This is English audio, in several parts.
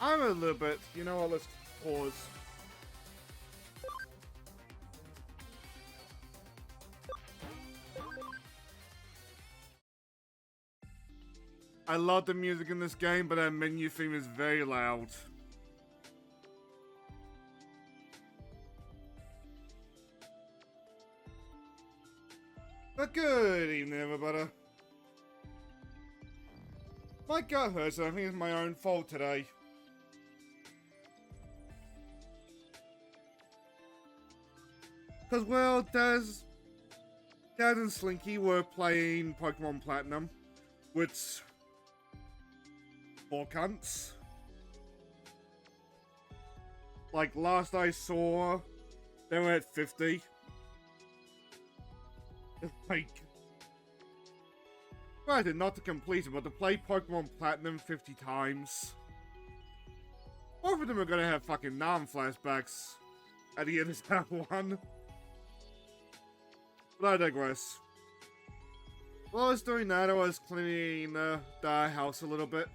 I'm a little bit. You know what? Let's pause. I love the music in this game, but that menu theme is very loud. But good evening, everybody. My gut hurts, and I think it's my own fault today. Because, well, Dad and Slinky were playing Pokemon Platinum, which... poor cunts. Like, last I saw, they were at 50. Like... granted, not to complete it, but to play Pokemon Platinum 50 times. Both of them are gonna have fucking Nam flashbacks at the end of that one. But I digress. While I was doing that, I was cleaning the house a little bit.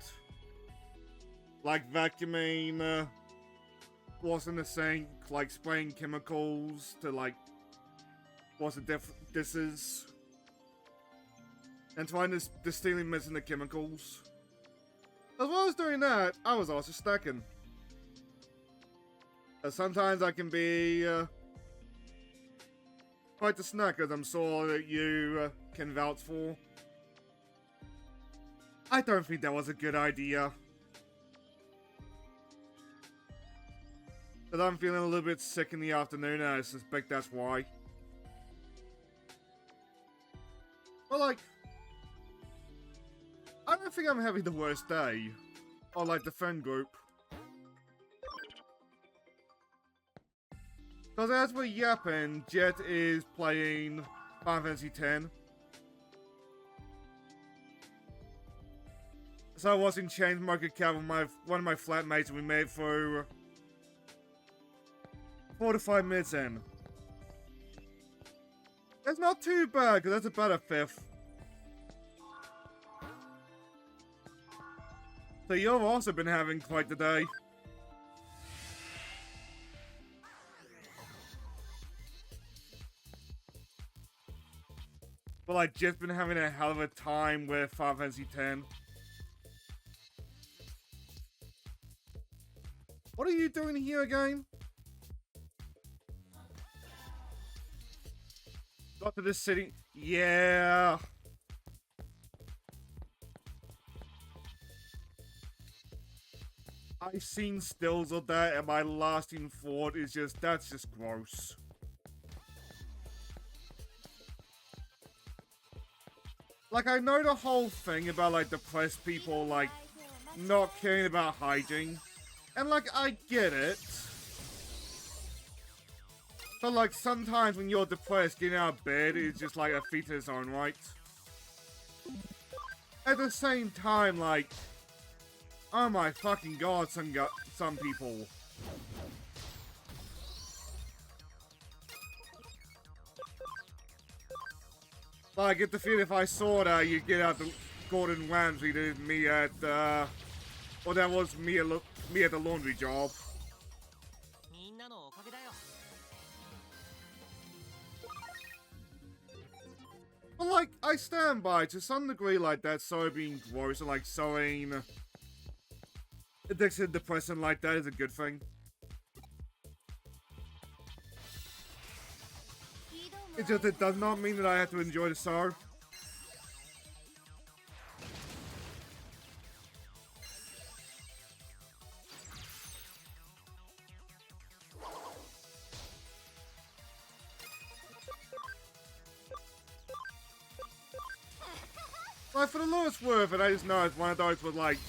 Like vacuuming what's in the sink, like spraying chemicals to like what's the dishes. And trying to distill and mix in the chemicals. As well as doing that, I was also stacking. Sometimes I can be quite the snack, as I'm sure that you can vouch for. I don't think that was a good idea. But I'm feeling a little bit sick in the afternoon, and I suspect that's why. But like, I don't think I'm having the worst day. Or like the friend group. Because as we're yapping, Jet is playing Final Fantasy X. So I was in Change Market Cab with one of my flatmates, and we made it through 4 to 5 minutes in. That's not too bad, because that's about a fifth. So you've also been having quite the day. But like, just been having a hell of a time with Final Fantasy X. What are you doing here again? Got to this city. Yeah. I've seen stills of that, and my lasting thought is just, that's just gross. Like, I know the whole thing about, like, depressed people, like, not caring about hygiene. And, like, I get it. But, like, sometimes when you're depressed, getting out of bed is just, like, a feat in its own right. At the same time, like... oh my fucking god, some people. Like, I get the feeling if I saw that, you'd get out the Gordon Ramsay to me at, well, that was me at the laundry job. But, like, I stand by, to some degree, like, that so being gross and, like, sewing addicted depressant like that is a good thing. It's just, it does not mean that I have to enjoy the sorrow. Like, for the lowest worth, and I just know it's one of those with, like,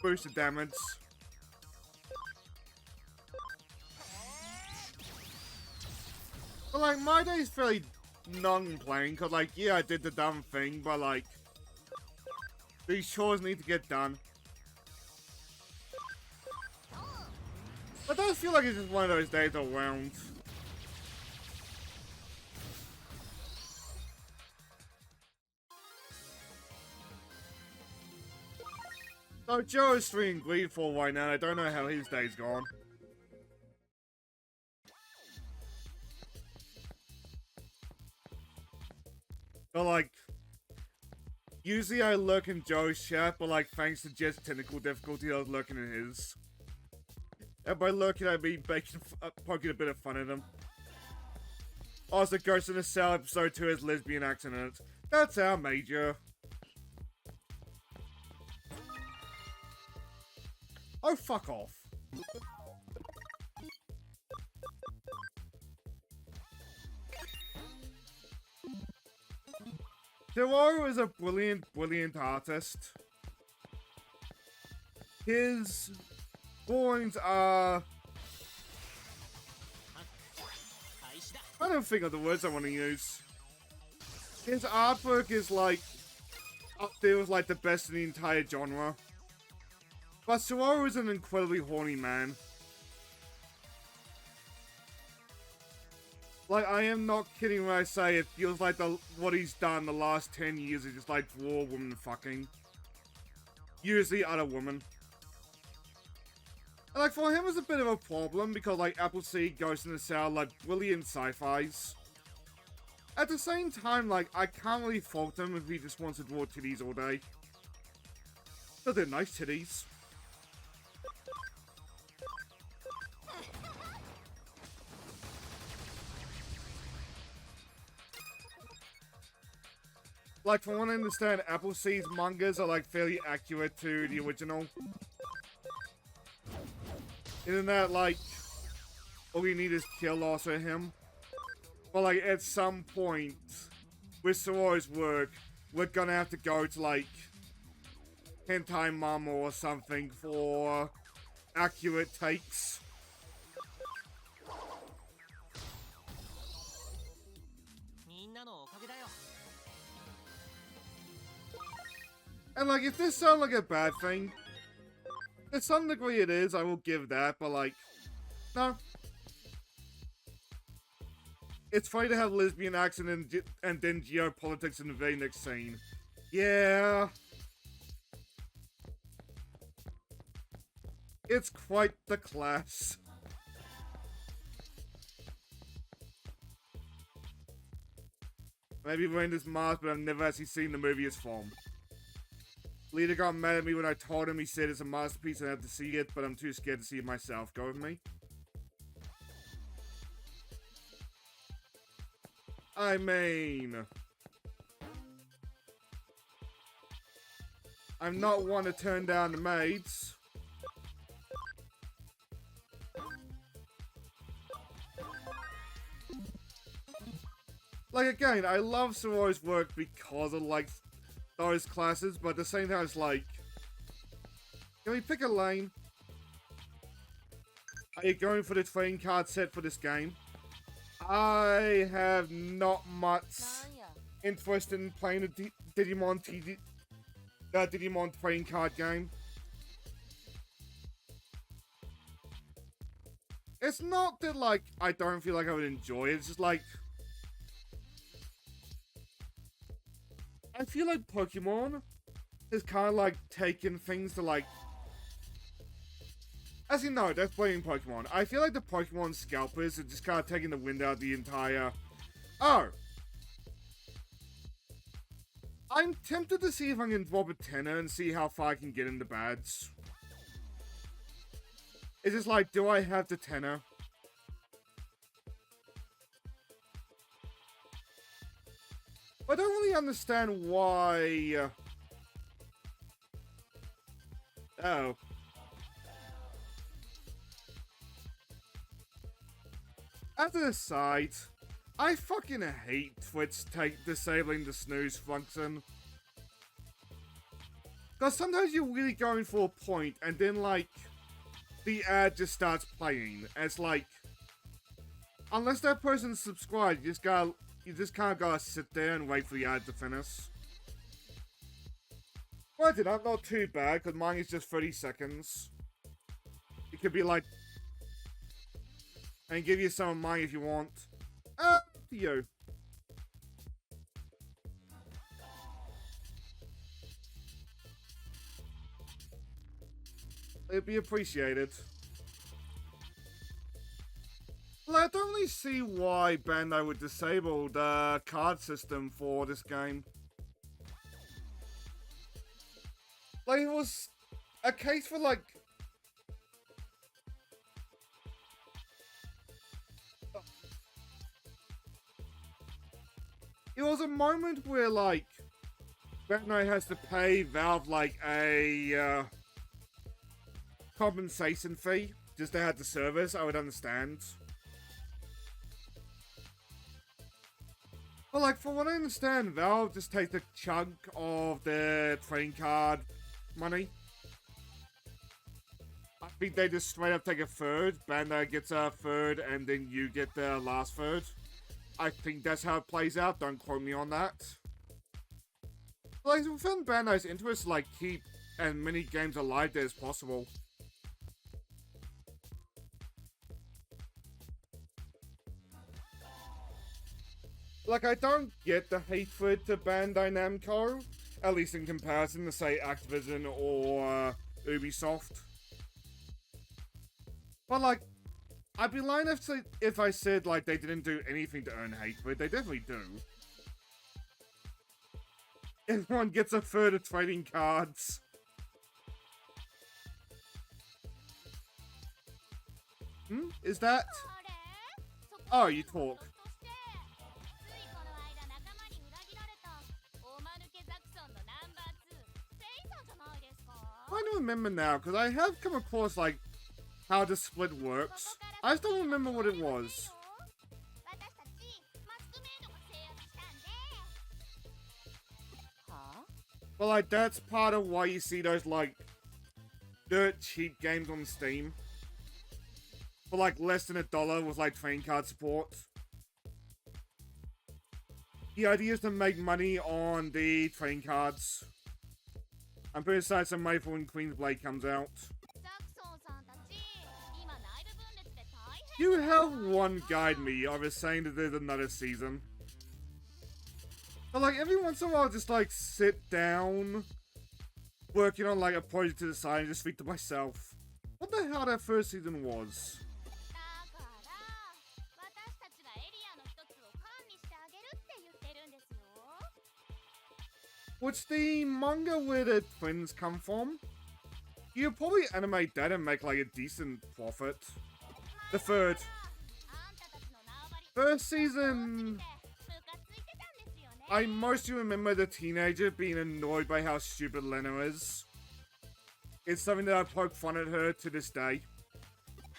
boosted damage. But, like, my day's fairly non-playing, because, like, yeah, I did the dumb thing, but, like, these chores need to get done. But it does feel like it's just one of those days around. So Joe is streaming Gleeful right now, and I don't know how his day's gone. But like, usually I lurk in Joe's chat, but like, thanks to Jet's technical difficulty, I was lurking in his. And by lurking, I mean poking a bit of fun at him. Also, Ghost in the Cell episode 2 has lesbian accent in it. That's our major. Oh, fuck off. Teruo is a brilliant, brilliant artist. His drawings are... I don't think of the words I want to use. His artwork is like up there with like the best in the entire genre. But Teruo is an incredibly horny man. Like, I am not kidding when I say it feels like what he's done the last 10 years is just like draw women fucking. Usually other women. And like, for him it's a bit of a problem because like Appleseed, Ghost in the Cell, like brilliant sci-fis. At the same time, like, I can't really fault him if he just wants to draw titties all day. But they're nice titties. Like, from what I understand, Appleseed's mangas are, like, fairly accurate to the original. Isn't that, like, all you need is kill also him? But, like, at some point, with Teruo's work, we're gonna have to go to, like, Hentai Mama or something for accurate takes. And like, if this sounds like a bad thing, to some degree it is, I will give that, but like, no. It's funny to have lesbian accent and then geopolitics in the very next scene. Yeah. It's quite the class. Maybe wearing this mask, but I've never actually seen the movie as film. Leader got mad at me when I told him. He said it's a masterpiece and I have to see it, but I'm too scared to see it myself. Go with me. I mean... I'm not one to turn down the maids. Like, again, I love Teruo's work because of, like, those classes, but at the same time, it's like... Can we pick a lane? Are you going for the trading card set for this game? I have not much interest in playing the Digimon trading card game. It's not that, like, I don't feel like I would enjoy it, it's just like... I feel like Pokemon has kind of like taken things to like... Actually, no, that's blaming Pokemon. I feel like the Pokemon scalpers are just kind of taking the wind out of the entire... Oh! I'm tempted to see if I can drop a tenner and see how far I can get in the bads. It's just like, do I have the tenner? I don't really understand why... Oh. As an aside, I fucking hate Twitch disabling the snooze function. Because sometimes you're really going for a point, and then, like, the ad just starts playing. And it's like, unless that person's subscribed, you just kind of gotta sit there and wait for the ad to finish. Granted, I'm not too bad, because mine is just 30 seconds. It could be like... And give you some of mine if you want. Up to you. It'd be appreciated. Well, I don't really see why Bandai would disable the card system for this game. Like, it was a case for, like... It was a moment where, like, Bandai has to pay Valve, like, a compensation fee just to have the service. I would understand. But, like, from what I understand, Valve just takes a chunk of their trading card money. I think they just straight up take a third. Bandai gets a third, and then you get the last third. I think that's how it plays out. Don't quote me on that. Like, within Bandai's interest, like, keep as many games alive as possible. Like, I don't get the hatred to Bandai Namco, at least in comparison to, say, Activision or Ubisoft. But, like, I'd be lying if I said, like, they didn't do anything to earn hatred. They definitely do. Everyone gets a third of trading cards. Is that... Oh, you talk. I don't remember now, because I have come across, like, how the split works. I just don't remember what it was. But, like, that's part of why you see those, like, dirt cheap games on Steam. For, like, less than $1 with, like, trading card support. The idea is to make money on the trading cards. I'm putting aside some money for when Queen's Blade comes out. You have one guide me. I was saying that there's another season. But, like, every once in a while, I'll just, like, sit down, working on, like, a project to the side and just think to myself, what the hell that first season was? Which the manga where the twins come from? You probably animate that and make, like, a decent profit. The first season... I mostly remember the teenager being annoyed by how stupid Lena is. It's something that I poke fun at her to this day.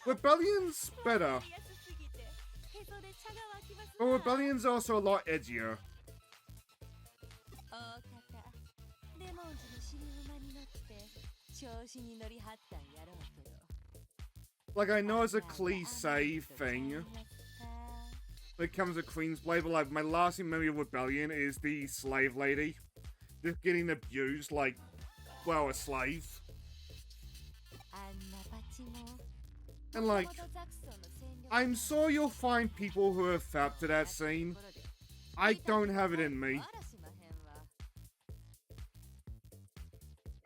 Rebellion's better. But Rebellion's also a lot edgier. Like, I know it's a cliche thing when it comes to Queen's Blade, but, like, my lasting memory of Rebellion is the slave lady just getting abused like, well, a slave. And, like, I'm sure you'll find people who have felt to that scene. I don't have it in me.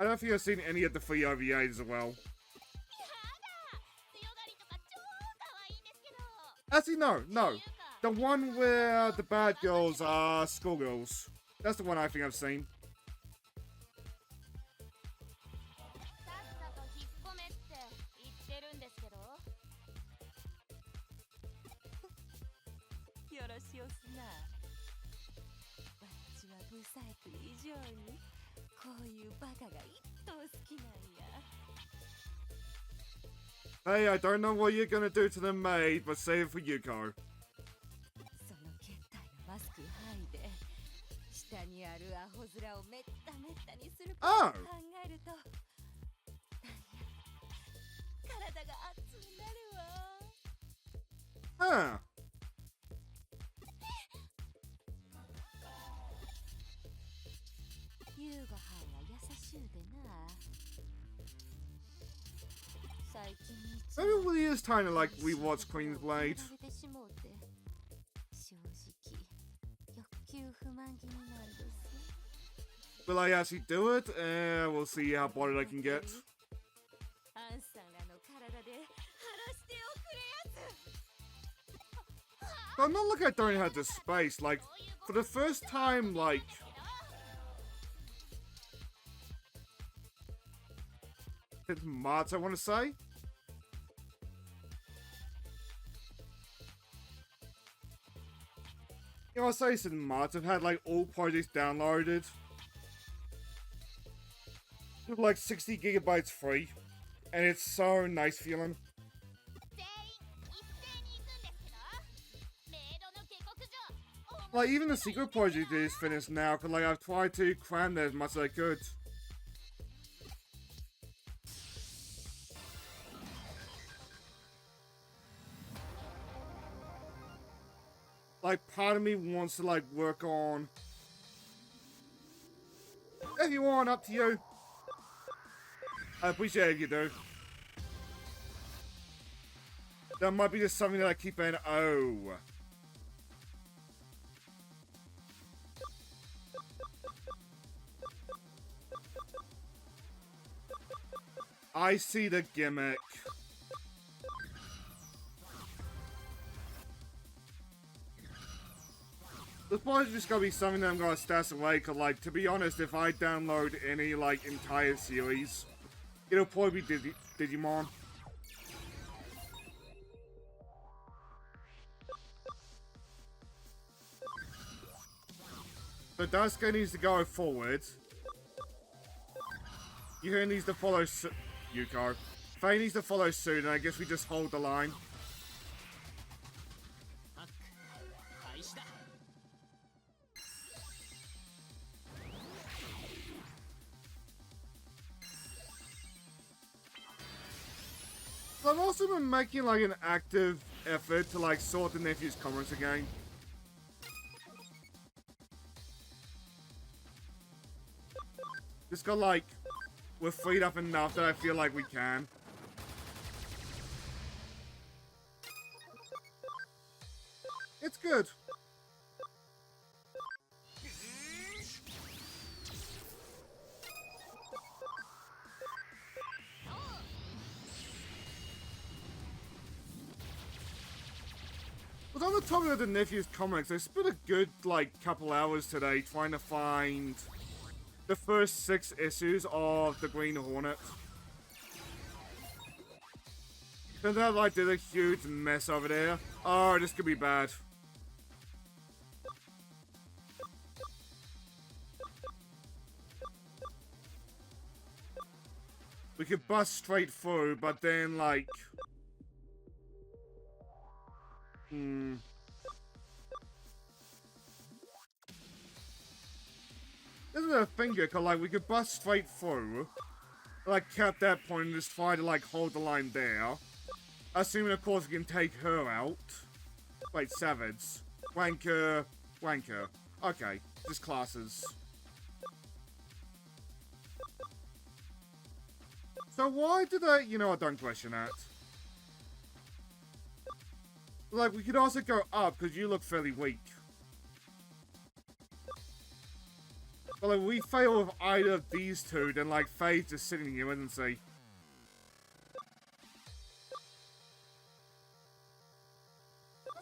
I don't think I've seen any of the free OVAs as well. Actually, no. The one where the bad girls are schoolgirls. That's the one I think I've seen. Hey, I don't know what you're gonna do to the maid, but save it for Yuko. Oh! Huh. Maybe it really is time to, like, rewatch Queen's Blade. Will I actually do it? We'll see how bored I can get. I'm not like I don't have the space. Like, for the first time, like... It's March, I want to say. You know, I say since March, I've had like all projects downloaded. With like 60 gigabytes free. And it's so nice feeling. Like, even the secret project is finished now, because like, I've tried to cram that as much as I could. Like, part of me wants to, like, work on... If you want, up to you. I appreciate it if you do. That might be just something that I keep in... Oh. I see the gimmick. This probably just gonna be something that I'm gonna stash away, cause like, to be honest, if I download any, like, entire series, it'll probably be Digimon. So Daisuke needs to go forward. Yuho needs to follow Yuko. Faye needs to follow suit, and I guess we just hold the line. I've also been making like an active effort to like sort the nephew's comments again. Just got like, we're freed up enough that I feel like we can. It's good. But on the topic of the nephew's comics, I spent a good like couple hours today trying to find the first 6 issues of the Green Hornet. Turns out like there's a huge mess over there. Oh, this could be bad. We could bust straight through, but then like... This is a finger, cause like we could bust straight through, like cap that point and just try to like hold the line there. Assuming of course we can take her out. Wait, Savage. Wanker. Wanker. Okay, just classes. So why did I, you know what, don't question that. Like, we could also go up, because you look fairly weak. But like, if we fail with either of these two, then like, Faye's just sitting here, isn't she?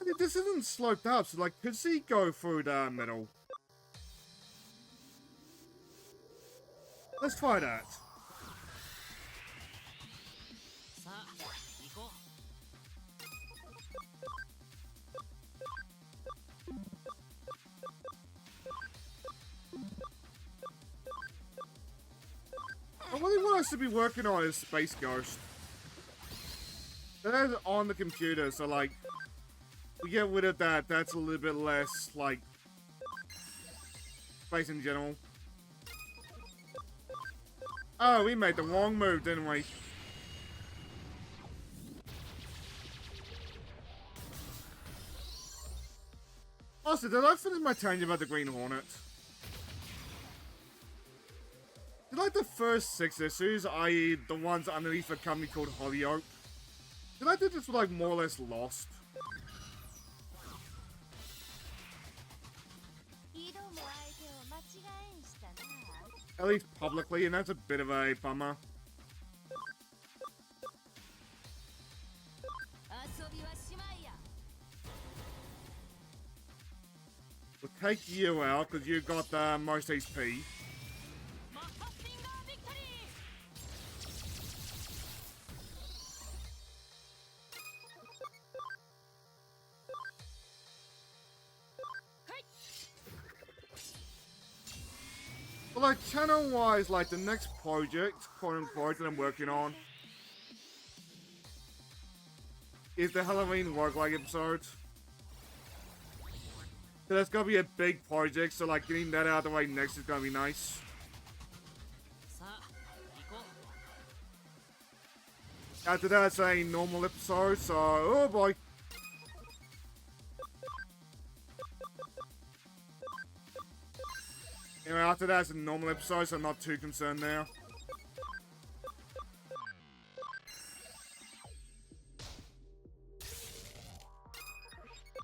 I mean, this isn't sloped up, so like, could she go through the middle? Let's try that. I really want us to be working on is Space Ghost. That is on the computer, so like, we get rid of that, that's a little bit less, like, space in general. Oh, we made the wrong move, didn't we? Also, did I finish my tangent about the Green Hornet? Did like the first 6 issues, i.e. the ones underneath a company called Hollyoak, did I think this was like more or less lost? At least publicly, and that's a bit of a bummer. take you out because you got the most HP. But like channel-wise, like the next project, quote-unquote, that I'm working on is the Halloween roguelike episode. So that's gonna be a big project, so like getting that out of the way next is gonna be nice. After that, it's a normal episode, so oh boy. Anyway, after that, it's a normal episode, so I'm not too concerned now.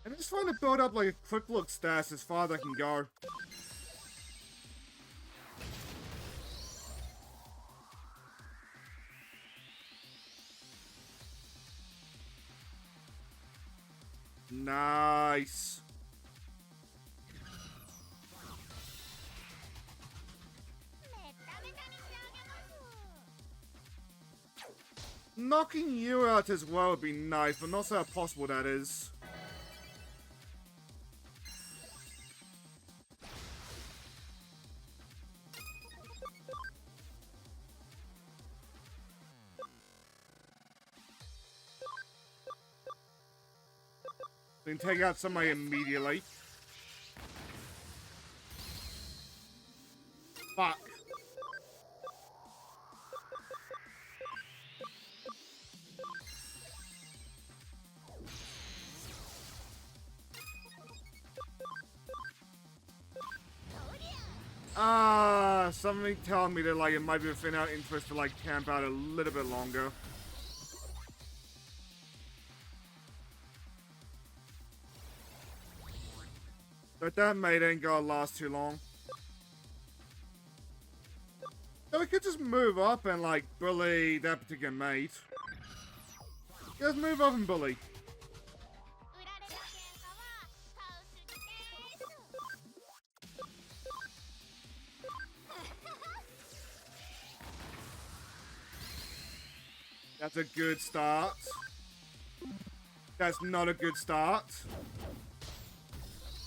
I'm just trying to build up like a quick look stats as far as I can go. Nice. Knocking you out as well would be nice, but not so how possible that is. Then take out somebody immediately. Fuck. Something telling me that like it might be within our interest to like camp out a little bit longer. But that mate ain't gonna last too long. So we could just move up and like bully that particular mate. Just move up and bully. That's a good start. That's not a good start.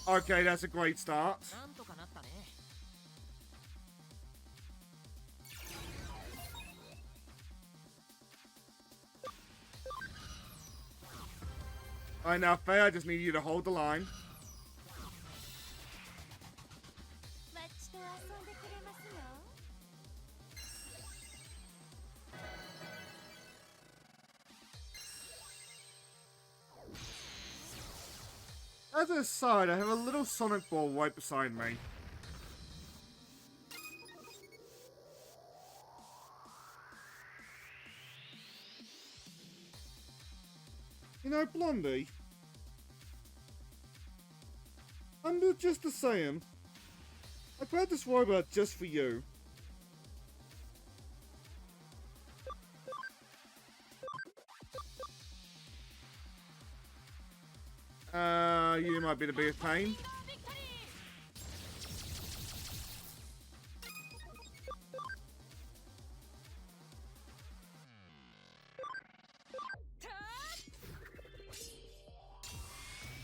Okay, that's a great start. Alright, now Faye, I just need you to hold the line. As an aside, I have a little Sonic ball right beside me. You know, Blondie, I'm just saying, I grabbed this robot just for you. You might be the biggest pain.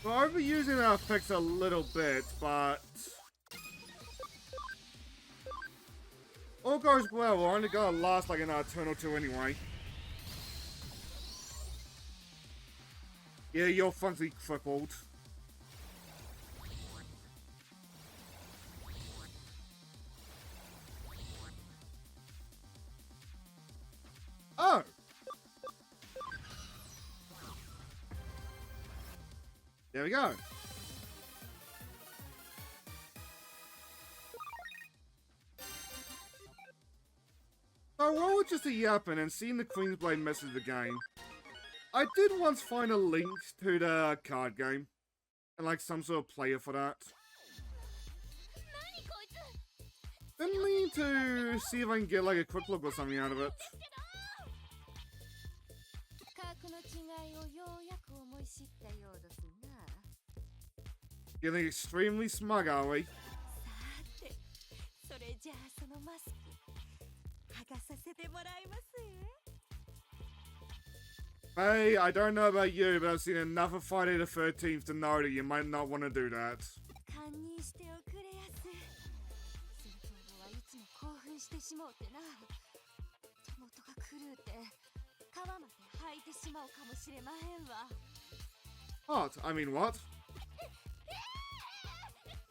We're overusing our effects a little bit, but all goes well. We're only gonna last like another turn or two anyway. Yeah, you're functionally crippled. Oh! There we go. So while we're just yapping and seeing the Queen's Blade message the game, I did once find a link to the card game, and like some sort of player for that. Been meaning to see if I can get like a quick look or something out of it. Getting extremely smug, are we? さて、それじゃあそのマスク剥がさせてもらいます。 Hey, I don't know about you, but I've seen enough of Friday the 13th to know that you might not want to do that. 堪忍しておくれやす。戦闘後はいつも興奮してしもうてな。手元が狂うて皮まで履いてしまうかもしれまへんわ。 What? I mean, what?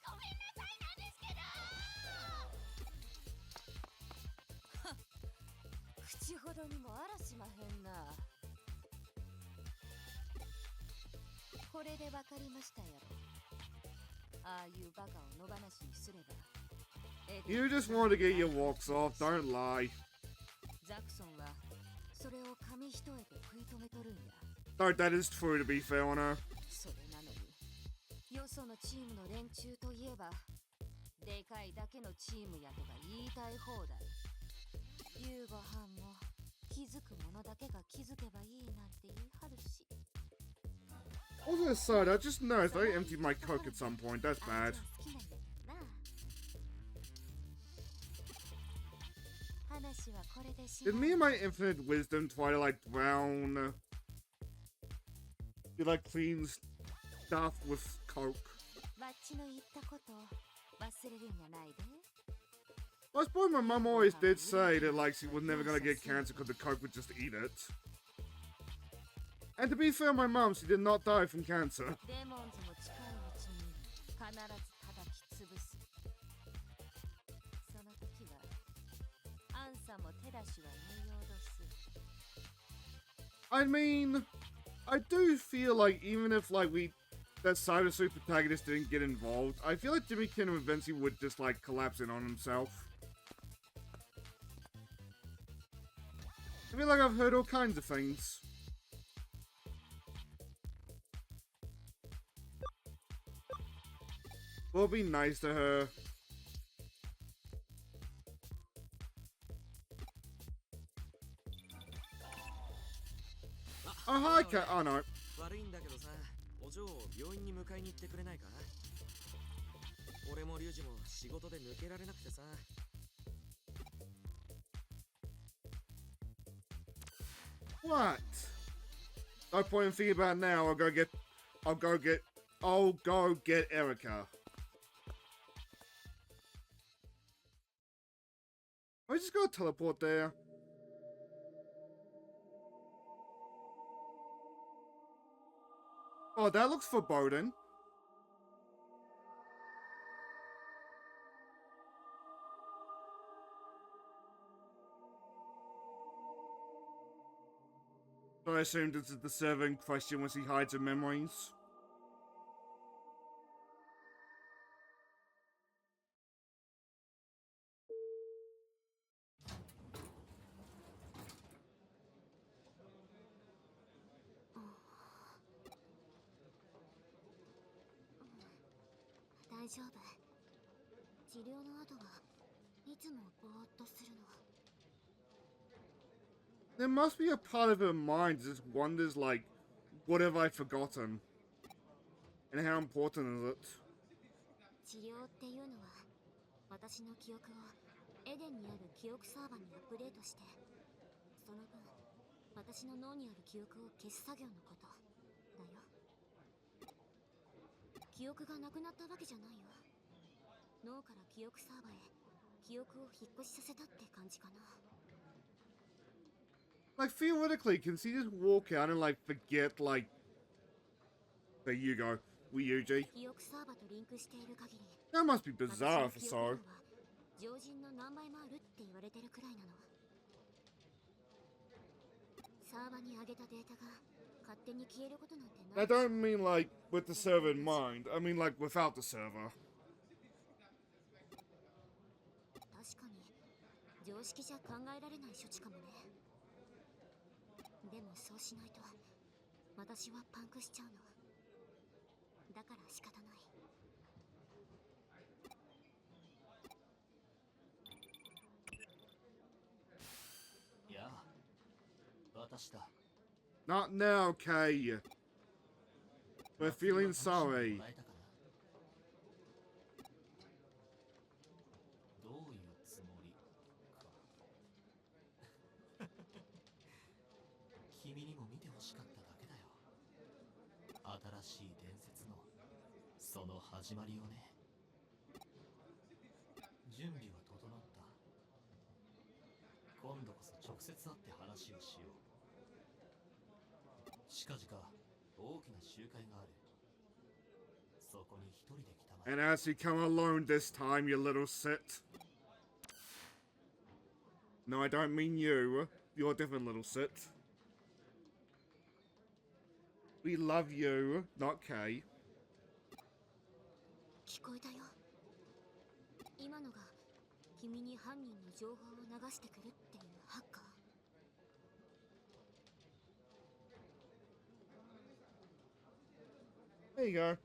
ごめんなさいなんですけど。口ほどにもあらしまへんな。これでわかりましたやろ。ああいうバカを野放しにすれば。You just want to get your walks off, don't lie. ザクソンはそれを紙一重で食い止めとるんや。 Though that is true to be fair on her. それなのに、よそのチームの連中といえば、でかいだけのチームやとか言いたい放題。夕ご飯も気づくものだけが気づけばいいなんて言い張るし。 Also aside, I just noticed I emptied my Coke at some point, that's bad. Did me and my infinite wisdom try to like drown do like clean stuff with Coke? I suppose my mum always did say that like she was never gonna get cancer because the Coke would just eat it. And to be fair, my mum, she did not die from cancer. I mean, I do feel like even if like that Cyber Sleuth protagonist didn't get involved, I feel like Jimmy Kingdom eventually would just like collapse in on himself. I feel like I've heard all kinds of things. We'll be nice to her. Oh, hi, Cat. Oh, no. What? No point in thinking about it now. I'll go get Erica. I just gotta teleport there. Oh, that looks foreboding. So I assume this is the server in question once he hides her memories. There must be a part of her mind that just wonders, like, what have I forgotten? And how important is it? 治療っていうのは私の記憶をエデンにある記憶サーバーにアップデートして、その分私の脳にある記憶を消す作業のことだよ。記憶がなくなったわけじゃないよ。脳から記憶サーバーへ記憶を引っ越しさせたって感じかな。 Like, theoretically, can she just walk out and, like, forget, like... There you go, Ryuji. That must be bizarre if so. I don't mean, like, with the server in mind. I mean, like, without the server. 確かに常識じゃ考えられない処置かもね。 でもそうしないと私はパンクしちゃうの。だから仕方ない。いや、私だ。Not now, Kay. We're feeling sorry. 君にも見てほしかっただけだよ。新しい伝説のその始まりをね。準備は整った。今度こそ直接会って話をしよう。近々大きな集会がある。そこに一人で来たまえ。 And as you come alone this time, you little sit. No, I don't mean you. You're a different little sit. We love you, not Kay. 聞こえたよ。今のが君に犯人の情報を流してくるっていうハッカー。 There you go.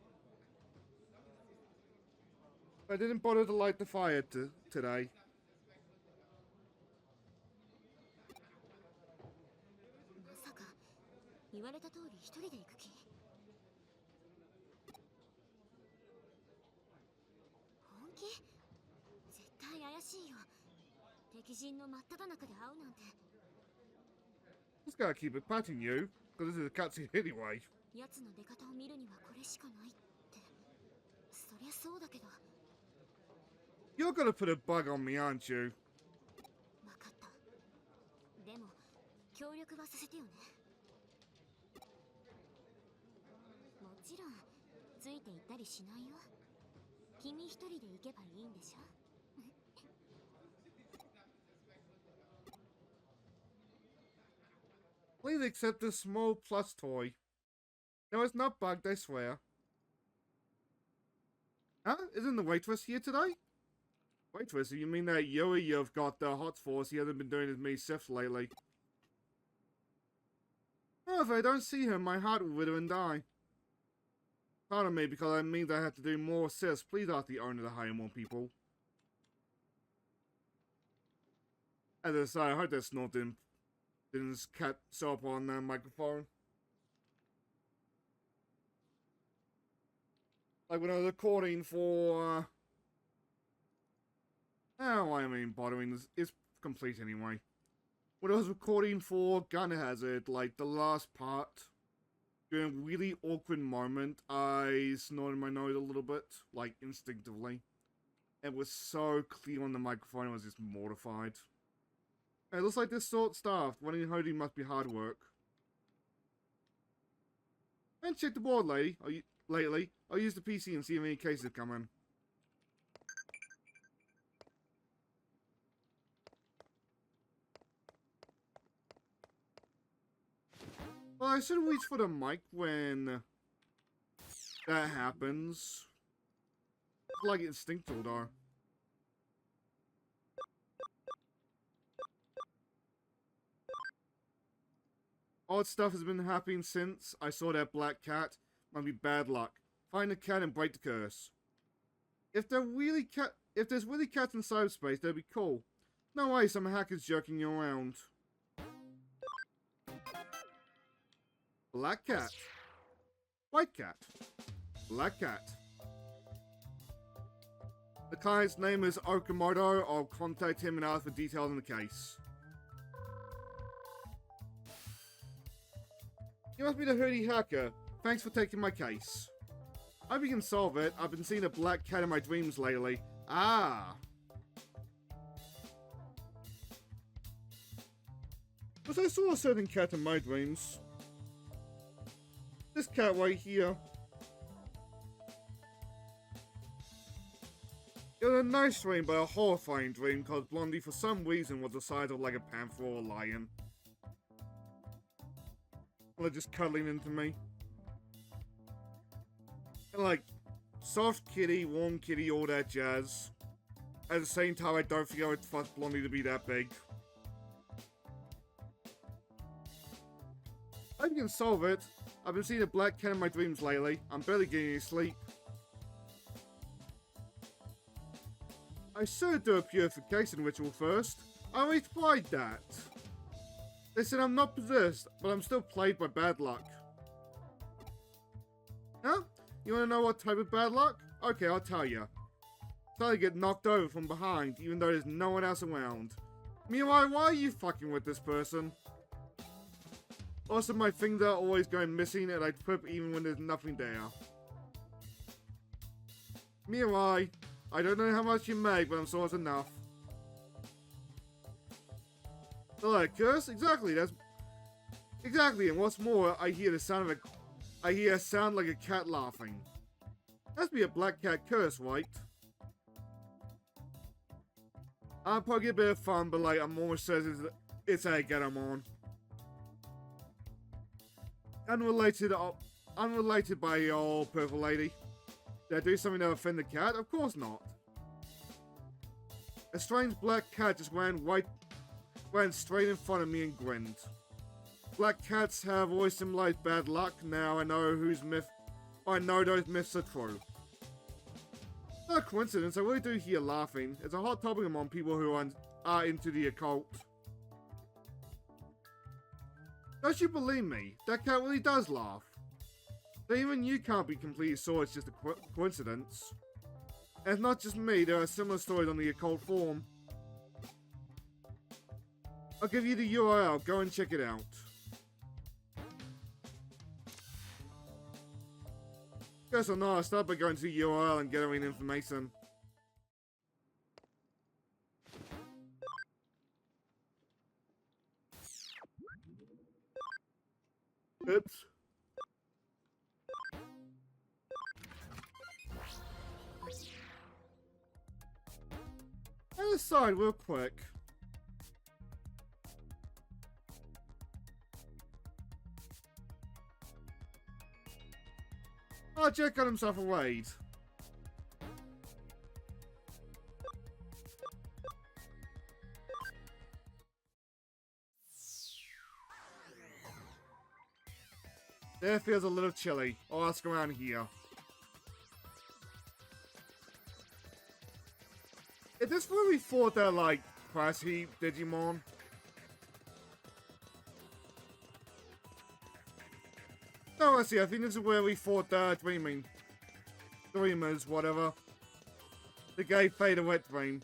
I didn't bother to light the fire today. まさか言われた通り一人で行く気？本気？絶対怪しいよ。敵陣の真っ只中で会うなんて。 Just gotta keep it patting you, because this is a cutscene anyway. 奴の出方を見るにはこれしかないって。そりゃそうだけど。 You're gonna put a bug on me, aren't you? わかった。でも協力はさせてよね。もちろんついていったりしないよ。君一人で行けばいいんでしょ。Please accept this small plus toy. No, it's not bugged, I swear. Huh? Isn't the waitress here today? Waitress, you mean that Yui you've got the hots for, he hasn't been doing as many sifts lately? Oh, if I don't see her, my heart will wither and die. Pardon me, because that means I have to do more sifts. Please ask the owner to hire more people. As I say, I hope that snort didn't show up on that microphone. Like when I was recording for... oh, I mean, bothering is complete anyway. When I was recording for Gun Hazard, like the last part, during a really awkward moment, I snorted my nose a little bit, like instinctively. It was so clear on the microphone, I was just mortified. It looks like this short staffed. Running hosting must be hard work. And check the board, lady. Lately, I'll use the PC and see if any cases come in. Well, I should reach for the mic when that happens. It's like instinctual, though. Odd stuff has been happening since I saw that black cat. Might be bad luck. Find the cat and break the curse. If there's really cats in cyberspace, that'd be cool. No way some hacker's jerking you around. Black cat. White cat. Black cat. The client's name is Okamoto. I'll contact him and ask for details on the case. You must be the hoodie hacker. Thanks for taking my case. I hope you can solve it. I've been seeing a black cat in my dreams lately. Ah. But I saw a certain cat in my dreams. This cat right here. It was a nice dream, but a horrifying dream, because Blondie for some reason was the size of like a panther or a lion. They're just cuddling into me. And like, soft kitty, warm kitty, all that jazz. At the same time, I don't think I would trust Blondie to be that big. I can solve it. I've been seeing a black cat in my dreams lately. I'm barely getting any sleep. I should do a purification ritual first. I already tried that. They said I'm not possessed, but I'm still plagued by bad luck. Huh? You wanna know what type of bad luck? Okay, I'll tell ya. Suddenly get knocked over from behind, even though there's no one else around. Meanwhile, why are you fucking with this person? Also, my things are always going missing and I trip even when there's nothing there. Mirai, I don't know how much you make, but I'm sure it's enough. Alright, curse? Exactly, that's... Exactly, and what's more, I hear a sound like a cat laughing. Must be a black cat curse, right? I'll probably get a bit of fun, but like, I'm almost certain it's a Gatomon. Unrelated by the old purple lady. Did I do something to offend the cat? Of course not. A strange black cat just ran straight in front of me and grinned. Black cats have always symbolized bad luck. Now I know those myths are true. Not a coincidence, I really do hear laughing. It's a hot topic among people who are into the occult. Don't you believe me? That cat really does laugh. But even you can't be completely sure it's just a coincidence. And it's not just me, there are similar stories on the occult forum. I'll give you the URL, go and check it out. Guess or not, I'll start by going to the URL and gathering information. Oops. Let's decide real quick. Oh, Jack got himself a raid. There feels a little chilly. I'll ask around here. Is this where we fought that, like, crash heap Digimon? No, I see. I think this is where we fought Dreamers, whatever. The gay fade a wet dream.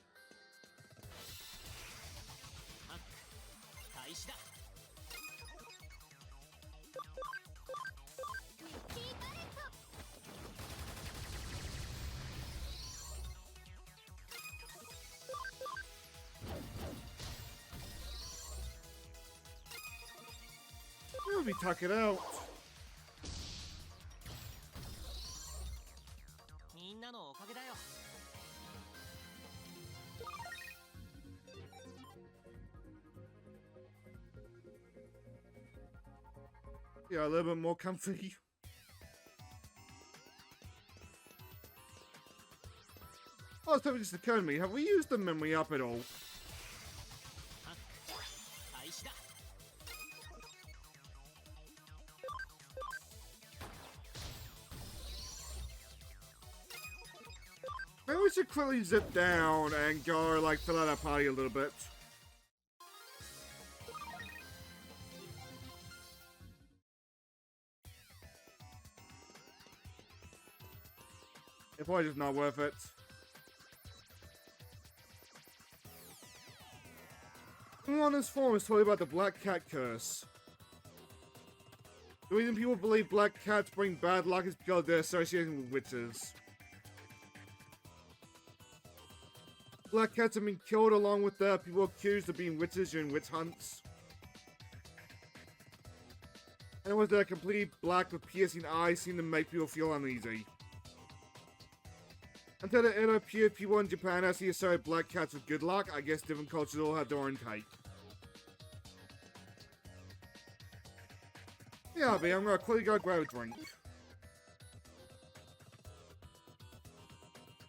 Let me tuck it out. Yeah, a little bit more comfy. Oh, it's totally just occurred to me. Have we used the memory up at all? Maybe we should quickly zip down and go, like, fill out our party a little bit. It's probably just not worth it. Everyone on this forum is talking about the Black Cat curse. The reason people believe black cats bring bad luck is because they're associated with witches. Black cats have been killed along with people accused of being witches during witch hunts. And it was that completely black with piercing eyes seemed to make people feel uneasy. Until the era appeared, people in Japan actually associated black cats with good luck. I guess different cultures all have their own take. Yeah, I'm gonna quickly go grab a drink.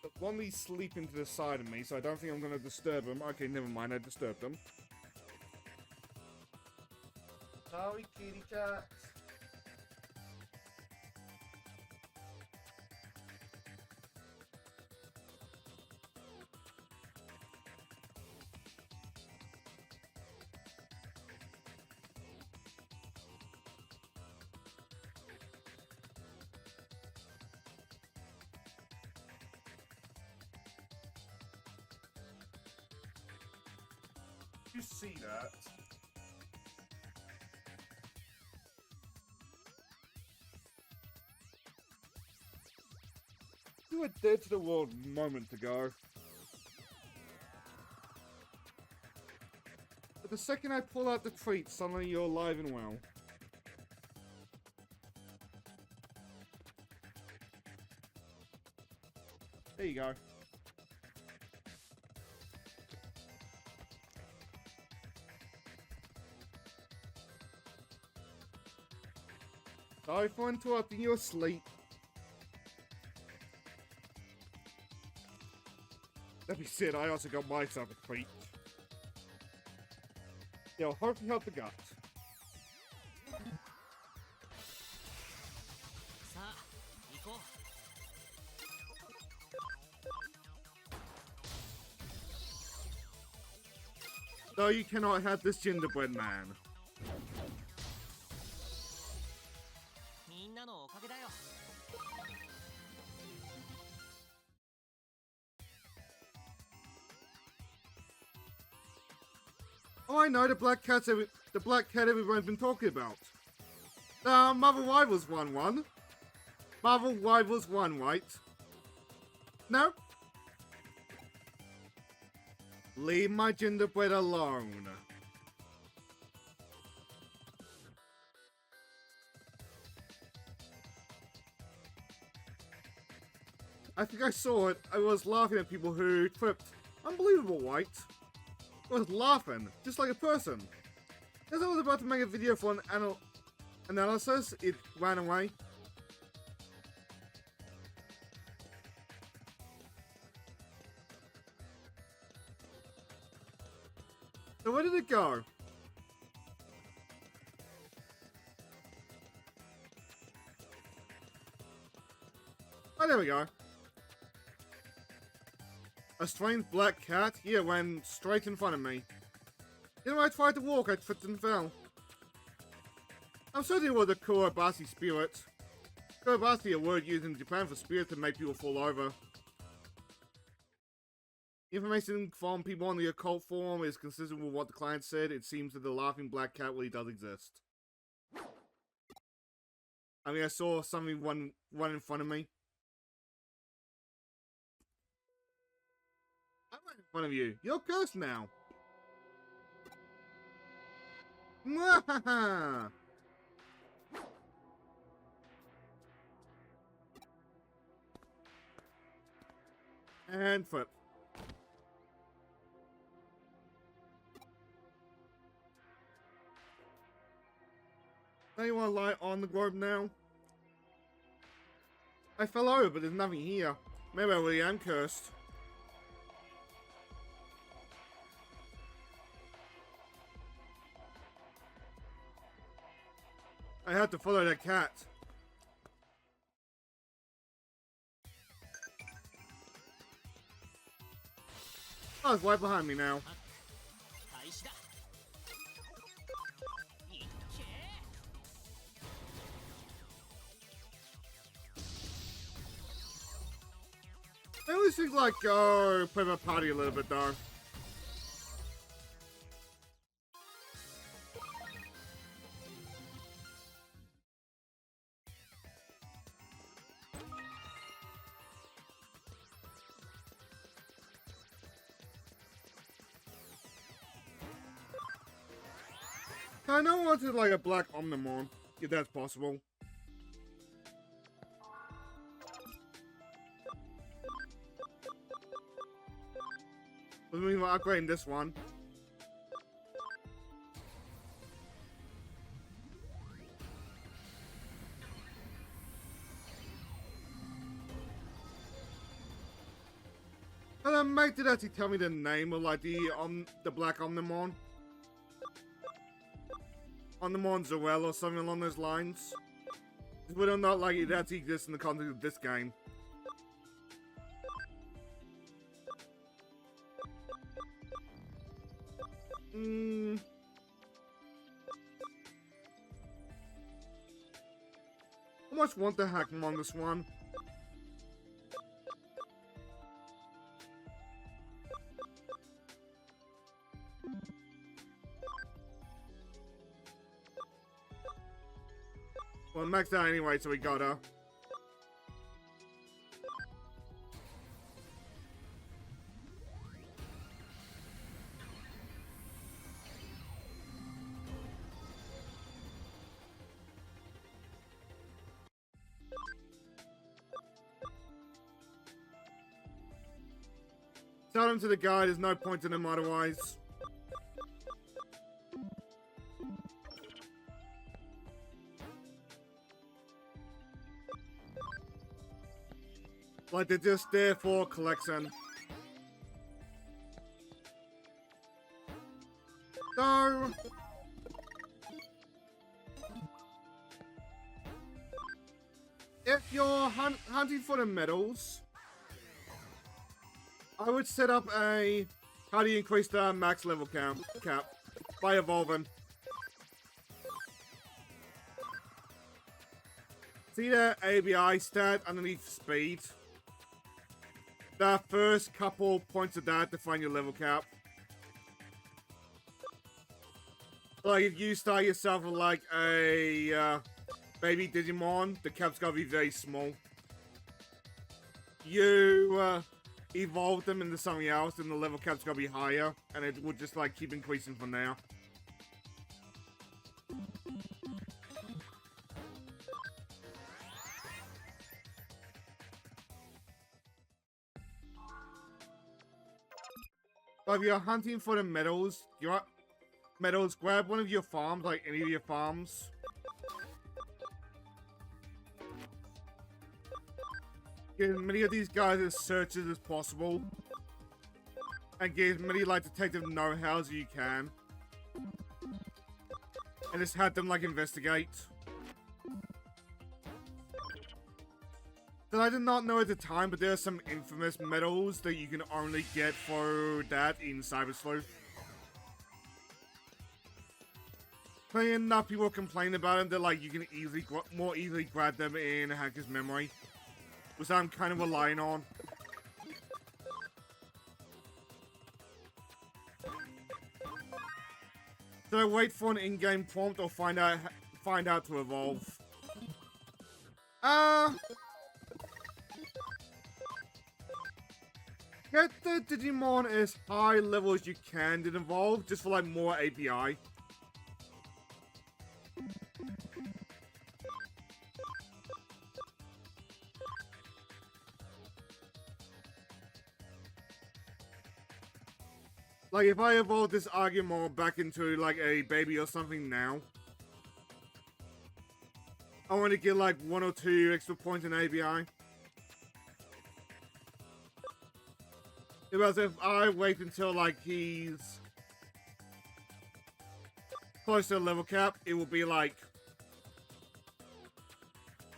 But Wonley's sleeping to the side of me, so I don't think I'm gonna disturb him. Okay, never mind, I disturbed him. Sorry, kitty cat. You see that? you were dead to the world a moment ago. But the second I pull out the treat, suddenly you're alive and well. There you go. Sorry for interrupting your sleep. That being said, I also got myself a treat. It'll hopefully help the gut. No, you cannot have this gingerbread man. Oh, I know, the black cat everyone's been talking about. Marvel Rivals 1-1. Marvel Rivals 1, right? No? Leave my gingerbread alone. I think I saw it. I was laughing at people who tripped. Unbelievable, right? I was laughing, just like a person. As I was about to make a video for an analysis, it ran away. So where did it go? Oh, there we go. A strange black cat? Yeah, went straight in front of me. You know, I tried to walk, I tripped and fell. I'm certain it was a Kurobasi spirit. Kurobasi, a word used in Japan for spirits that make people fall over. Information from people on the occult forum is consistent with what the client said. It seems that the laughing black cat really does exist. I mean, I saw something run in front of me. I'm right in front of you. You're cursed now. Mwahaha! And flip. Now you want to lie on the globe now? I fell over, but there's nothing here. Maybe I really am cursed. I have to follow that cat. Oh, it's right behind me now. I always think like, oh, play my party a little bit though. I know I wanted like a black Omnimon, if that's possible. Doesn't mean we're upgrading this one. And then Mike did actually tell me the name of like the black Omnimon. Omnimon Zoel or something along those lines. Whether or not like it actually exists in the context of this game. How much want to hack him on this one? Well, maxed out anyway, so we got her. Tell them to the guy, there's no point in them otherwise. Like, they're just there for collection. So... if you're hunting for the medals, I would set up a... how do you increase the max level cap by evolving. See the ABI stat underneath speed? The first couple points of that define your level cap. Like, if you start yourself with like a baby Digimon, the cap's gotta be very small. You evolve them into something else, and the level cap's gotta be higher, and it will just like keep increasing from there. But if you're hunting for the medals, grab one of your farms, like any of your farms. Get as many of these guys as searches as possible. And get as many like detective know-hows as you can. And just have them like investigate. That I did not know at the time, but there are some infamous medals that you can only get for that in Cyber Sleuth. Plenty enough people complain about them that like you can more easily grab them in Hacker's Memory, which I'm kind of relying on. So wait for an in-game prompt or find out to evolve. Get the Digimon as high level as you can to evolve, just for like more API. Like, if I evolve this Agumon back into, like, a baby or something now, I want to get, like, 1 or 2 extra points in ABI. Whereas if I wait until, like, he's close to the level cap, it will be, like,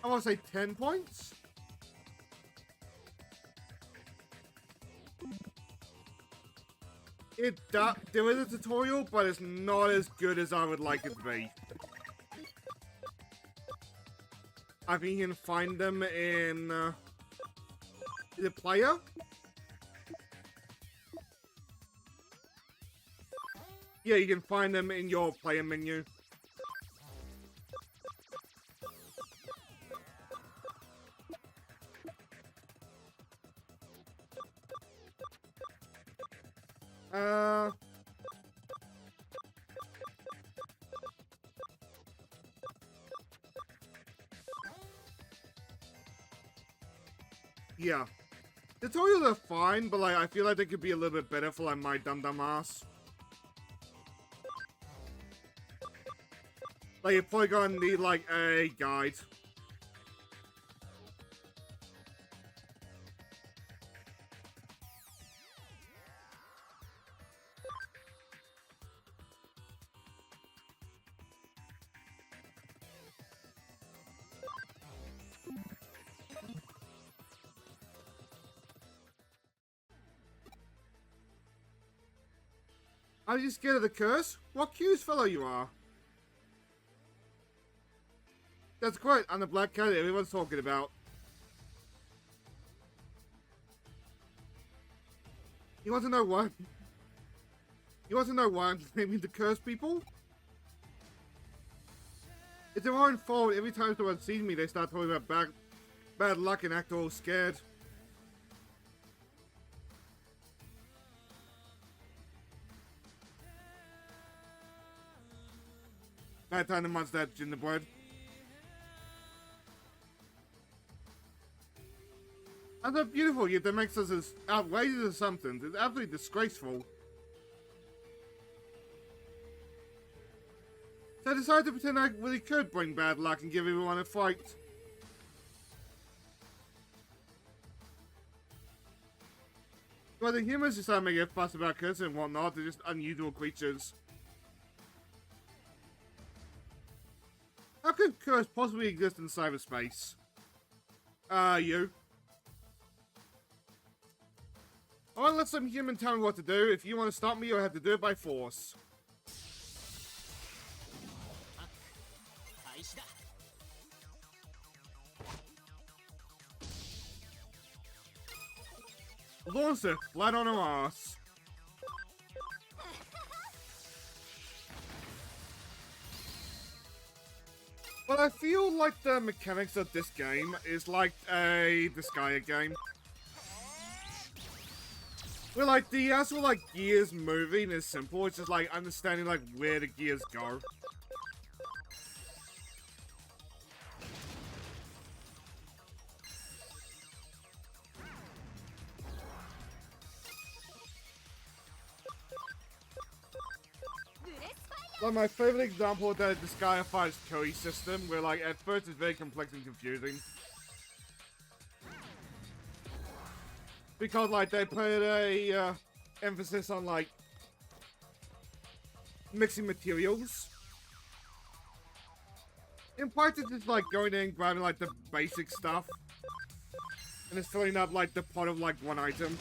I want to say 10 points? There is a tutorial, but it's not as good as I would like it to be. I think you can find them in the player. Yeah, you can find them in your player menu. Yeah. Tutorials are fine, but like I feel like they could be a little bit better for like my dumb ass. Like you're probably gonna need like a guide. Are you scared of the curse? What curious fellow you are. That's great, I'm the black cat everyone's talking about. You want to know what? You want to know why I'm claiming the curse people? It's their own fault. Every time someone sees me, they start talking about bad luck and act all scared. Bad time to munch that gingerbread. I And they're beautiful, yet that makes us as outrageous as something. It's absolutely disgraceful. So I decided to pretend I really could bring bad luck and give everyone a fight. But the humans decided to make a fuss about curses and whatnot. They're just unusual creatures. How could curse possibly exist in cyberspace? You. I want to let some human tell me what to do. If you want to stop me, you'll have to do it by force. Launch it flat on her ass. But I feel like the mechanics of this game is like a Disgaea game. Where like the actual like gears moving is simple, it's just like understanding like where the gears go. Like my favorite example of that Disgaea 5's Koi system, where like at first it's very complex and confusing. Because like they put a emphasis on like mixing materials. In part it's just like going in and grabbing like the basic stuff. And it's filling up like the pot of like one item.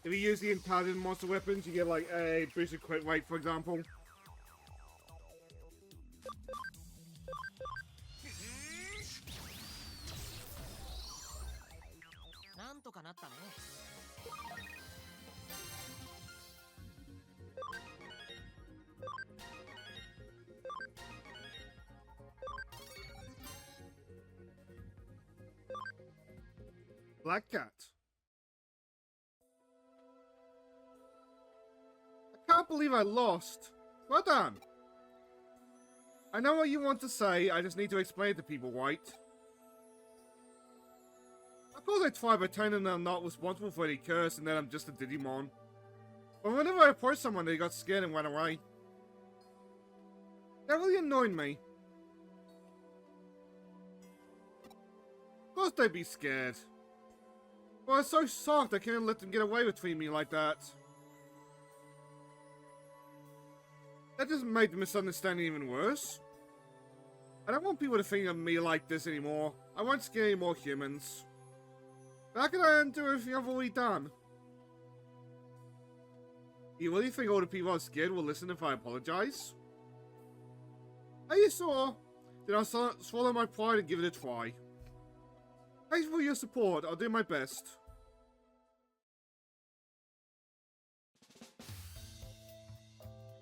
If you use the intelligent monster weapons, you get like a boosted crit rate, for example. Black Cat. I can't believe I lost. Well done. I know what you want to say, I just need to explain it to people, right? Of course I try by telling them I'm not responsible for any curse and that I'm just a Digimon. But whenever I approach someone, they got scared and ran away. That really annoyed me. Of course they'd be scared. But I was so soft I couldn't let them get away between me like that. That just made the misunderstanding even worse. I don't want people to think of me like this anymore. I won't scare any more humans. How can I undo everything I've already done? You really think all the people I'm scared will listen if I apologize? Are you sure? Then I'll swallow my pride and give it a try. Thanks for your support, I'll do my best.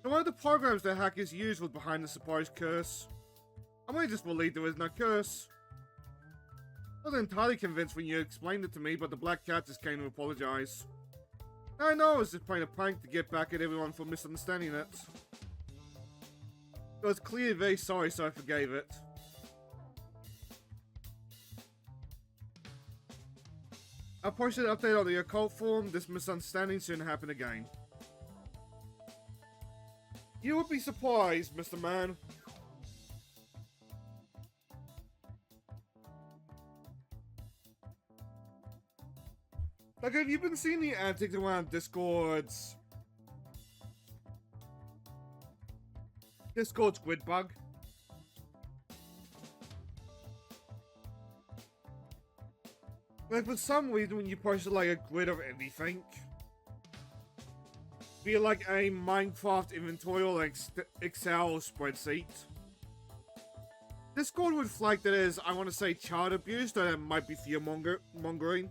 And one of the programs the hackers used was behind the supposed curse. I'm only just relieved there was no curse. I wasn't entirely convinced when you explained it to me, but the Black Cat just came to apologize. I know I was just playing a prank to get back at everyone for misunderstanding it. I was clearly very sorry, so I forgave it. I posted an update on the occult forum. This misunderstanding shouldn't happen again. You would be surprised, Mr. Man. Like, have you been seeing the antics around Discord's squid bug? Like, for some reason, when you post like a grid of anything, be it like a Minecraft inventory or like Excel spreadsheet, Discord would flag that as, I want to say, child abuse, that it might be fear-mongering.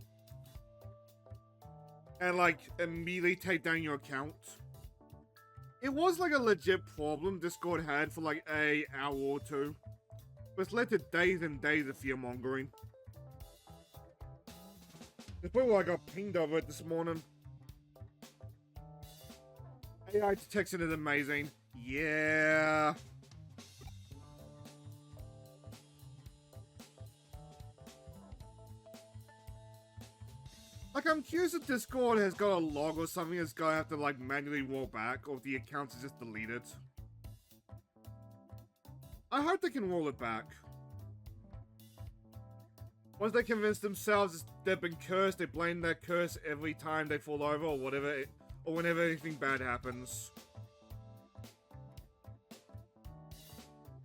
And like, immediately take down your account. It was like a legit problem Discord had for like an hour or two. But it's led to days and days of fear-mongering. It's probably why I got pinged over it this morning. AI detection is amazing. Yeah. Like, I'm curious if Discord has got a log or something that's gonna have to, like, manually roll back, or if the accounts are just deleted. I hope they can roll it back. Once they convince themselves they've been cursed, they blame that curse every time they fall over, or whatever, or whenever anything bad happens.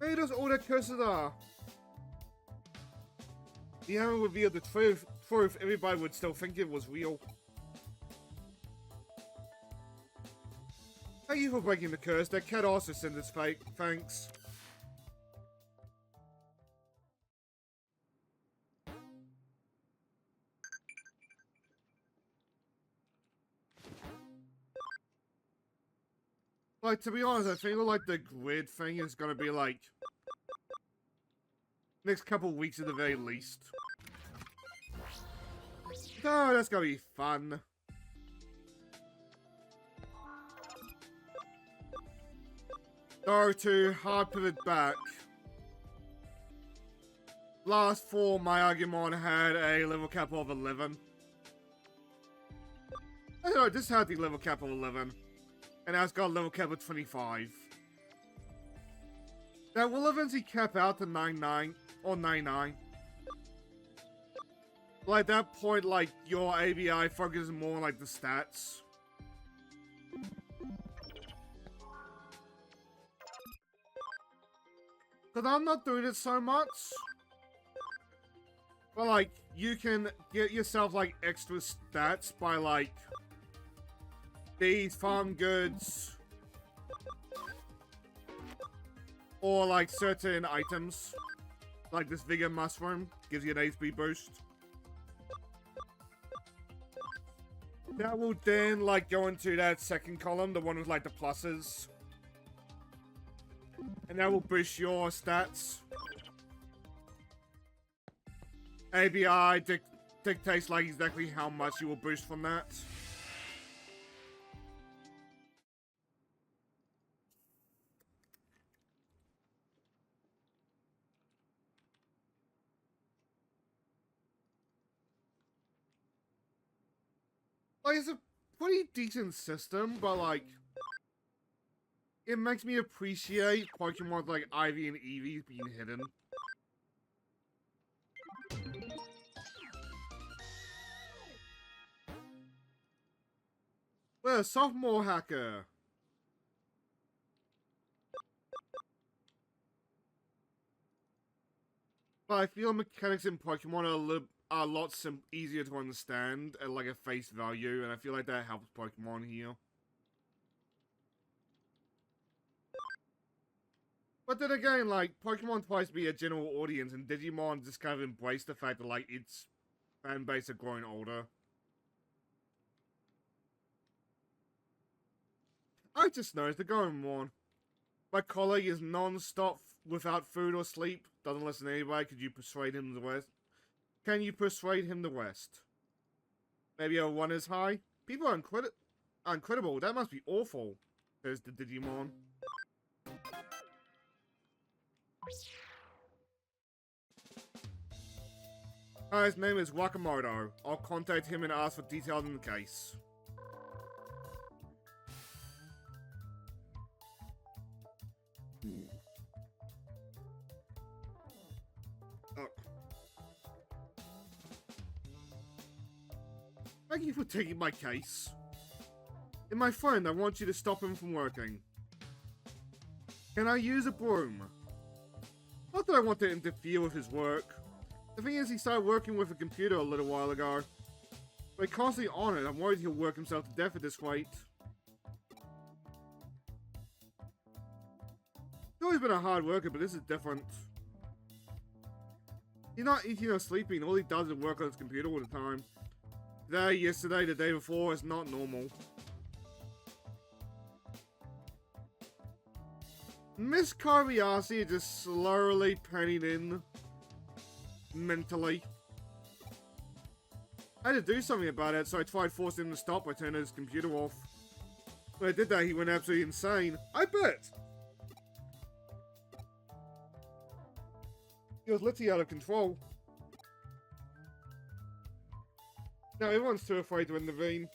Maybe that's all their curses are. If you haven't revealed the truth, everybody would still think it was real. Thank you for breaking the curse. That cat also sent us fake. Thanks. Like, to be honest, I feel like the grid thing is gonna be like next couple weeks at the very least. Oh, that's gonna be fun. To hard pivot back. Last fall, my Agumon had a level cap of 11. I don't know, this had the level cap of 11. And now it's got a level cap of 25. That will eventually cap out to 99 or 99. Like, at that point, like, your ABI focuses more on, like, the stats. Because I'm not doing it so much. But, like, you can get yourself, like, extra stats by, like, these farm goods. Or, like, certain items. Like this Vigor Mushroom gives you an HP boost. That will then, like, go into that second column, the one with, like, the pluses. And that will boost your stats. ABI dictates, like, exactly how much you will boost from that. Like, it's a pretty decent system, but, like, it makes me appreciate Pokemon like Ivy and Eevee being hidden. Well, sophomore hacker. But I feel mechanics in Pokemon are a lot easier to understand at like a face value, and I feel like that helps Pokemon here. But then again, like, Pokemon tries to be a general audience, and Digimon just kind of embraced the fact that, like, its fan base are growing older. I just noticed the going on. My colleague is non-stop without food or sleep, doesn't listen to anybody. Could you persuade him to the West? Can you persuade him to West? Maybe a 1 is high? People are incredible. That must be awful, says the Digimon. Hi, his name is Wakamoto. I'll contact him and ask for details in the case. Oh. Thank you for taking my case. And my friend, I want you to stop him from working. Can I use a broom? Not that I want to interfere with his work. The thing is, he started working with a computer a little while ago. But constantly on it, I'm worried he'll work himself to death at this rate. He's always been a hard worker, but this is different. He's not eating or sleeping, all he does is work on his computer all the time. Today, yesterday, the day before, it's not normal. Miss Kobayashi is just slowly penning in. Mentally. I had to do something about it, so I tried forcing him to stop by turning his computer off. When I did that, he went absolutely insane. I bet! He was literally out of control. No, everyone's too afraid to intervene.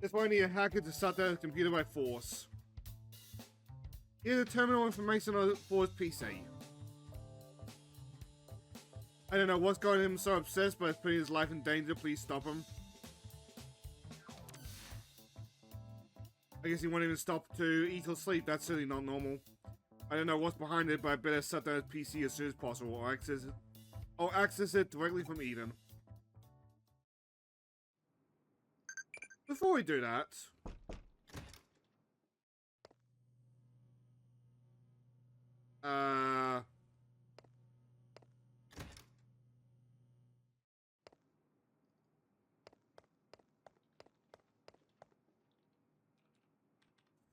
That's why I need a hacker to shut down the computer by force. Here's the terminal information on Ford's PC. I don't know what's got him so obsessed, but it's putting his life in danger. Please stop him. I guess he won't even stop to eat or sleep. That's certainly not normal. I don't know what's behind it, but I better shut down his PC as soon as possible, or access it directly from Eden. Before we do that...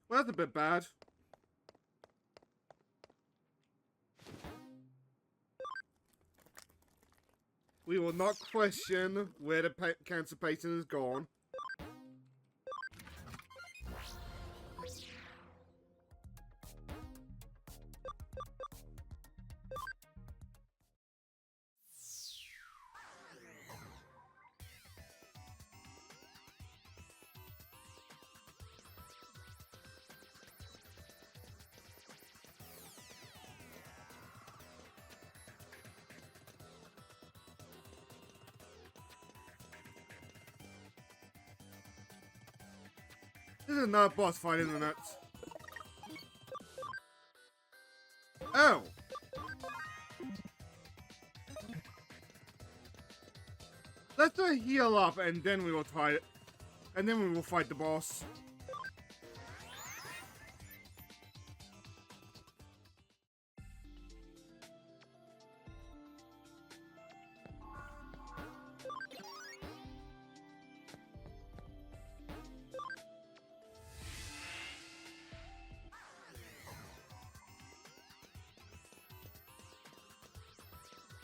Well, that's a bit bad. We will not question where the cancer patient has gone. This is another boss fight, isn't it? Oh! Let's heal up and then we will try it. And then we will fight the boss.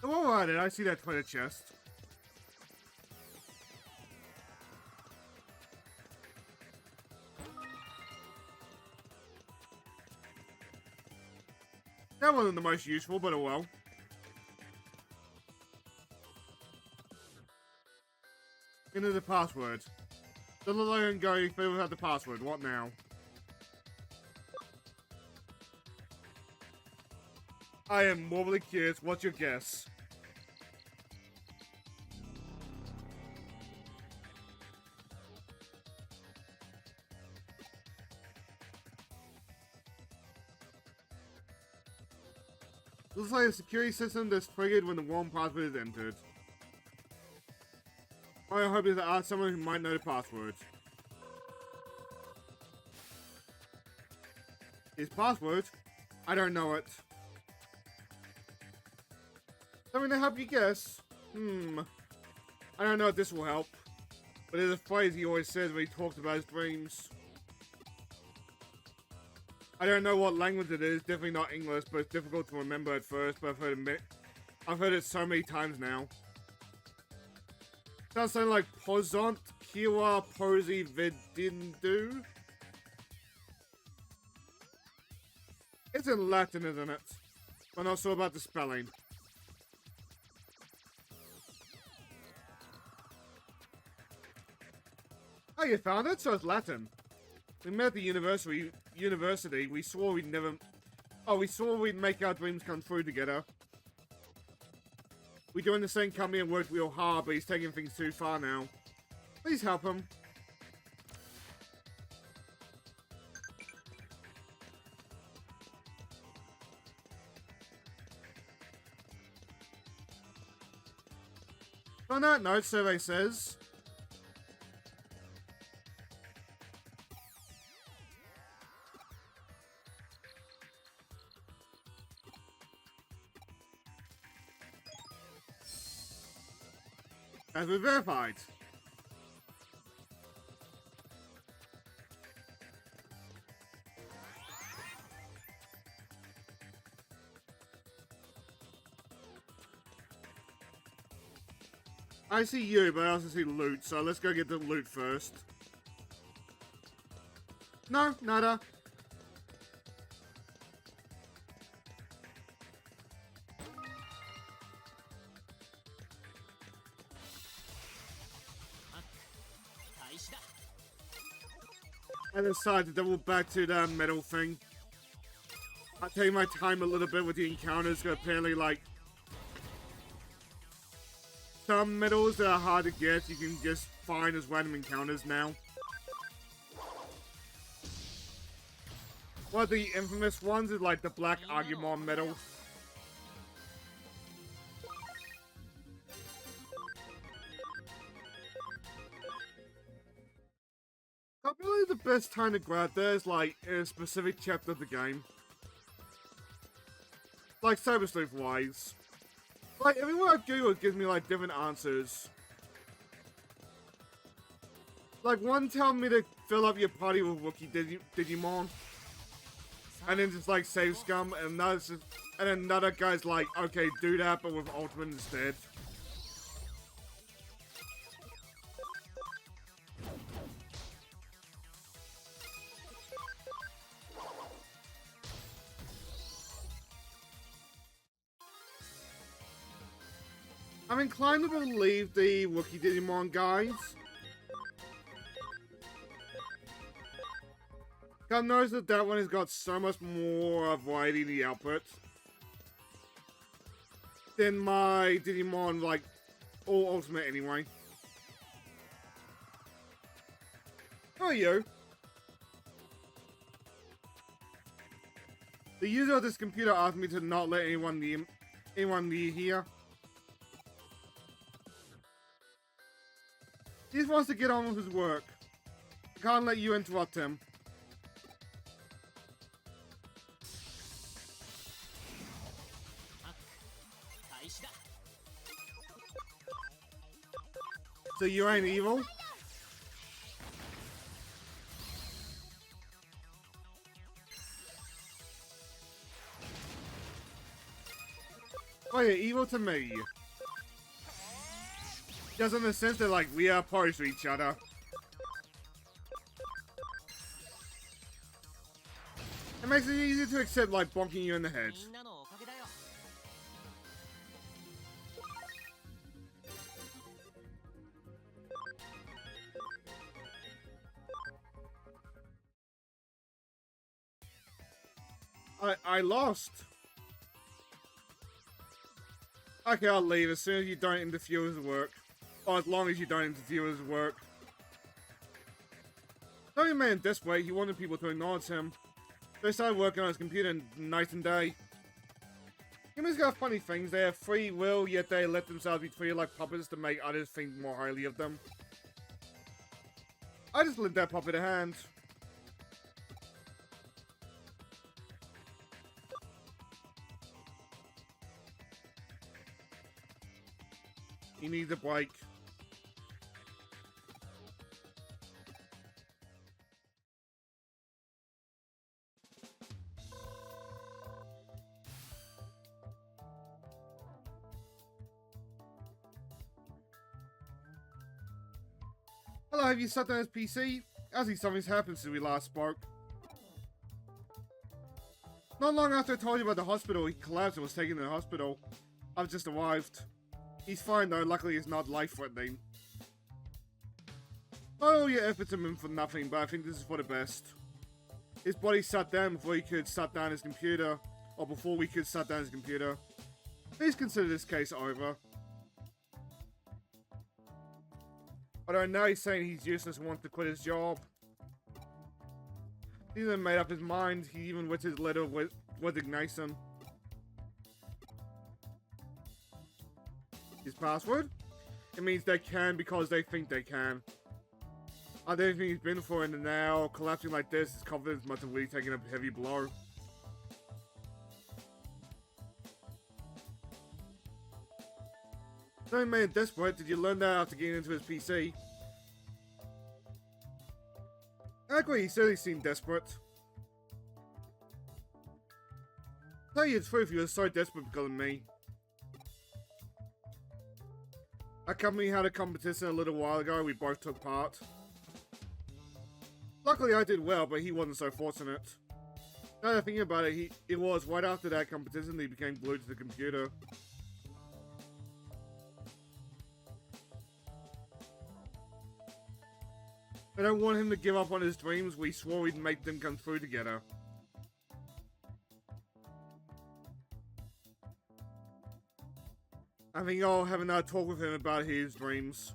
Oh, alright, I see that toilet chest. That wasn't the most useful, but oh well. Enter the password. Still alone going, but without the password. What now? I am morbidly curious. What's your guess? Looks like a security system that's triggered when the wrong password is entered. All I hope is to ask someone who might know the password. His password? I don't know it. Something to help you guess? I don't know if this will help. But there's a phrase he always says when he talks about his dreams. I don't know what language it is, definitely not English, but it's difficult to remember at first, but I've heard it so many times now. Sounds something like Posont, Kiwa, Posy, Vidindu. It's in Latin, isn't it? But not sure about the spelling. Oh, you found it? So it's Latin. We met at the university. We swore we'd never... Oh, we swore we'd make our dreams come true together. We joined the same company and worked real hard, but he's taking things too far now. Please help him. On that note, survey says... As we verified. I see you, but I also see loot, so let's go get the loot first. No, nada. and decided to double back to the metal thing. I'll take my time a little bit with the encounters, because apparently, like, some medals that are hard to get, you can just find as random encounters now. One of the infamous ones is like the Black Agumon medal. Probably the best time to grab that is like in a specific chapter of the game. Like Cyber Sleuth wise. Like everywhere I Google it gives me like different answers. Like one telling me to fill up your party with rookie Digimon. And then just like save scum, and another guy's like, okay, do that but with ultimate instead. I'm inclined to believe the rookie Digimon guys. I've noticed that that one has got so much more variety in the output than my Digimon, like, all Ultimate anyway. How are you? The user of this computer asked me to not let anyone near here. He just wants to get on with his work. I can't let you interrupt him. So you ain't evil? Oh, you're evil to me. Just in the sense that, like, we are opposed to each other. It makes it easier to accept, like, bonking you in the head. I lost. Okay, I'll leave as soon as you don't interfere with his work. Or as long as you don't interfere with his work. Not even man this way, he wanted people to acknowledge him. They started working on his computer night and day. Humans got funny things, they have free will, yet they let themselves be treated like puppets to make others think more highly of them. I just lent that puppet a hand. He needs a break. Hello, have you sat down his PC? I see something's happened since we last spoke. Not long after I told you about the hospital, he collapsed and was taken to the hospital. I've just arrived. He's fine though, luckily it's not life-threatening. Not all your efforts have been for nothing, but I think this is for the best. His body shut down before he could shut down his computer, or before we could shut down his computer. Please consider this case over. Although now he's saying he's useless and wants to quit his job. He even made up his mind, he even wrote his letter of resignation. His password? It means they can because they think they can. I don't think he's been for it, and now collapsing like this, his confidence must have really taken a heavy blow. Don't made him desperate. Did you learn that after getting into his PC? I agree, he certainly seemed desperate. To tell you the truth, he was so desperate because of me. Our company had a competition a little while ago, we both took part. Luckily I did well, but he wasn't so fortunate. Now that I think about it, it was right after that competition that he became glued to the computer. I don't want him to give up on his dreams. We swore we'd make them come true together. I think I'll have another talk with him about his dreams.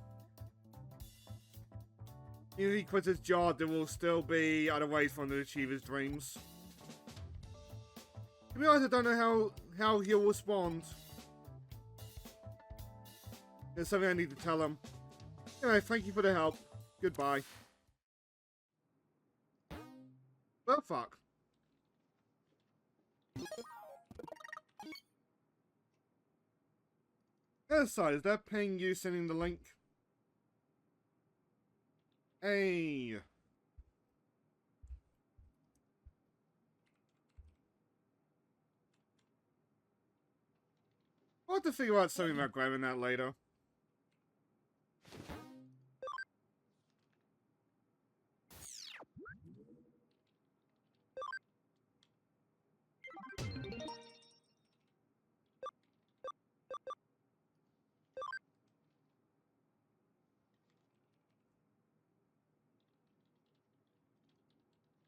Even if he quits his job, there will still be other ways for him to achieve his dreams. To be honest, I don't know how he'll respond. It's something I need to tell him. Anyway, thank you for the help. Goodbye. Well, fuck. Other side, is that paying you sending the link? Hey. I'll have to figure out something about grabbing that later.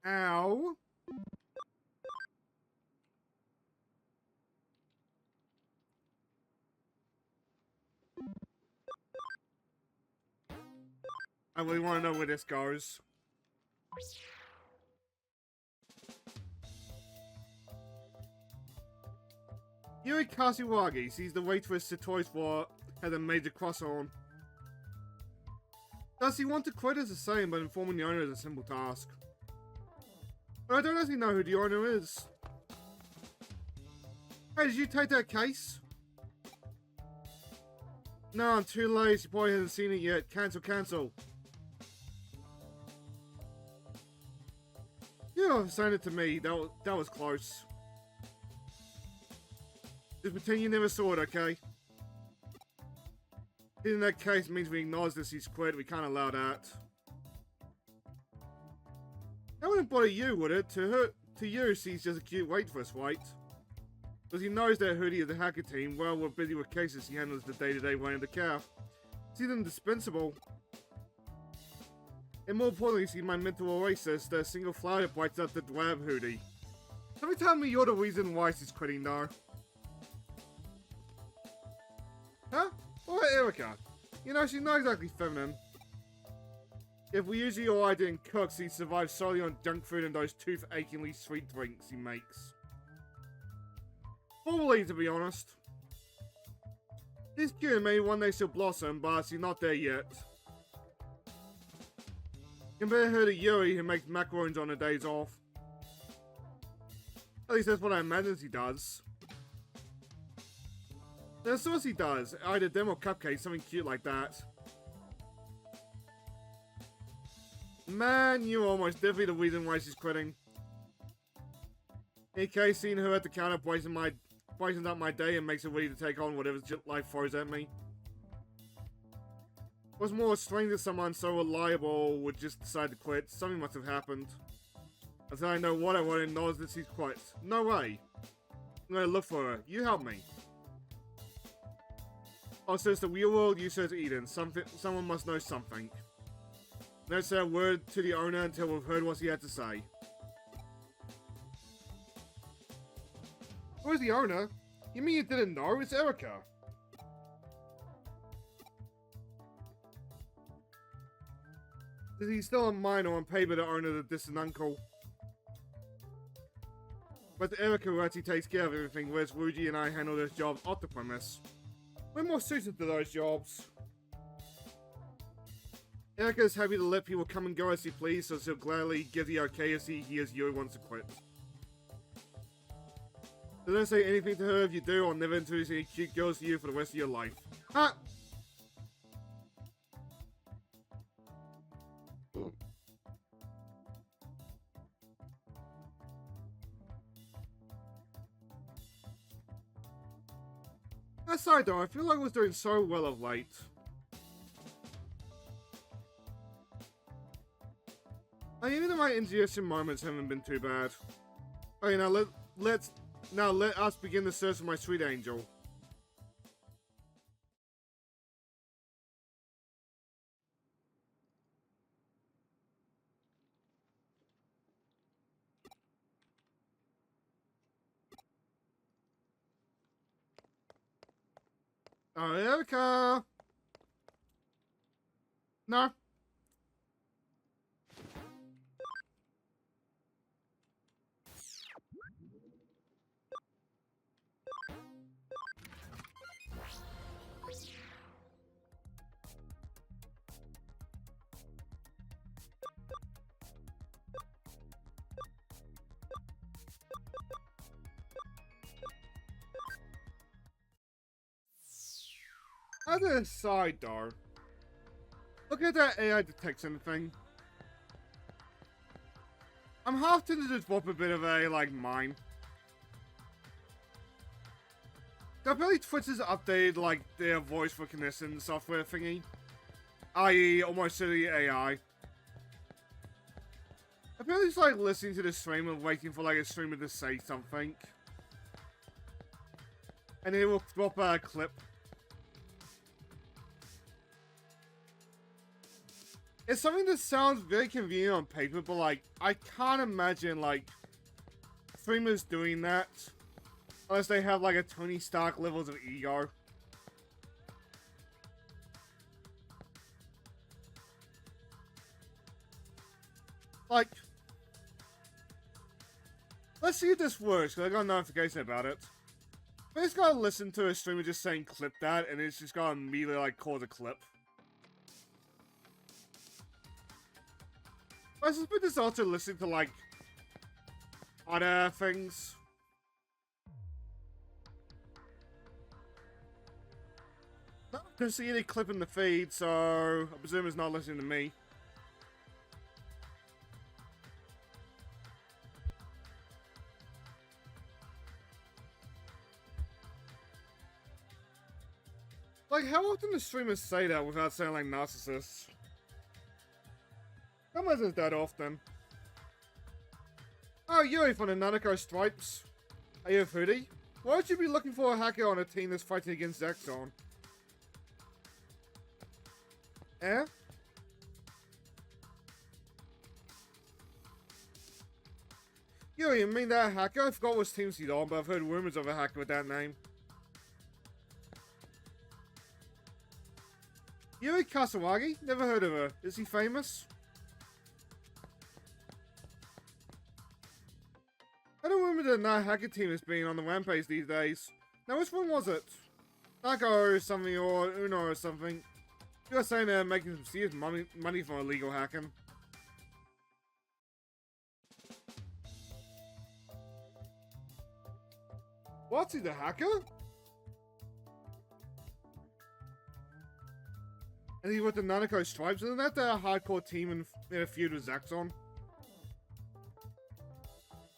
Ow. I really want to know where this goes. Yuri Kashiwagi sees the waitress Satoi's for had a major cross on. Does he want to quit is the same, but informing the owner is a simple task. But I don't actually know who the owner is. Hey, did you take that case? No, I'm too late. She probably hasn't seen it yet. Cancel. You sent it to me. That was close. Just pretend you never saw it, okay? In that case, means we acknowledge this he's quit. We can't allow that. That wouldn't bother you, would it? To you, she's just a cute waitress, right? Because he knows that Hoodie of the hacker team, while we're busy with cases, he handles the day-to-day running the calf. She's indispensable. And more importantly, she's my mental oasis, the single flower that brights up the drab Hoodie. Somebody tell me you're the reason why she's quitting now. Huh? What about Erica? You know, she's not exactly feminine. If we use your idea and cooks, he survives solely on junk food and those tooth-achingly sweet drinks he makes. Probably, to be honest. She's cute and maybe one day she'll blossom, but she's not there yet. Compare her to Yuri, who makes macarons on her days off. At least that's what I imagine she does. And of course he does. Either them or cupcakes, something cute like that. Man, you're almost definitely the reason why she's quitting. In case seeing her at the counter brightens up my day and makes it ready to take on whatever life throws at me. What's more, strange that someone so reliable would just decide to quit. Something must have happened. Until I know what I want and knows that she's quit. No way. I'm gonna look for her. You help me. Oh, so it's the real world, you said to Eden. Someone must know something. Don't say a word to the owner until we've heard what he had to say. Where's the owner? You mean you didn't know? It's Erica. He's still a minor on paper the owner of the distant uncle. But Erica who actually takes care of everything, whereas Ruji and I handle this job off the premise. We're more suited to those jobs. Erica is happy to let people come and go as he please, so she'll gladly give the okay as he hears Yuri wants to quit. So don't say anything to her. If you do, I'll never introduce any cute girls to you for the rest of your life. Ha! Aside though, I feel like I was doing so well of late. Even my intuition moments haven't been too bad. Okay, now let us begin the search for my sweet angel. Erica! No. As a side though, look at that AI detection thing. I'm half tempted to drop a bit of a, like, mine. Apparently Twitch has updated, like, their voice recognition software thingy. I.e. almost silly AI. Apparently it's like listening to the stream and waiting for, like, a streamer to say something. And it will drop a clip. It's something that sounds very convenient on paper, but, like, I can't imagine, like, streamers doing that. Unless they have, like, a Tony Stark levels of ego. Like, let's see if this works, because I got a notification about it. I just gotta listen to a streamer just saying clip that, and it's just gotta immediately, like, cause a clip. I suspect it's also listening to, like, other things. I don't see any clip in the feed, so I presume it's not listening to me. Like, how often do streamers say that without sounding like narcissists? How much is that often? Oh, Yuri from the Nanako Stripes. Are you a foodie? Why would you be looking for a hacker on a team that's fighting against Zaxxon? Eh? Yuri, you mean that hacker? I forgot which team's he's on, but I've heard rumors of a hacker with that name. Yuri Kasawagi? Never heard of her. Is he famous? I don't remember the hacker team as being on the rampage these days. Now, which one was it? Nako or something, or Uno or something. You were saying they're making some serious money from illegal hacking. What's he, the hacker? And he's with the Nanako Stripes, isn't that the hardcore team in a feud with Zaxxon?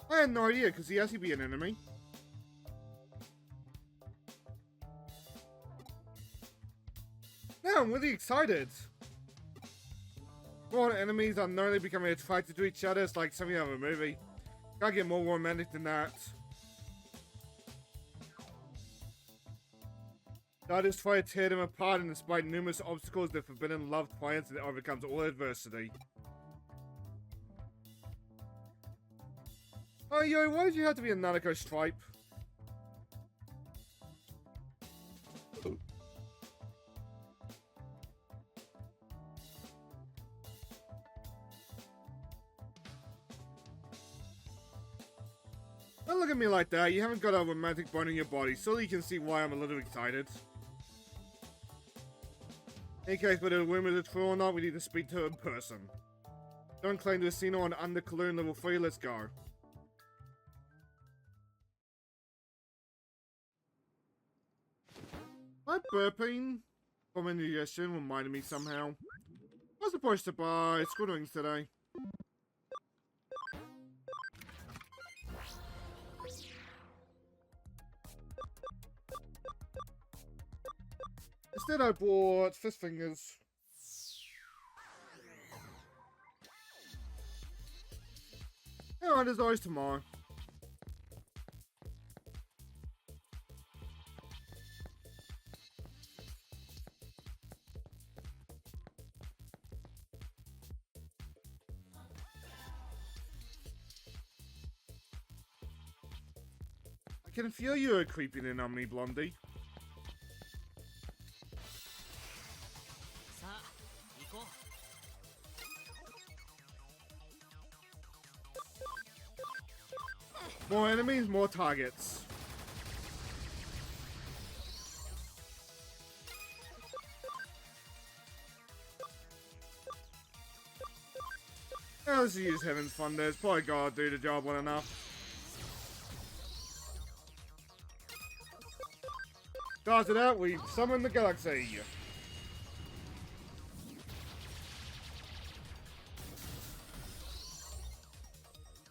I had no idea, because he has to be an enemy. Now I'm really excited. More enemies unknowingly becoming attracted to each other, it's like something out of a movie. Gotta get more romantic than that. I just try to tear them apart, and despite numerous obstacles, the forbidden love triumphs and overcomes all adversity. Oh, yo, why did you have to be a Nanako Stripe? Don't look at me like that. You haven't got a romantic bone in your body, so you can see why I'm a little excited. In case whether the rumors are true or not, we need to speak to her in person. Don't claim to have seen her on Under Cologne level 3, let's go. My burping from indigestion reminded me somehow. I was supposed to buy school rings today. Instead I bought fist fingers. Alright, there's always tomorrow. I can feel you creeping in on me, Blondie. More enemies, more targets. Let's use Heaven's Thunder. It's probably gotta do the job well enough. After that, we summon the galaxy.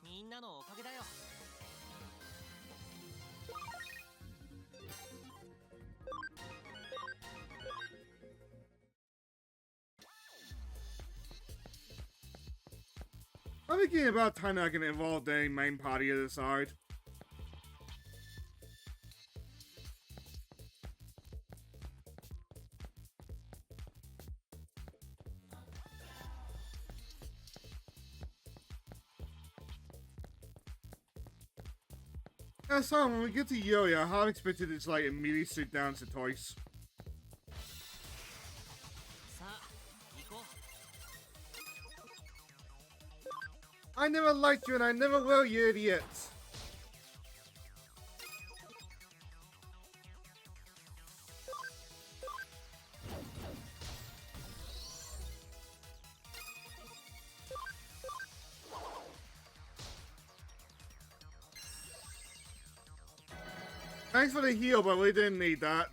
みんなのおかげだよ。I'm thinking about time I can involve the main party at the side. So when we get to Yuri, I half expected it to like immediately sit down to Toys. さあ、行こう。 I never liked you and I never will, you idiot. Thanks for the heal, but we didn't need that.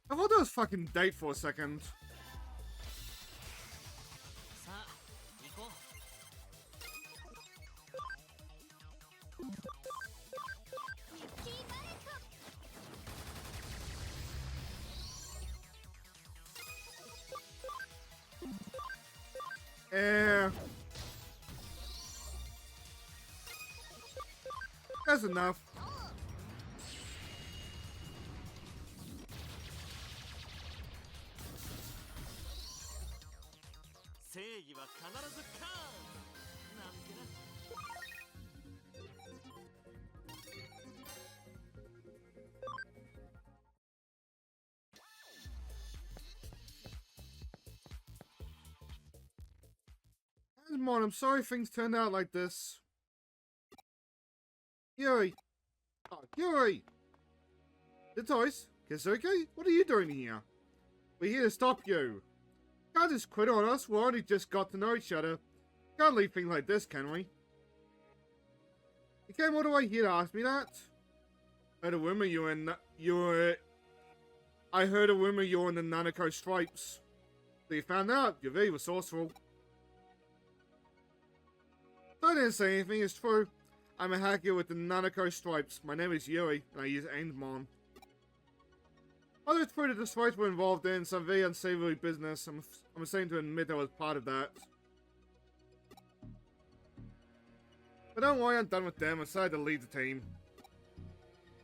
I thought that was fucking Date for a second. さあ、行こう。 That's enough. 正義は必ずカーンなんてな。 Digimon, I'm sorry things turned out like this. Yuri! Oh, Yuri! The Toys? Keisuke? What are you doing here? We're here to stop you. Can't just quit on us, we only just got to know each other. Can't leave things like this, can we? You came all the way here to ask me that? I heard a rumor I heard a rumor you're in the Nanako Stripes. So you found out, you're very resourceful. I didn't say anything, it's true. I'm a hacker with the Nanako Stripes. My name is Yuri, and I use Airdate. Although it's true that the Stripes were involved in some very unsavory business, I'm ashamed to admit I was part of that. But don't worry, I'm done with them. I decided to lead the team.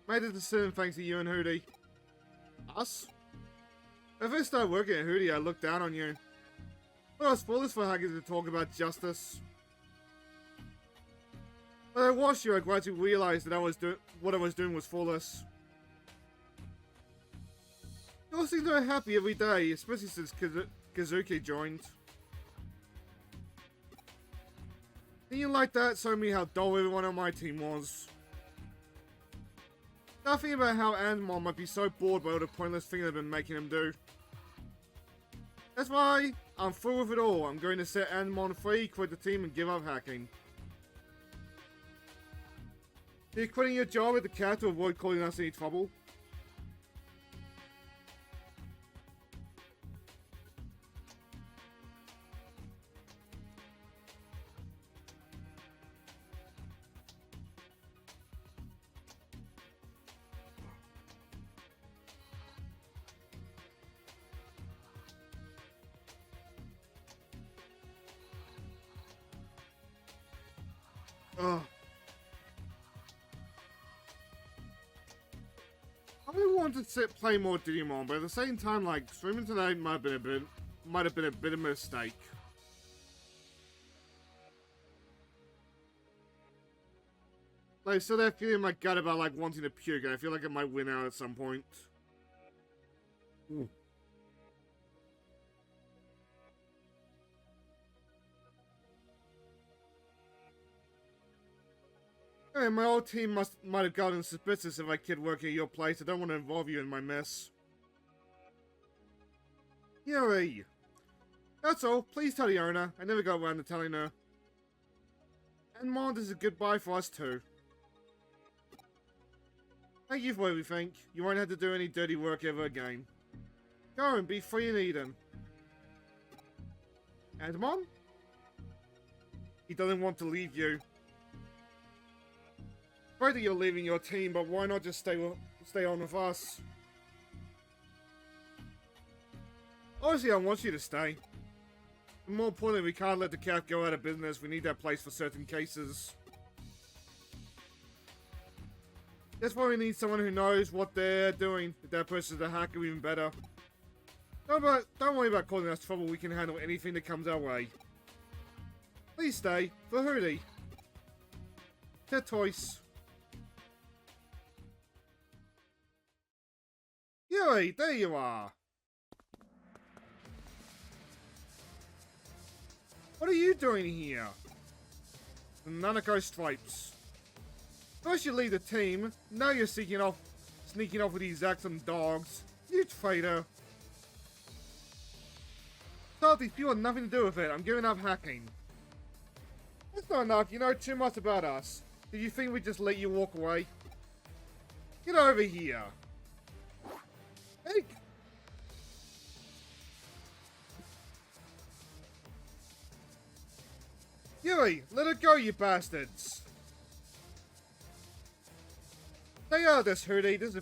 Made the decision thanks to you and Hootie. Us? When I first started working at Hootie, I looked down on you. Well, I was foolish for hackers to talk about justice. When I watched you, I gradually realized that what I was doing was foolish. You all seem to be happy every day, especially since Keisuke joined. Being like that showed me how dull everyone on my team was. Nothing about how Andmon might be so bored by all the pointless things I've been making him do. That's why I'm through with it all. I'm going to set Andmon free, quit the team, and give up hacking. Are you quitting your job at the cat to avoid causing us any trouble? Ugh. I really wanted to play more Digimon, but at the same time, like, streaming tonight might have been a bit of a mistake. Like, still that feeling in my gut about, like, wanting to puke, and I feel like it might win out at some point. Ooh. Hey, my old team might have gotten suspicious if I kid working at your place. I don't want to involve you in my mess. Yuri! That's all. Please tell the owner. I never got around to telling her. And Mom, this is a goodbye for us too. Thank you for everything. You won't have to do any dirty work ever again. Go and be free in Eden. And Mom? He doesn't want to leave you. Sorry that you're leaving your team, but why not just stay on with us? Obviously, I want you to stay. And more importantly, we can't let the cat go out of business. We need that place for certain cases. That's why we need someone who knows what they're doing. If that person's a hacker, even better. Don't worry about causing us trouble. We can handle anything that comes our way. Please stay. For Hootie. Toys. Yuri, there you are. What are you doing here? The Nanako Stripes. First you leave the team, now you're sneaking off with these Axum dogs. You traitor. Tell these people have nothing to do with it. I'm giving up hacking. That's not enough. You know too much about us. Did you think we'd just let you walk away? Get over here. Hey. Yuri, let it go, you bastards. Stay out of this, Hootie. This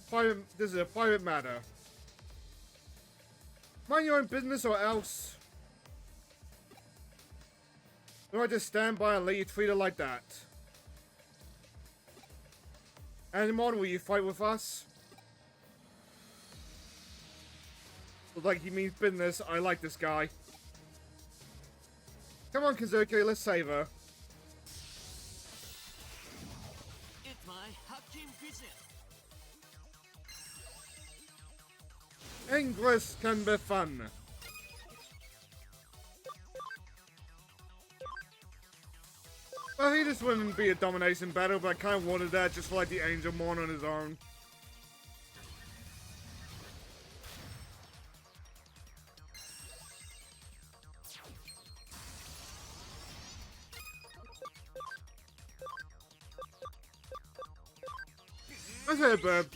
is a private matter. Mind your own business or else. Or I just stand by and let you treat her like that. Animon, will you fight with us? Looks like he means business. I like this guy. Come on, Keisuke, let's save her. It's my hacking vision. Ingress can be fun. Well, he just wouldn't be a domination battle, but I kind of wanted that just for like the Angel Mon on his own. Let's hit it, Burb.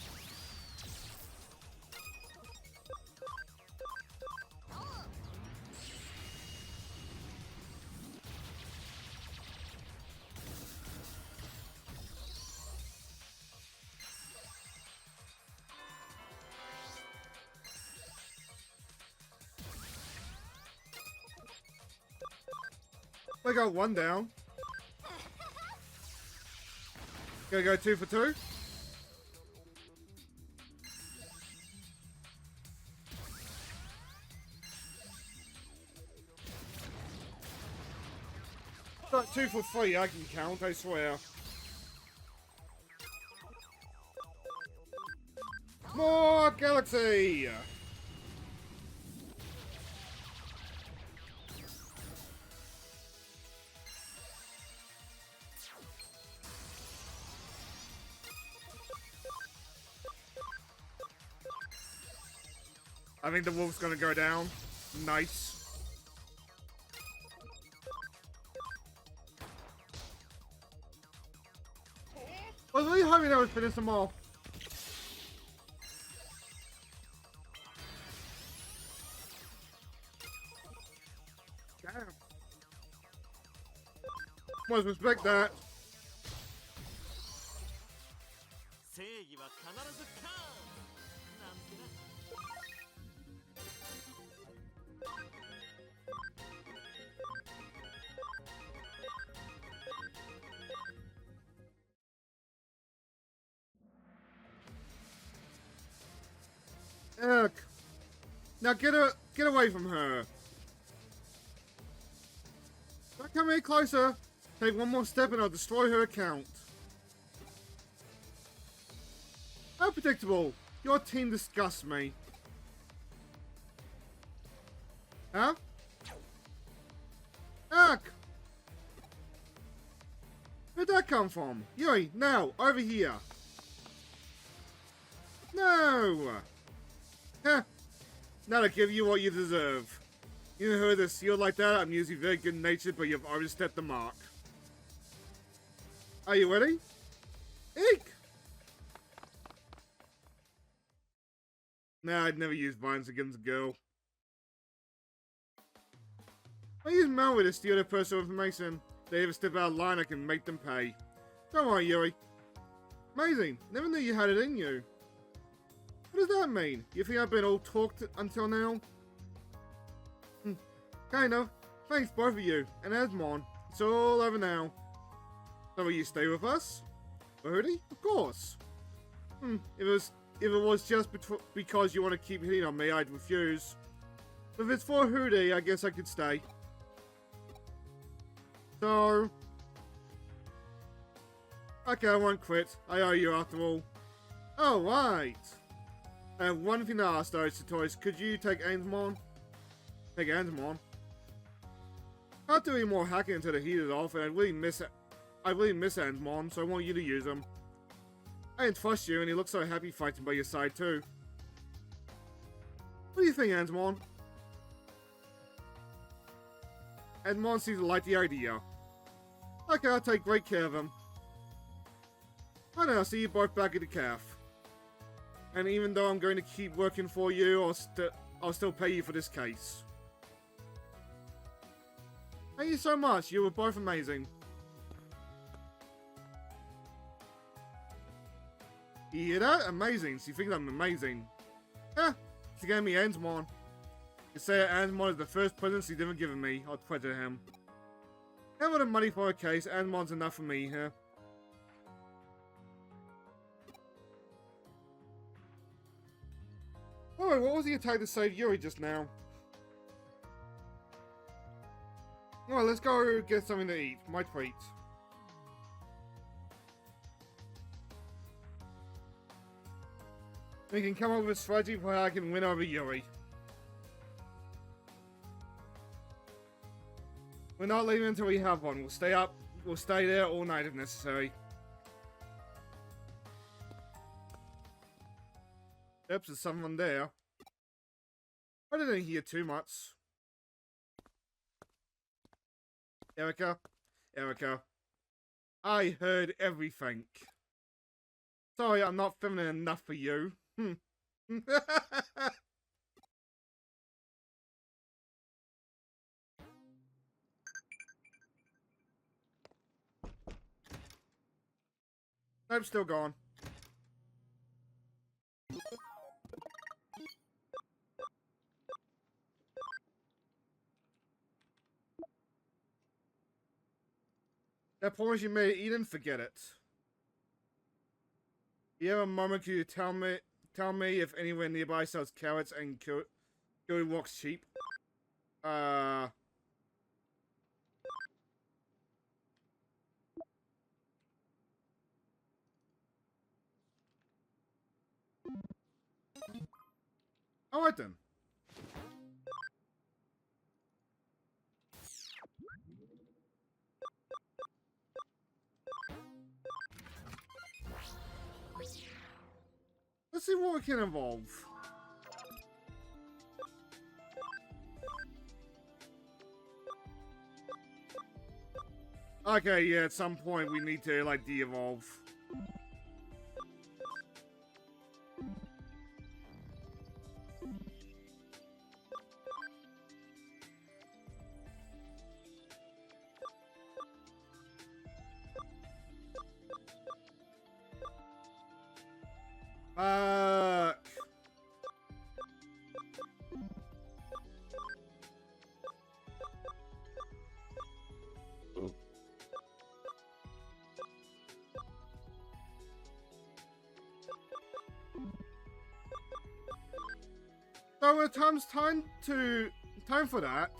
I got one down. Gonna go 2 for 2. Got 2 for 3, I can count, I swear. More Galaxy! I think the wolf's gonna go down. Nice. I was really hoping that would finish them off. Damn. Must respect that. 正義は必ず勝つなんてな。Ugh. Now get away from her. Don't come any closer. Take one more step and I'll destroy her account. How predictable. Your team disgusts me. Huh? Ugh. Where'd that come from? Yuri, now, over here. No! Huh. Now to give you what you deserve. You heard this seal like that, I'm usually very good natured, but you've already stepped the mark. Are you ready? Eek! Nah, I'd never use violence against a girl. I use malware to steal their personal information. If they ever step out of line, I can make them pay. Don't worry, Yuri. Amazing. Never knew you had it in you. What does that mean? You think I've been all talked until now? Kind of. Thanks, both of you. And Asmon. It's all over now. So will you stay with us? Hootie? Of course. If it was just because you want to keep hitting on me, I'd refuse. But if it's for Hootie, I guess I could stay. So... Okay, I won't quit. I owe you after all. Oh, right. I have one thing to ask though, Satoris. Could you take Ainsmon? Take Ainsmon? Can't do any more hacking until the heat is off, and I really miss Ainsmon, so I want you to use him. I didn't trust you, and he looks so happy fighting by your side too. What do you think, Ainsmon? Ainsmon seems to like the idea. Okay, I'll take great care of him. I know, I'll see you both back at the calf. And even though I'm going to keep working for you, I'll still pay you for this case. Thank you so much, you were both amazing. You hear that? Amazing, so you think I'm amazing. She gave me Ainsmon. You say Ainsmon is the first present she's ever given me. I'll credit him. Never the money for a case, Ainsmon's enough for me here. Oh, what was the attack to save Yuri just now? Well, let's go get something to eat. My treat. We can come up with a strategy for how I can win over Yuri. We're not leaving until we have one. We'll stay up. We'll stay there all night if necessary. Oops, there's someone there. I didn't hear too much. Erica? Erica. I heard everything. Sorry, I'm not feminine enough for you. Nope, still gone. That promise you made Eden, forget it. You have a moment, could you tell me if anywhere nearby sells carrots and curry walks cheap? Alright then. Let's see what we can evolve. Okay, yeah, at some point we need to, like, de-evolve. So it comes time for that.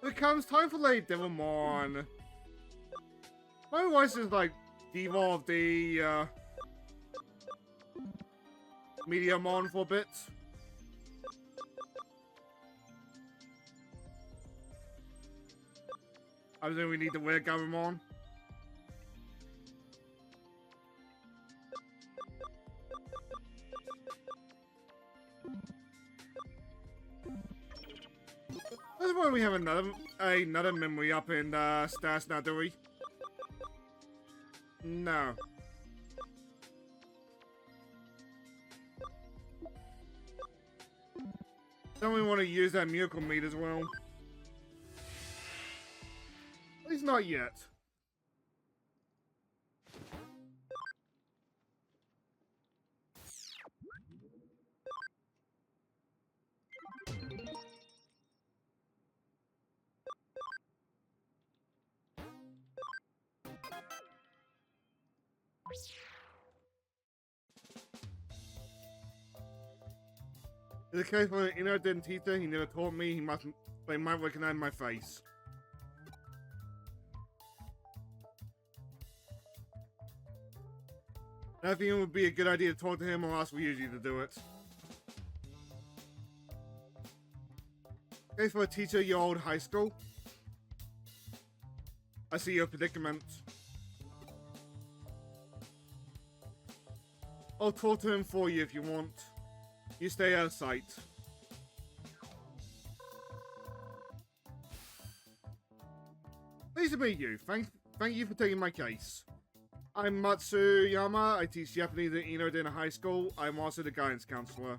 It comes time for late Digimon. My voice is like devolved the Mediamon for a bit. I think we need to wear Gabumon. That's why we have another memory up in Stas now, do we? No. Don't we want to use that miracle meat as well? At least not yet. In the case when an inner didn't teach her, he never taught me, he might recognize my face. I think it would be a good idea to talk to him or ask Ryuji to do it. Case for a teacher at your old high school. I see your predicament. I'll talk to him for you if you want. You stay out of sight. Pleased to meet you. Thank you for taking my case. I'm Matsuyama. I teach Japanese at Inodena High School. I'm also the guidance counselor.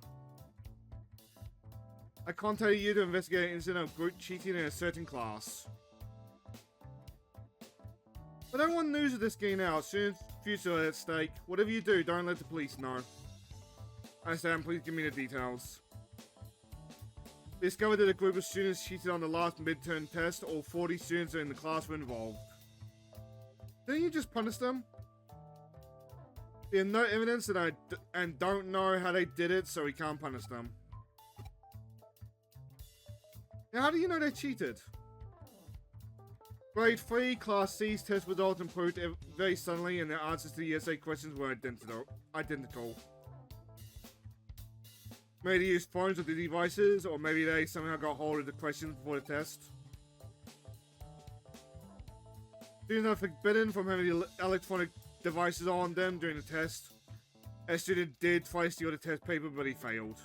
I contacted you to investigate an incident of group cheating in a certain class. But I don't want news of this getting out. Soon future at stake. Whatever you do, don't let the police know. I understand, please give me the details. We discovered that a group of students cheated on the last midterm test. All 40 students in the class were involved. Didn't you just punish them? We have no evidence that and don't know how they did it, so we can't punish them. Now, how do you know they cheated? Grade 3, Class C's test results improved very suddenly, and their answers to the essay questions were identical. Maybe they used phones or the devices, or maybe they somehow got hold of the questions before the test. Students are forbidden from having the electronic devices on them during the test. A student did try to steal the test paper, but he failed.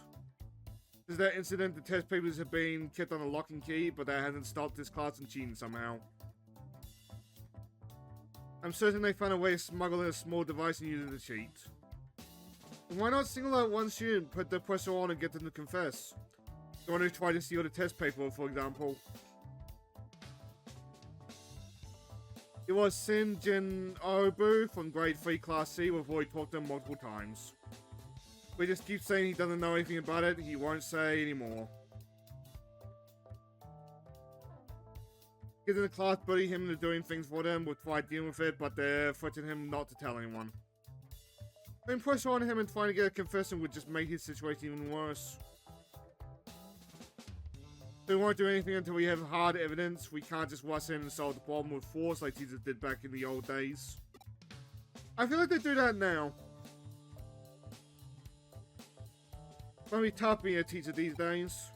Since that incident, the test papers have been kept on a lock and key, but that hasn't stopped this class from cheating somehow. I'm certain they found a way to smuggle in a small device and use it to cheat. Why not single out one student, put the pressure on, and get them to confess? The one who tried to steal the test paper, for example. It was Shinjin Obu from grade 3 Class C. We've already talked to him multiple times. We just keep saying he doesn't know anything about it, he won't say anymore. Kids in the class bully him into doing things for them, we'll try dealing with it, but they're threatening him not to tell anyone. Putting pressure on him and trying to get a confession would just make his situation even worse. We won't do anything until we have hard evidence. We can't just rush in and solve the problem with force like teachers did back in the old days. I feel like they do that now. It's gonna be tough being a teacher these days.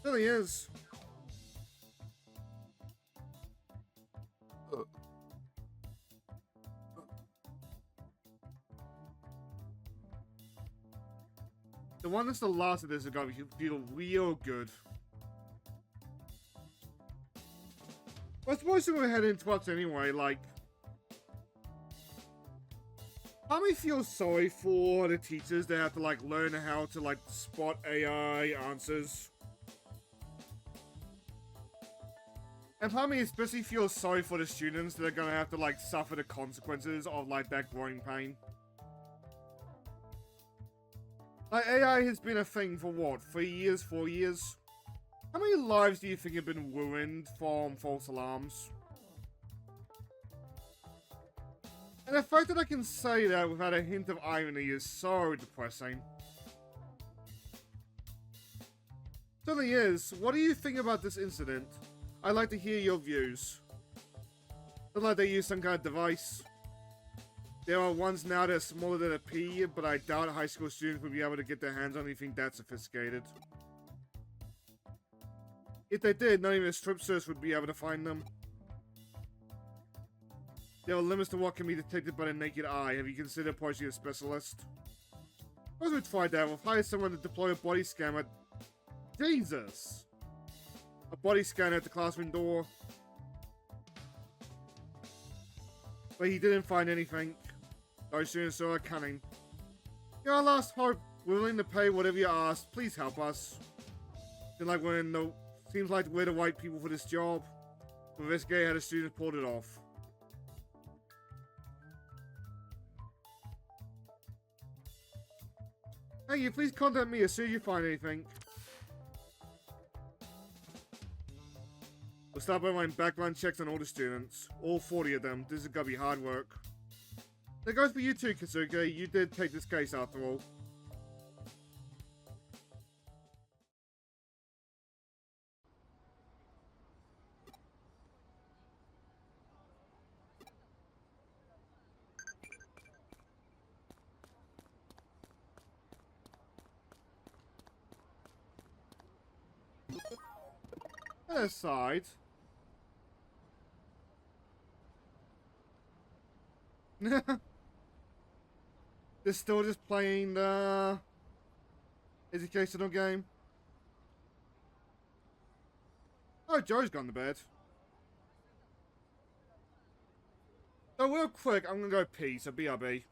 It really is. The one that's the last of this is gonna feel real good. Well, I suppose we're heading into what's anyway, like... Part of me feels sorry for the teachers that have to, like, learn how to, like, spot AI answers. And part of me especially feels sorry for the students that are gonna have to, like, suffer the consequences of, like, that growing pain. Like, AI has been a thing for what, 3 years, 4 years? How many lives do you think have been ruined from false alarms? And the fact that I can say that without a hint of irony is so depressing. Certainly is. What do you think about this incident? I'd like to hear your views. Not like they use some kind of device. There are ones now that are smaller than a pea, but I doubt high school students would be able to get their hands on anything that sophisticated. If they did, not even a strip search would be able to find them. There are limits to what can be detected by the naked eye. Have you considered approaching a specialist? I would try that. We'll hire someone to deploy a body scanner. Jesus! A body scanner at the classroom door. But he didn't find anything. Those students are cunning. You're our last hope. We're willing to pay whatever you ask. Please help us. Seems like we're the right people for this job. We'll investigate how the students pulled it off. Hey, you please contact me as soon as you find anything. We'll start by running background checks on all the students. All 40 of them. This is gonna be hard work. That goes for you too, Keisuke. You did take this case after all. Aside. They're still just playing the educational game. Oh, Joe's gone to bed. So real quick, I'm gonna go pee, so BRB.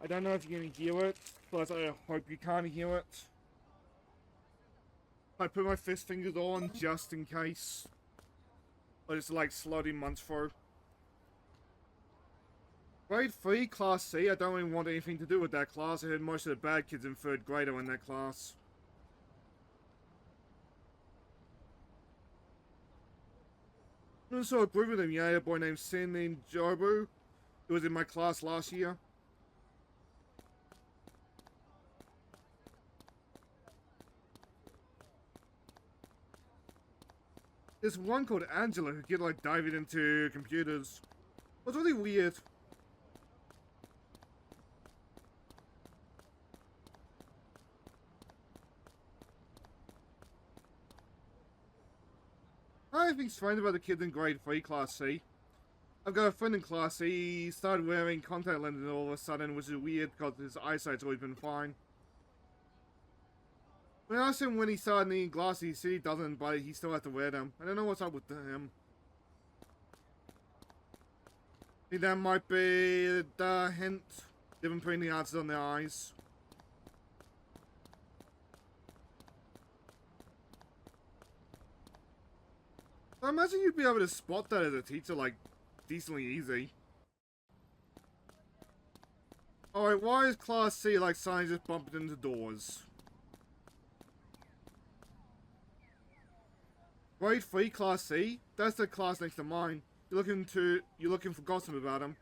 I don't know if you can hear it, but I hope you can't hear it. I put my fist fingers on just in case. But it's like slowly months through. Grade 3, Class C. I don't even want anything to do with that class. I heard most of the bad kids in 3rd grade are in that class. I also agree with him, yeah, a boy named Sin named Jobu, who was in my class last year. This one called Angela who kept like diving into computers. It was really weird. I think strange about the kid in grade 3 class C. I've got a friend in class C, he started wearing contact lenses all of a sudden, which is weird because his eyesight's always been fine. When I asked him when he started needing glasses, he said he doesn't, but he still has to wear them. I don't know what's up with him. I think that might be the hint. They've been putting the answers on their eyes. I imagine you'd be able to spot that as a teacher, like, decently easy. Alright, why is Class C like signs just bumping into doors? Grade 3 Class C? That's the class next to mine. You're looking for gossip about him.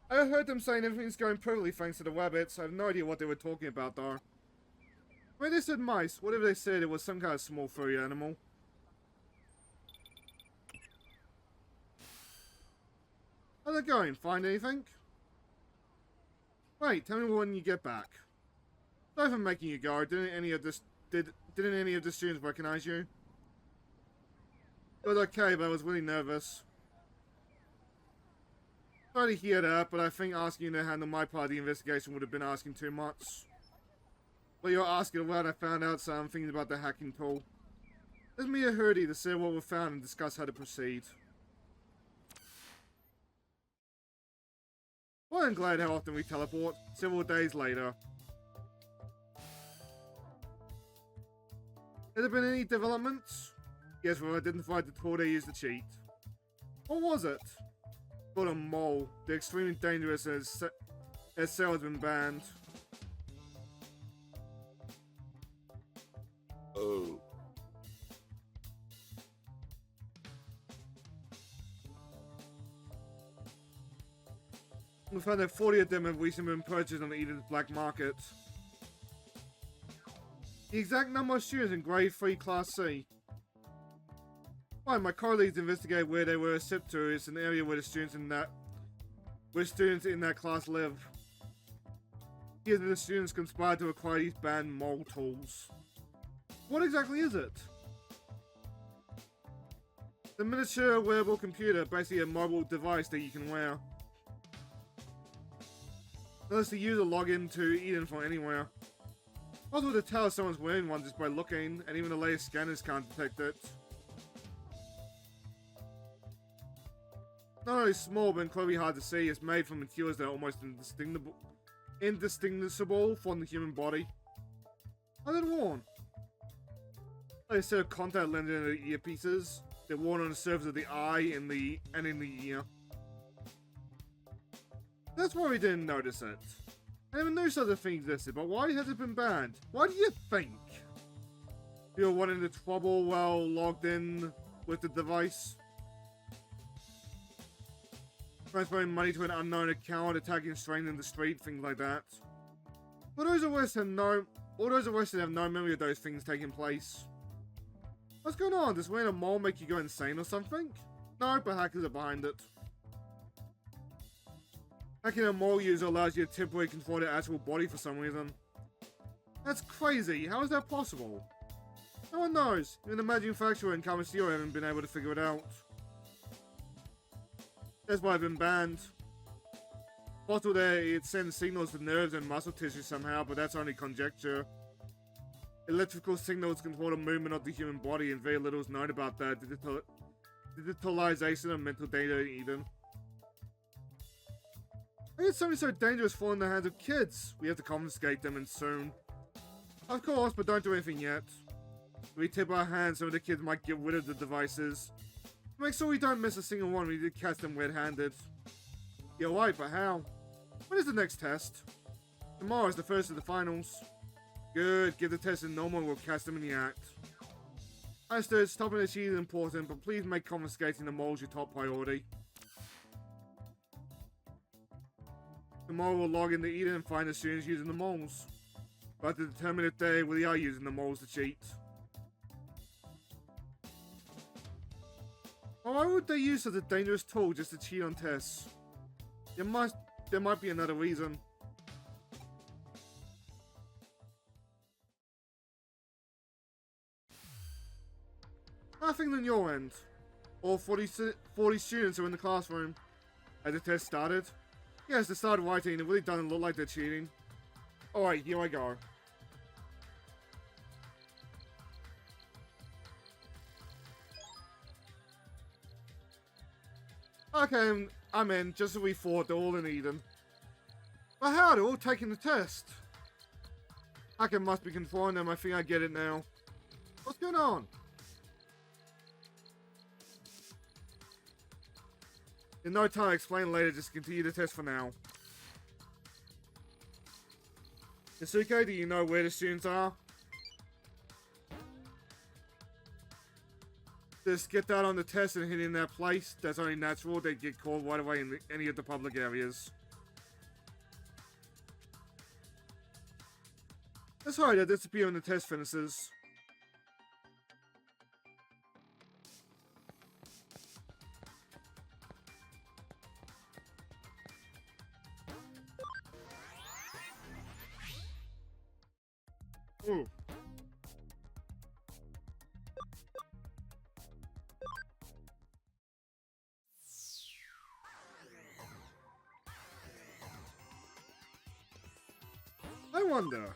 I heard them saying everything's going perfectly thanks to the rabbits. I have no idea what they were talking about though. When they said mice, whatever they said, it was some kind of small furry animal. How's it going? Find anything? Wait, tell me when you get back. Sorry for making you go. Didn't any of the students recognize you? It was okay, but I was really nervous. Sorry to hear that, but I think asking you to handle my part of the investigation would have been asking too much. Well, you're asking around, I found out some things about the hacking tool. Let's meet a hurdy to see what we found and discuss how to proceed. Well, I'm glad how often we teleport. Several days later. Has there been any developments? Yes, we've identified the tool they used to cheat. What was it? Called a mole. They're extremely dangerous as Cell has been banned. Oh. We found that 40 of them have recently been purchased on the Eden's black market. The exact number of students in grade 3 Class C. Right, my colleagues investigated where they were shipped to. It's an area where students in that class live. Here the students conspired to acquire these banned mole tools. What exactly is it? The miniature wearable computer, basically a mobile device that you can wear. It lets the user log into Eden from anywhere. Possible to tell if someone's wearing one just by looking, and even the latest scanners can't detect it. Not only small, but incredibly hard to see, it's made from materials that are almost indistinguishable from the human body. How's it worn? Like a set of contact lenses in the earpieces. They're worn on the surface of the eye and in the ear. That's why we didn't notice it. I never knew such a thing existed, but why has it been banned? Why do you think? You're running into trouble while logged in with the device? Transferring money to an unknown account, attacking strangers in the street, things like that. All those arrested have no memory of those things taking place. What's going on? Does wearing a mole make you go insane or something? No, but hackers are behind it. Hacking a mole user allows you to temporarily control their actual body for some reason. That's crazy. How is that possible? No one knows. Even the manufacturer and Kamasio haven't been able to figure it out. That's why I've been banned. Possible that it sends signals to nerves and muscle tissue somehow, but that's only conjecture. Electrical signals control the movement of the human body, and very little is known about that digitalization of mental data in Eden. How did something so dangerous fall in the hands of kids? We have to confiscate them, and soon. Of course, but don't do anything yet. If we tip our hands, some of the kids might get rid of the devices. To make sure we don't miss a single one, we need to catch them red-handed. You're right, but how? When is the next test? Tomorrow is the first of the finals. Good, give the test in normal and we'll catch them in the act. Understood, stopping the cheat is important, but please make confiscating the moles your top priority. Tomorrow we'll log into Eden and find the students using the moles. But to determine if they really are using the moles to cheat. Why would they use such a dangerous tool just to cheat on tests? There might be another reason. Nothing on your end. All 40 students are in the classroom. Has the test started? Yes, they started writing. It really doesn't look like they're cheating. Alright, here I go. Okay, I'm in, just as we thought, they're all in Eden. But how, they're all taking the test? Hacker must be confined them, I think I get it now. What's going on? In no time, explain later, just continue the test for now. Keisuke, do you know where the students are? Just get that on the test and hit in that place. That's only natural. They get called right away in any of the public areas. That's right, they'll disappear when the test finishes. Ooh. I wonder.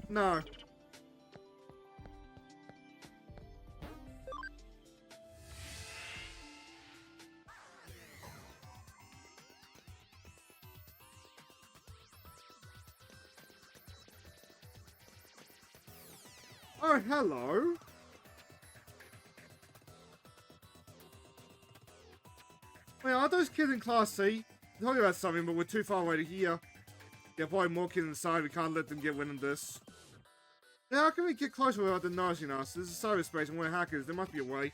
No. Oh, hello. Wait, are those kids in Class C? I'm talking about something, but we're too far away to hear. There are probably more kids inside. We can't let them get wind of this. Now, how can we get closer without them noticing us? This is cyberspace and we're hackers. There must be a way.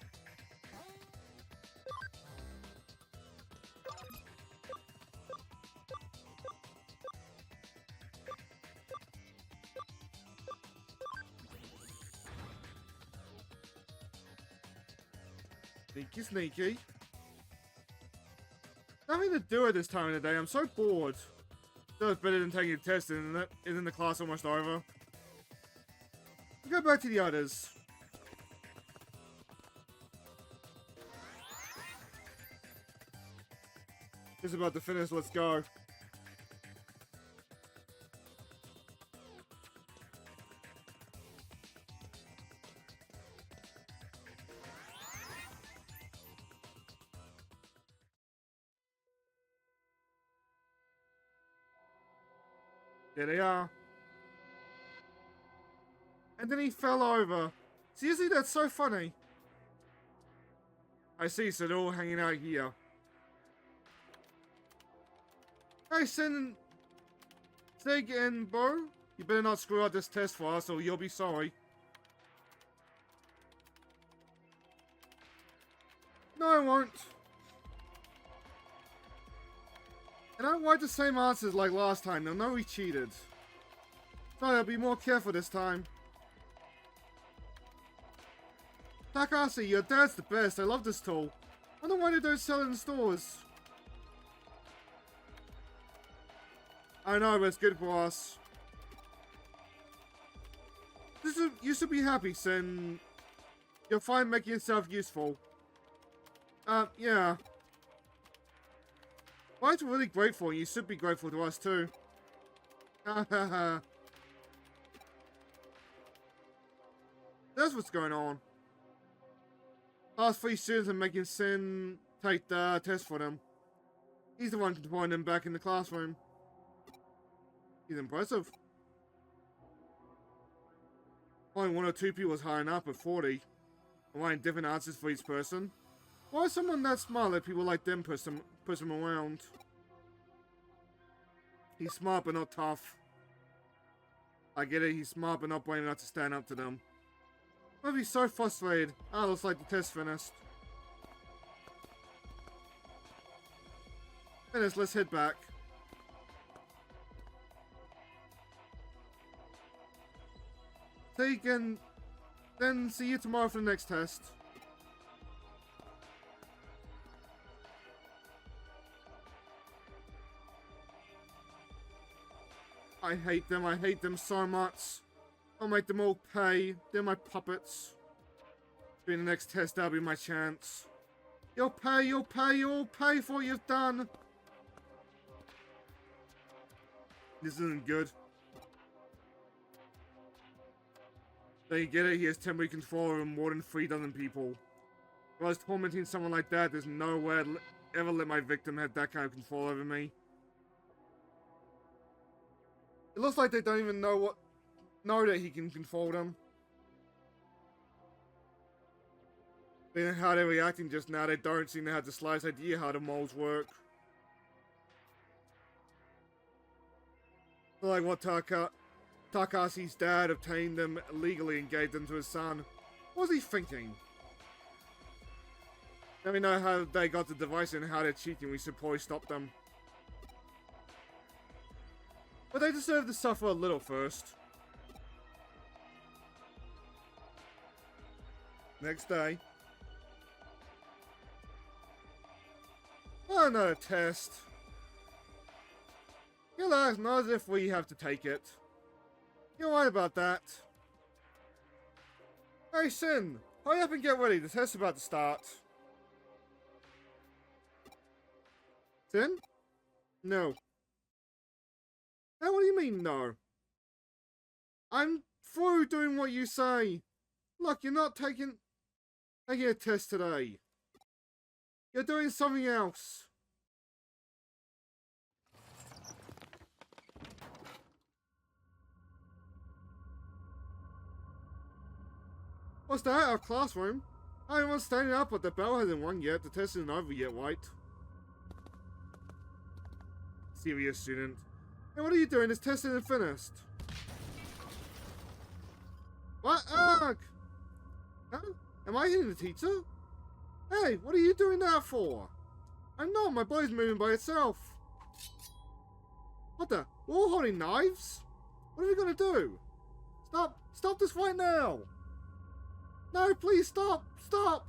Sneaky, sneaky. Nothing to do at this time of the day. I'm so bored. So it's better than taking a test, isn't it? Isn't the class almost over? We'll go back to the others. It's about to finish. Let's go. There they are. And then he fell over. Seriously, that's so funny. I see, so they're all hanging out here. Hey, Sig and Bo, you better not screw up this test for us or you'll be sorry. No, I won't. And I won't write the same answers like last time. They'll know we cheated. Sorry, I'll be more careful this time. Takashi, your dad's the best. I love this tool. I wonder why they don't sell it in stores. I know, but it's good for us. You should be happy, Sin. You'll find making yourself useful. Yeah. Well, it's really grateful, and you should be grateful to us, too. Hahaha. That's what's going on. Last 3 students are making Sin take the test for them. He's the one controlling them back in the classroom. He's impressive. Only 1 or 2 people is high enough, but 40. And writing different answers for each person. Why is someone that smart let people like them push them around? He's smart but not tough. I get it, he's smart but not brave enough to stand up to them. I'd be so frustrated. Ah, looks like the test finished. Finished, let's head back. Then see you tomorrow for the next test. I hate them so much. I'll make them all pay. They're my puppets. During the next test, that'll be my chance. You'll pay for what you've done. This isn't good. Don't you get it? He has temporary control over more than 3 dozen people. If I was tormenting someone like that, there's no way I'd ever let my victim have that kind of control over me. It looks like they don't even know that he can control them. Being how they're reacting just now, they don't seem to have the slightest idea how the moles work. Like what Takashi's dad obtained them illegally and gave them to his son. What was he thinking? Let me know how they got the device and how they're cheating. We should probably stop them. But they deserve to suffer a little first. Next day. Oh, another test. You know, it's not as if we have to take it. You're right about that. Hey, Sin, hurry up and get ready. The test's about to start. Sin? No. Now, what do you mean, no? I'm through doing what you say. Look, you're not taking a test today. You're doing something else. What's that? Our classroom? Everyone's standing up, but the bell hasn't rung yet. The test isn't over yet, right? Serious student. Hey, what are you doing? This test isn't finished. What? Ugh! Huh? Am I hitting the teacher? Hey, what are you doing that for? I'm not. My body's moving by itself. What the? We're all holding knives? What are we gonna do? Stop! Stop this right now! No, please stop! Stop!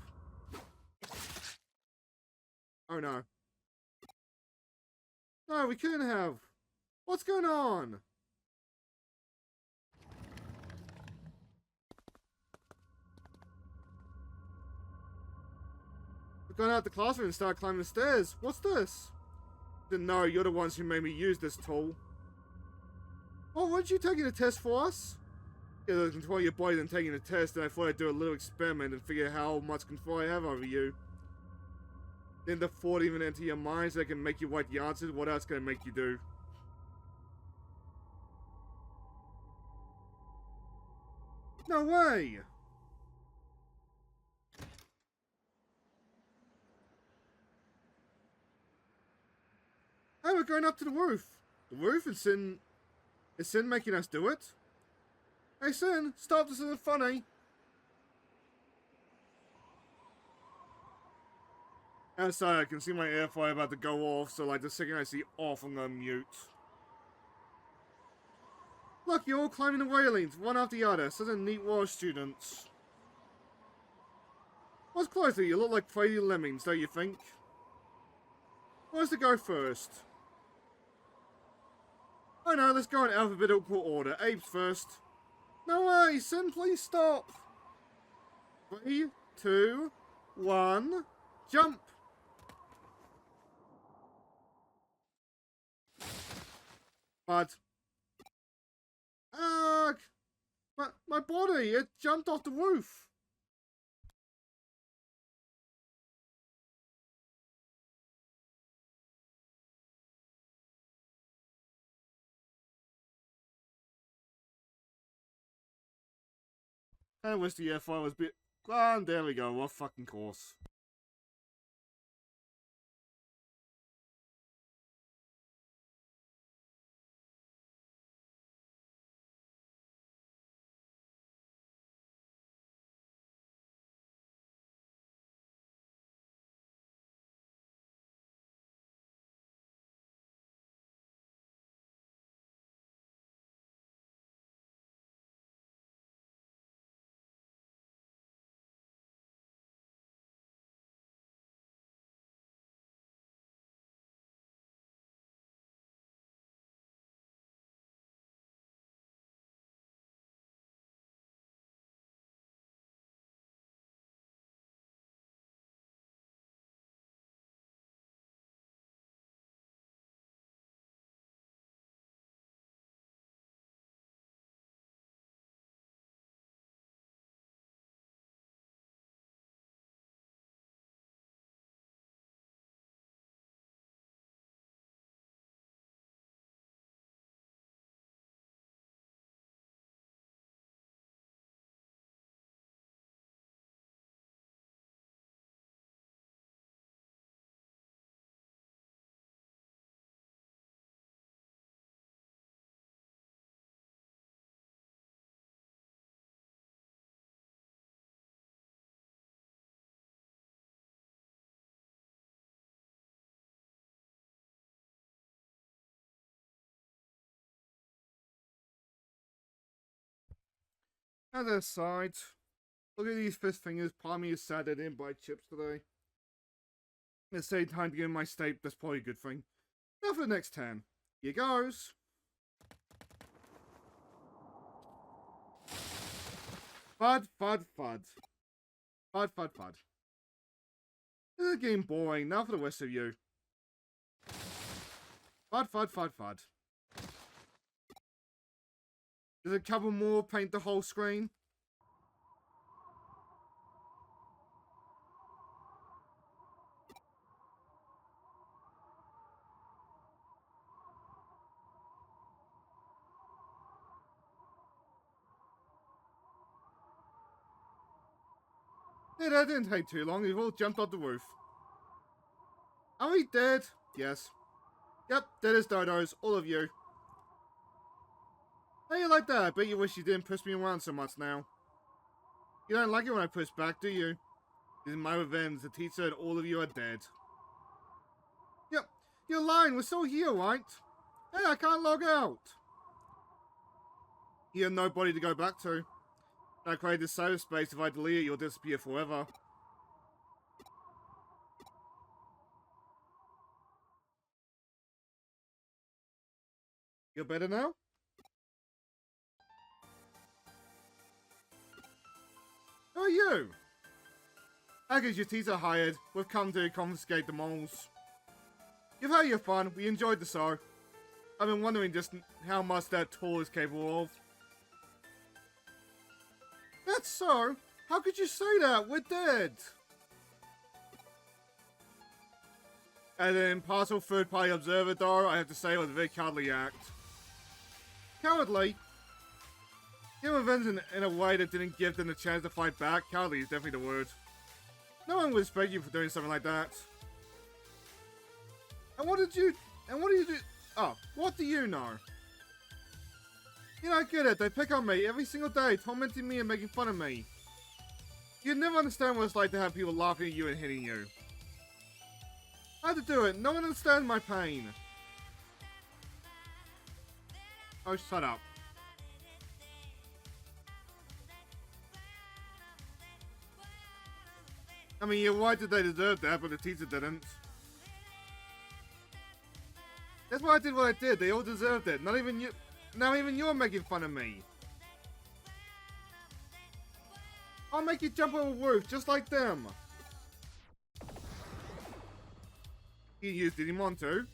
Oh no. No, we couldn't have. What's going on? We've gone out the classroom and started climbing the stairs. What's this? Didn't know you're the ones who made me use this tool. Oh, weren't you taking a test for us? Yeah, the control your body than taking a test, and I thought I'd do a little experiment and figure how much control I have over you. Then the thought even enter your mind so I can make you write the answers. What else can I make you do? No way! Hey, we're going up to the roof. The roof? Is Sin making us do it? Hey, Sin, stop, this isn't funny. Outside, I can see my air fryer about to go off, so like the second I see off, I'm gonna mute. Look, you're all climbing the railings, one after the other. Such a neat world, students. What's closer? You look like crazy lemmings, don't you think? Who wants to go first? Oh no, let's go in alphabetical order. Abe's first. No way, Sin, please stop. 3, 2, 1, jump. But, ugh, my body, it jumped off the roof. I wish the F1 was a bit... Ah, there we go, what fucking course. As an aside, look at these fist fingers. Part of me is sad I didn't buy chips today. At the same time, given my state, that's probably a good thing. Now for the next 10. Here goes. Fud, fud, fud. Fud, fud, fud. This is getting boring. Now for the rest of you. Fud, fud, fud, fud. There's a couple more. Paint the whole screen. Yeah, that didn't take too long. We've all jumped off the roof. Are we dead? Yes. Yep, dead as dodos. All of you. How you like that? I bet you wish you didn't push me around so much now. You don't like it when I push back, do you? This is my revenge. The teacher and all of you are dead. Yep, you're lying. We're still here, right? Hey, I can't log out. You have nobody to go back to. I created this cyberspace. If I delete it, you'll disappear forever. You're better now? Who are you? Hackers your teeth are hired. We've come to confiscate the moles. You've had your fun. We enjoyed the show. I've been wondering just how much that tool is capable of. That's so? How could you say that? We're dead. As an impartial third-party observer, though, I have to say it was a very cowardly act. Cowardly? Give revenge in a way that didn't give them a chance to fight back. Cowardly is definitely the word. No one would respect you for doing something like that. And what do you do? Oh, what do you know? You don't get it. They pick on me every single day, tormenting me and making fun of me. You'd never understand what it's like to have people laughing at you and hitting you. I had to do it. No one understands my pain. Oh, shut up. I mean, yeah, why did they deserve that, but the teacher didn't? That's why I did what I did. They all deserved it. Not even you. Now even you're making fun of me. I'll make you jump over a roof just like them. You use Digimon too.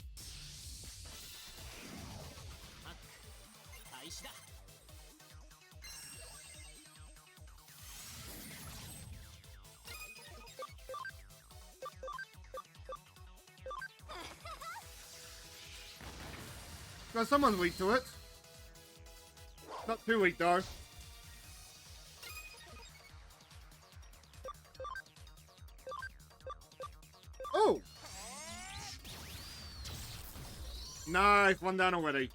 Well, someone's weak to it. Not too weak though. Oh! Nice, one down already.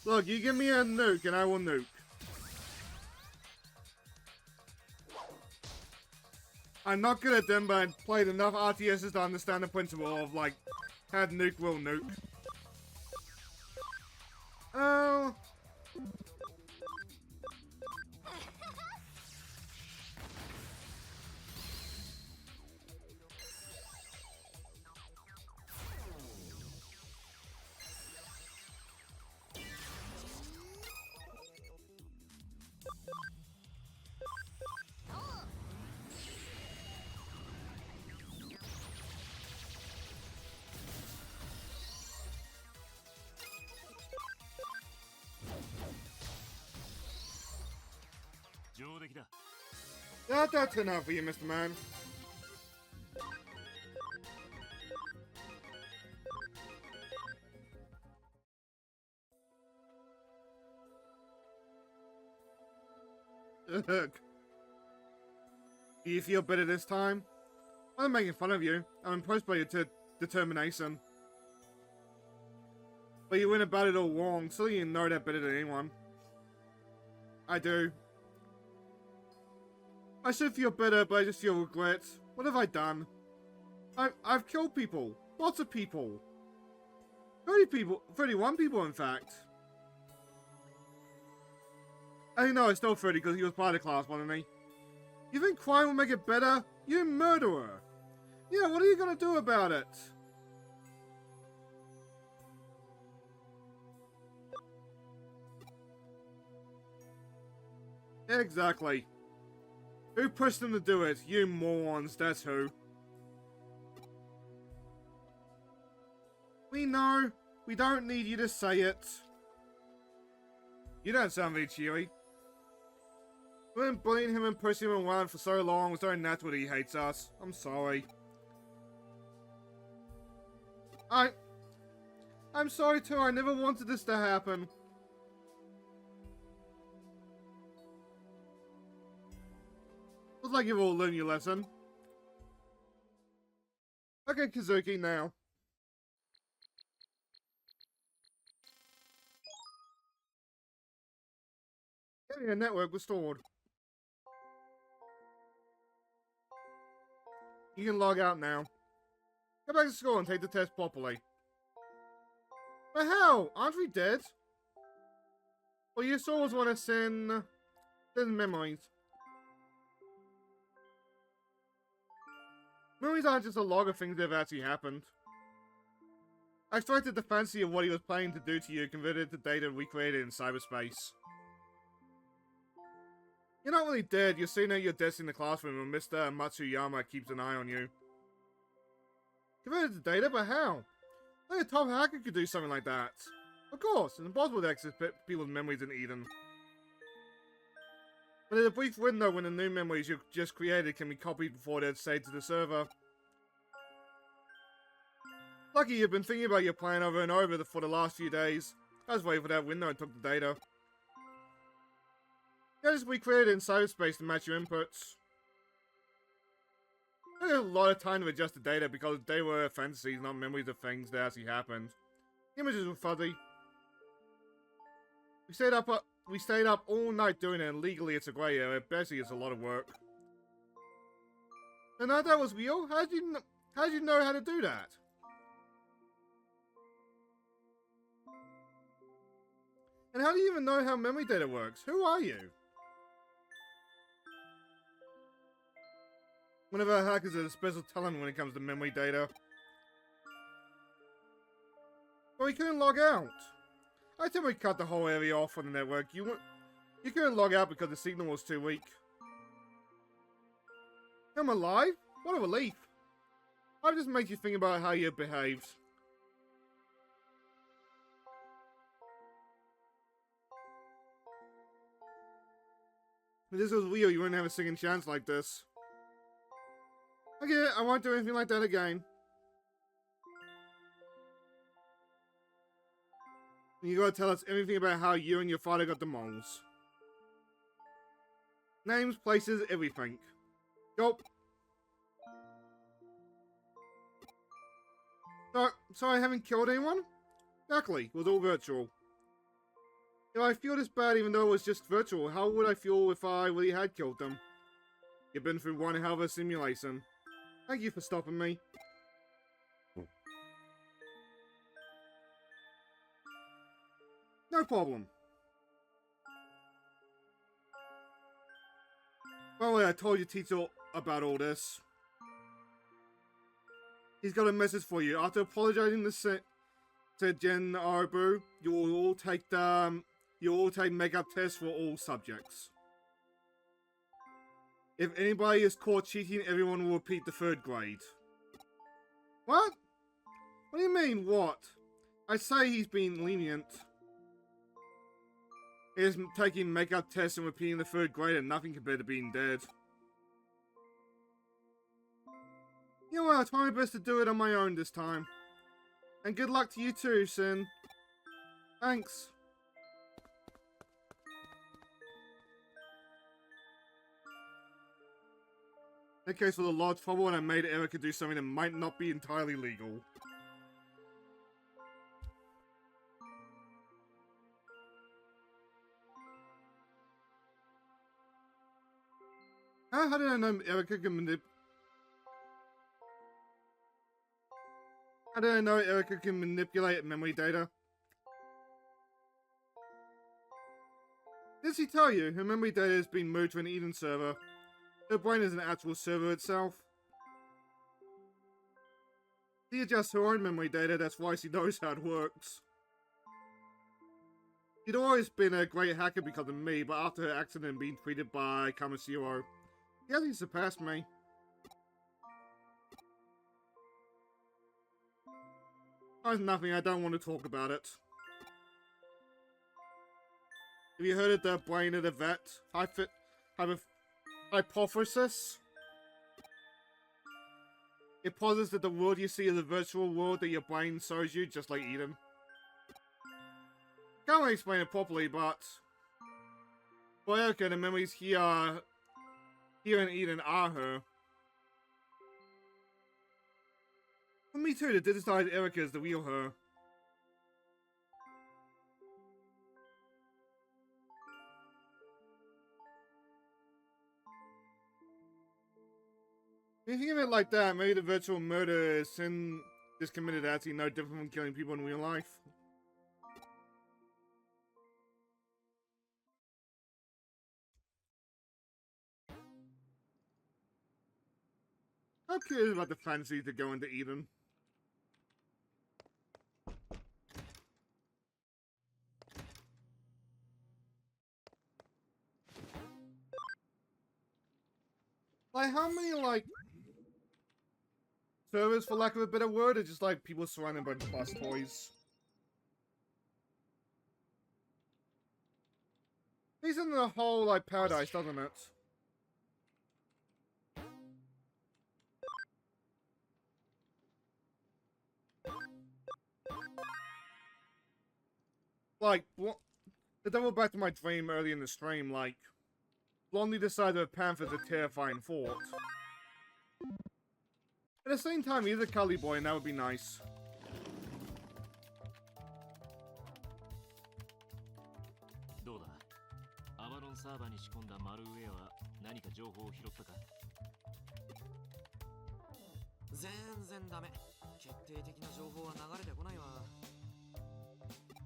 Look, you give me a nuke and I will nuke. I'm not good at them, but I've played enough RTSs to understand the principle of, like, had nuke will nuke. Oh. That's enough for you, Mr. Man. Do you feel better this time? I'm not making fun of you. I'm impressed by your determination. But you went about it all wrong, so you know that better than anyone. I do. I should feel better, but I just feel regret. What have I done? I've killed people. Lots of people. 30 people. 31 people, in fact. I know it's still 30 because he was part of the class, wasn't he? You think crime will make it better? You're a murderer. Yeah, what are you gonna do about it? Exactly. Who pushed them to do it? You morons, that's who. We know. We don't need you to say it. You don't sound very cheery. We've been bullying him and pushing him around for so long, it's only natural that he hates us. I'm sorry. I'm sorry too, I never wanted this to happen. Looks like you've all learned your lesson. Okay, Keisuke, now. Area network restored. You can log out now. Go back to school and take the test properly. But how? Aren't we dead? Well, you always want to send memories. Memories aren't just a log of things that have actually happened. I extracted the fantasy of what he was planning to do to you, converted it to data recreated in cyberspace. You're not really dead, you're sitting at your desk in the classroom and Mr. Matsuyama keeps an eye on you. Converted to data, but how? Only a top hacker could do something like that. Of course, it's impossible to access people's memories in Eden. But there's a brief window when the new memories you've just created can be copied before they're saved to the server. Lucky you've been thinking about your plan over and over for the last few days. I was waiting for that window and took the data. You just recreated it in cyberspace to match your inputs. I had a lot of time to adjust the data because they were fantasies, not memories of things that actually happened. The images were fuzzy. We stayed up all night doing it, and legally it's a grey area. Basically, it's a lot of work. And now that was real? How did you know how to do that? And how do you even know how memory data works? Who are you? One of our hackers has a special talent when it comes to memory data. Well, he couldn't log out. I think we cut the whole area off from the network. You couldn't log out because the signal was too weak. I'm alive? What a relief. That just makes you think about how you behaved. If this was real, you wouldn't have a second chance like this. I get it, I won't do anything like that again. You gotta tell us everything about how you and your father got the moles. Names, places, everything. Yup. So I haven't killed anyone? Exactly, it was all virtual. If I feel this bad even though it was just virtual, how would I feel if I really had killed them? You've been through one hell of a simulation. Thank you for stopping me. No problem. By the way, I told your teacher about all this. He's got a message for you. After apologizing to Jen Arbu, you'll all take makeup tests for all subjects. If anybody is caught cheating, everyone will repeat the 3rd grade. What? What do you mean, what? I say he's being lenient. He is taking makeup tests and repeating the 3rd grade and nothing compared to being dead. You know what, I'll try my best to do it on my own this time. And good luck to you too, Sin. Thanks. In case of the large trouble and I made Erica do something that might not be entirely legal. How did I know Erica can How did I know Erica can manipulate memory data? Did she tell you her memory data has been moved to an Eden server? Her brain is an actual server itself. She adjusts her own memory data, that's why she knows how it works. She'd always been a great hacker because of me, but after her accident being treated by Kamashiro, she hasn't surpassed me. There's nothing, I don't want to talk about it. Have you heard of the brain of the vet hypothesis? It posits that the world you see is a virtual world that your brain shows you, just like Eden. Can't really explain it properly, but for Erica, the memories here in Eden are her. For me too, the digitized Erica is the real her. If you think of it like that, maybe the virtual murder sin is committed actually no different from killing people in real life. I'm curious about the fantasy to go into Eden. Like, how many, like, servers, for lack of a better word, are just, like, people surrounded by plus toys? He's in the whole, like, paradise, doesn't it? Like, to double back to my dream early in the stream, like, Blondie decided that Panther's a terrifying thought. At the same time, he's a cuddly boy, and that would be nice.どうだアバロンサーバーに仕込んだマルウェアは何か情報を拾ったか全然ダメ決定的な情報は流れてこないわ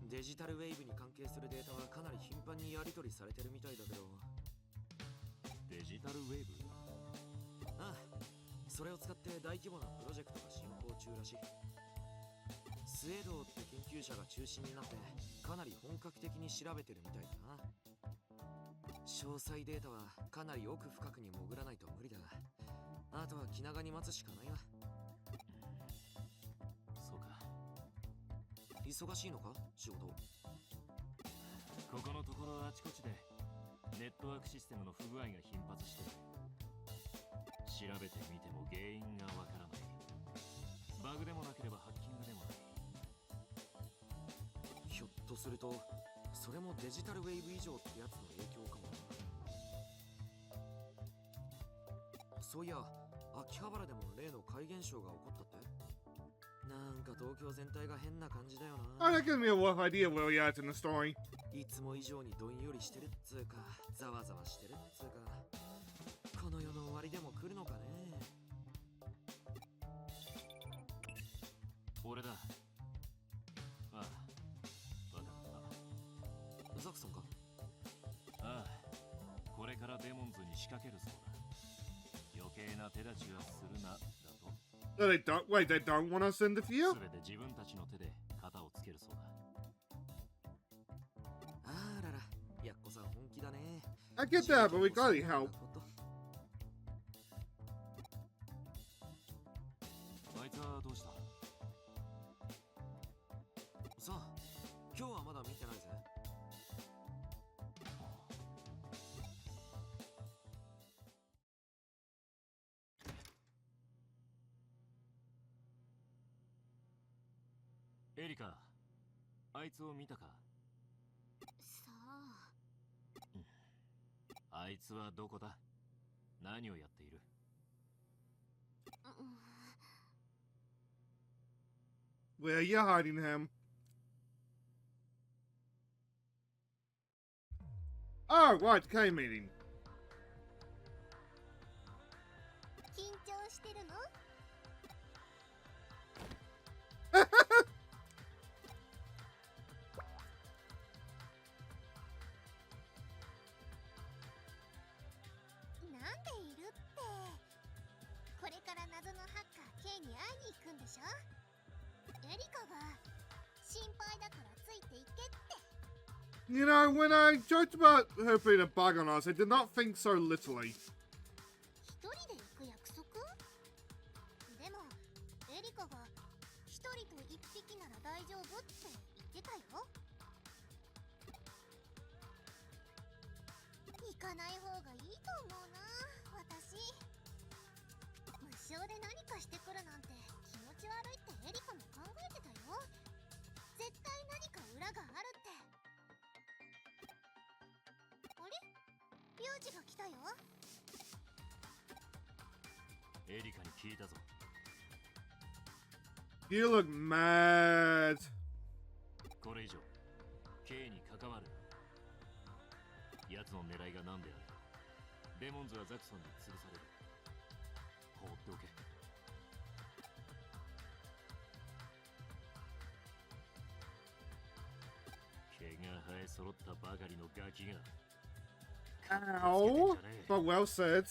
デジタルウェーブに関係するデータはかなり頻繁にやり取りされてるみたいだけどデジタルウェーブああそれを使って大規模なプロジェクトが進行中らしいスエドって研究者が中心になってかなり本格的に調べてるみたいだな詳細データはかなり奥深くに潜らないと無理だあとは気長に待つしかないわそうか忙しいのか仕事ここのところあちこちでネットワークシステムの不具合が頻発してる調べてみても原因がわからないバグでもなければハッキングでもないひょっとするとそれもデジタルウェーブ以上ってやつの影響かもなそういや秋葉原でも例の怪現象が起こったってなんか東京全体が変な感じだよな Oh, that gives me a rough idea where we are at in the story. いつも以上にどんよりしてるっつうかざわざわしてるっつうかこの世の終わりでも来るのかね俺だああわかったザクソンかああこれからデモンズに仕掛けるそうだ余計な手立ちはするなだと So they don't, wait, they don't want us to interfere? 全て自分たちの手で型をつけるそうだあららやっこさん本気だね I get that, but we gotta help. あいつはどうしたさあ今日はまだ見てないぜエリカあいつを見たかさああいつはどこだ何をやっている Where are you hiding him? Oh, right, K meeting. してるの？なんでいるって。これから謎のハッカー K に会いに行くんでしょ。エリカが心配だからついていけって。You know, when I joked about her being a bug on us, I did not think so literally. 一人で行く約束？でもエリカが一人と一匹なら大丈夫って言ってたよ。行かない方がいいと思うな、私。無償で何かしてくるなんて気持ち悪いってエリカも考えてたよ。絶対何か裏があるって。あれ？リュウジが来たよ。エリカに聞いたぞ。You look mad. これ以上 K に関わる。奴の狙いが何である。デモンズはザクソンに潰される。放っておけ。毛が生え揃ったばかりのガキが。Ow. But well said.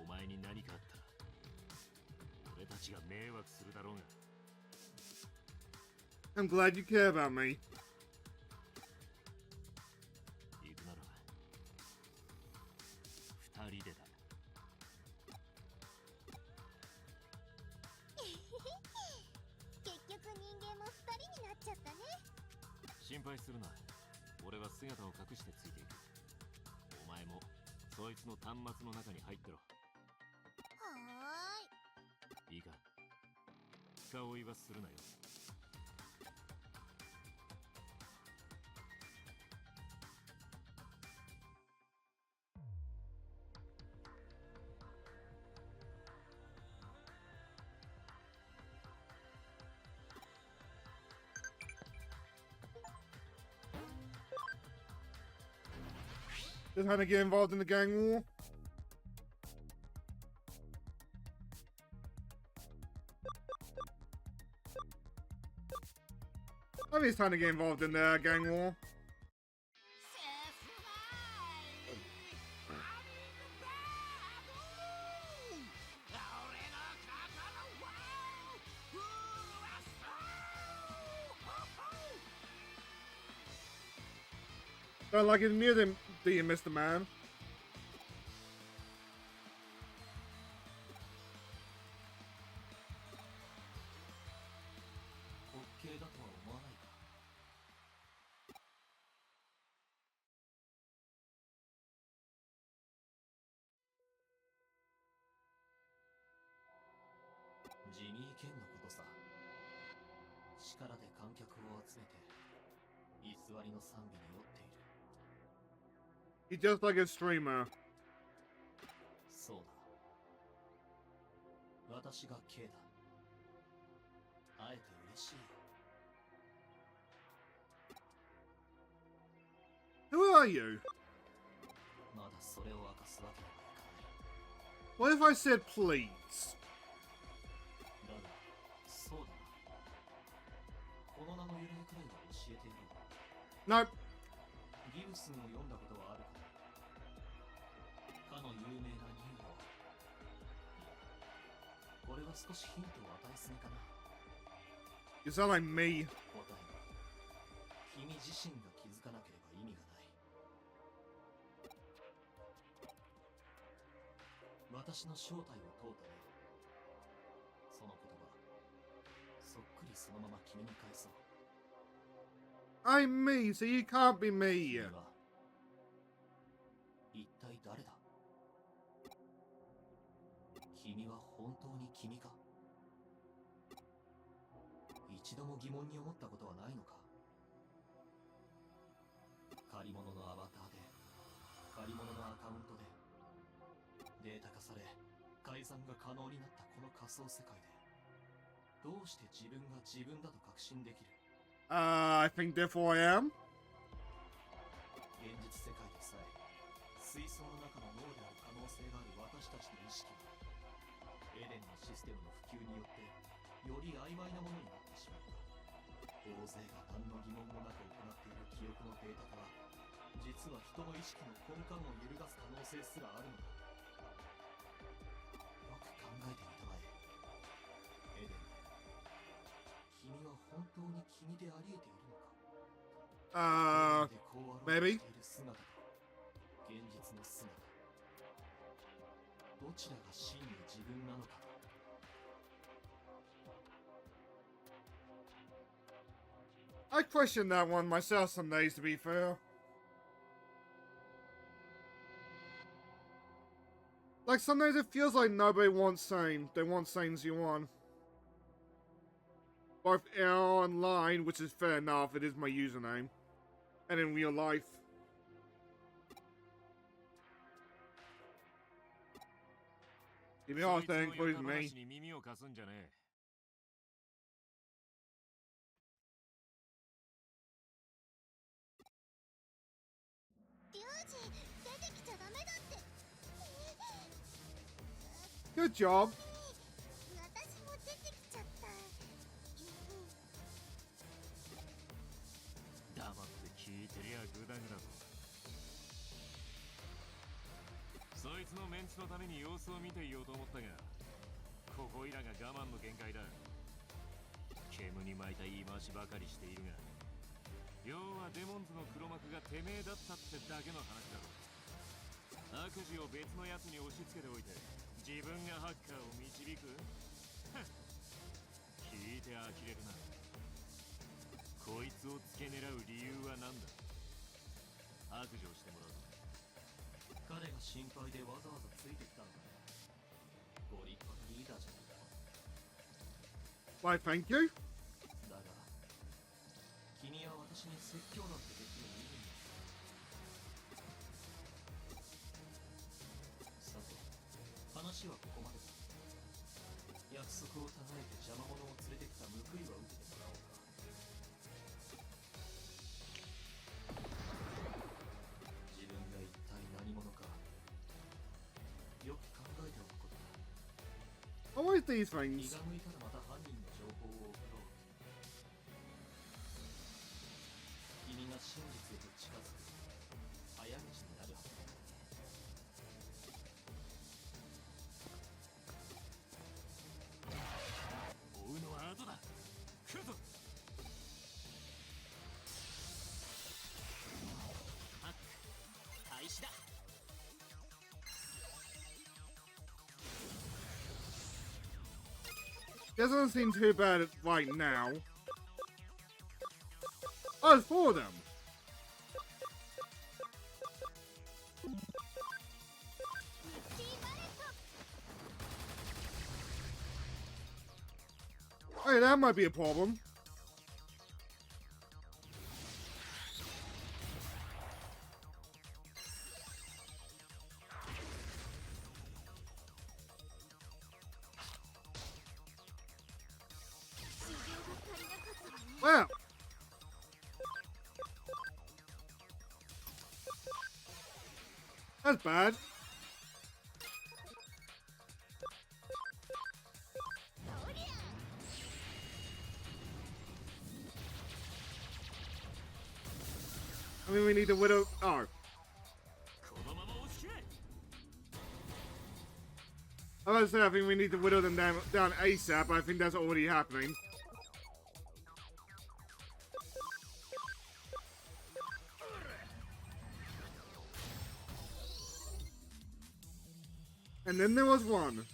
お前に何かあったら俺たちが迷惑するだろうが。I'm glad you care about me. 行くなら二人でだ。結局人間も二人になっちゃったね。心配するな。俺は姿を隠してついていく。お前もそいつの端末の中に入ってろ。はーい。いいか、深追いはするなよ。Just trying to get involved in the gang war. I think it's time to get involved in the gang war. Don't like it near them, do you, Mr. Man? オッケーだとは思わないか。ジミー・ケンのことさ。力で観客を集めて偽りの賛美に酔っている。 He's just like a streamer. そうだ。私が K だ。会えて嬉しいよ。 Who are you? まだそれを明かすわけにはいかない。 What if I said please? だが、そうだな。この名の由来くらいは教えてやろう。 Nope. ギブスンを読んだことはあるか。かの有名なニューロ。これは少しヒントを与えすぎかな。 You sound like me. 答えは、君自身が気づかなければ意味がない。私の正体を問うたね。その言葉、そっくりそのまま君に返そう。 I'm me, so you can't be me. 君は一体誰だ？君は本当に君か？一度も疑問に思ったことはないのか？借り物のアバターで、借り物のアカウントで、データ化され、改ざんが可能になったこの仮想世界で、どうして自分が自分だと確信できる？ I think therefore I am. 現実世界でさえ、水槽の中の脳である可能性がある私たちの意識はエデンのシステムの普及によってより曖昧なものになってしまった。大勢が何の疑問もなく行っている記憶のデータから実は人の意識の根幹を揺るがす可能性すらあるのだ。よく考えてみたまえ。エデン、君は本当に君であり得ているのか。maybe. 姿と現実の姿、どちらが真の自分なのか。I question that one myself some days, to be fair. Like, some days it feels like nobody wants Sane. They want Sane Z1. Both online, which is fair enough, it is my username, and in real life. Give me all thing, including me. リュウジ、出てきちゃダメだって。 Good job. 私も出てきちゃった。黙って聞いてりゃグダグダと。そいつのメンツのために様子を見ていようと思ったが、ここいらが我慢の限界だ。煙に巻いた言い回しばかりしているが、要はデモンズの黒幕がてめえだったってだけの話だろ。悪事を別のやつに押し付けておいて自分がハッカーを導く聞いて呆れるな。こいつを付け狙う理由は何だ。白状してもらう。彼が心配でわざわざついてきたんだね。ご立派なリーダーじゃないか。 Why, thank you. だが君は私に説教なんてできる人間だ。さて、話はここまでだ。約束をたがえて邪魔者を連れてきた報いは受けてもらおうか。自分が一体何者かよく考えておくことだ。 Always these 気 things. が向いたらまた犯人の情報を送ろう。君が真実へと近づく早道になるはずだ。追うのは後だ。来るぞ。ハック開始だ。 Doesn't seem too bad right now. Oh, it's four of them. Hey, that might be a problem. Wow. That's bad. I mean, we need the widow. Oh. このまま押し切れ。 I was about to say, I think we need to whittle them down ASAP, but I think that's already happening. And then there was one.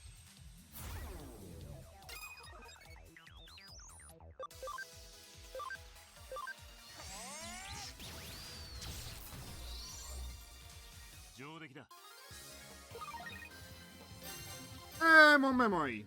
More memory.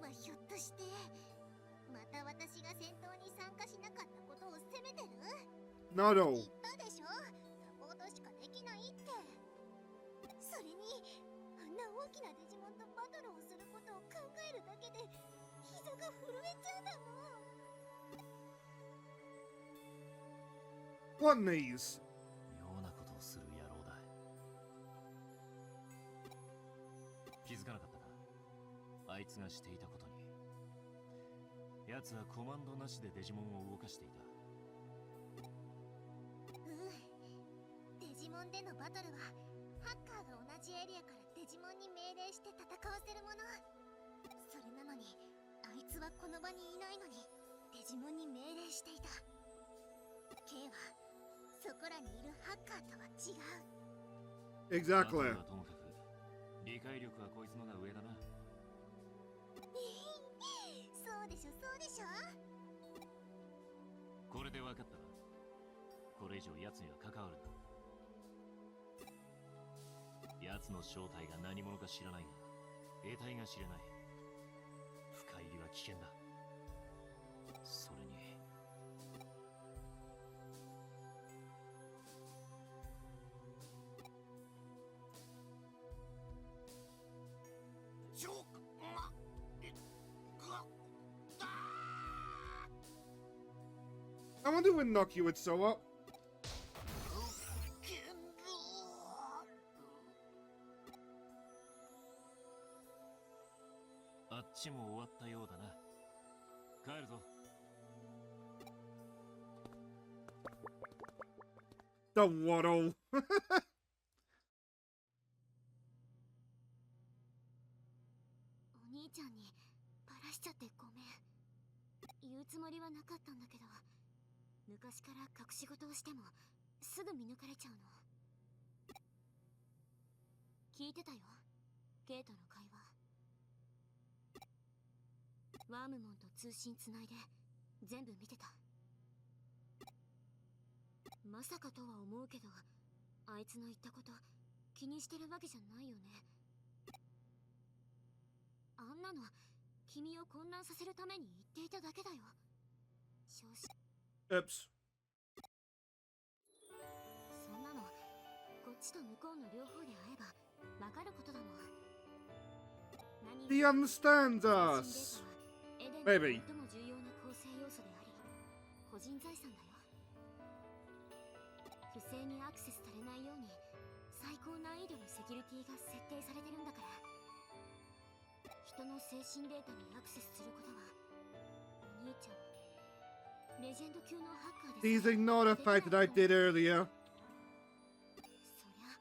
はひょっとしてまた私が戦闘に参加しなかったことを責めてる？ Not 言 all. ったでしょ、サポートしかできないって。それにあんな大きなデジモンとバトルをすることを考えるだけで膝が震えちゃうんだもん。 What knees? 妙なことをする野郎だ。気づかなかったか、あいつがしていたことに。奴はコマンドなしでデジモンを動かしていた。デジモンでのバトルはハッカーが同じエリアからデジモンに命令して戦わせるもの。それなのにあいつはこの場にいないのにデジモンに命令していた。 K はそこらにいるハッカーとは違う。 Exactly. あとはともかく理解力はこいつのが上だな。そうでしょそうでしょ。これで分かったな。これ以上奴には関わるな。奴の正体が何者か知らないが得体が知れない。深入りは危険だ。それにI wonder when Nokia would sew up. あっちも終わったようだな。帰るぞ。The waddle. お兄ちゃんにバラしちゃってごめん。言うつもりはなかったんだけど、昔から隠し事をしてもすぐ見抜かれちゃうの。聞いてたよ、ケイとの会話。ワームモンと通信つないで全部見てた。まさかとは思うけど、あいつの言ったこと気にしてるわけじゃないよね。あんなの君を混乱させるために言っていただけだよ。正直 Oops. そんなのこっちと向こうの両方で会えばわかることだもん。 He understands us. エデン Maybe. の最も重要な構成要素であり個人財産だよ。不正にアクセスされないように最高難易度のセキュリティが設定されてるんだから。人の精神データにアクセスすることはお兄ちゃんレジェンド級のハッカーで Please ignore the fact that I did earlier. そりゃ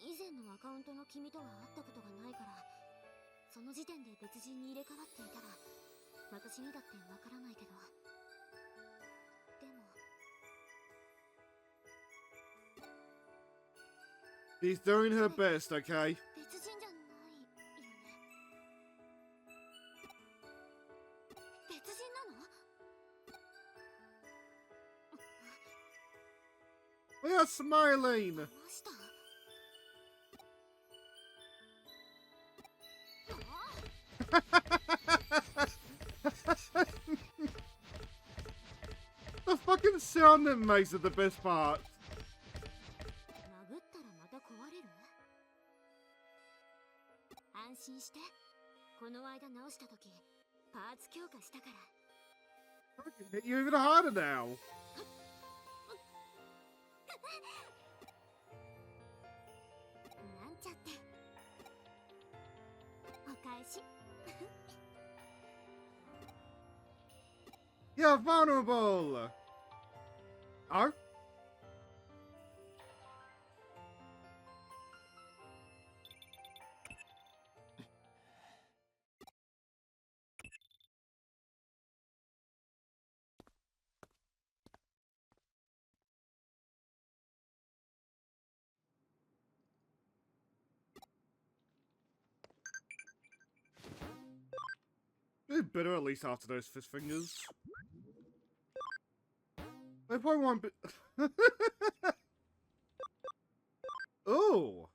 以前のアカウントの君とは会ったことがないから、その時点で別人に入れ替わっていたら私にだってわからないけど、でも She's doing her best, okay? 別人じゃないよね。別人なの？ We are smiling. どうしたThe fucking sound that makes it the best part. 殴ったらまた壊れる？安心して、この間直した時パーツ強化したから。 I can hit you even harder now. なんちゃってお返し。 You're vulnerable. Oh? They're bitter at least after those fist fingers. They probably won't be. Oh!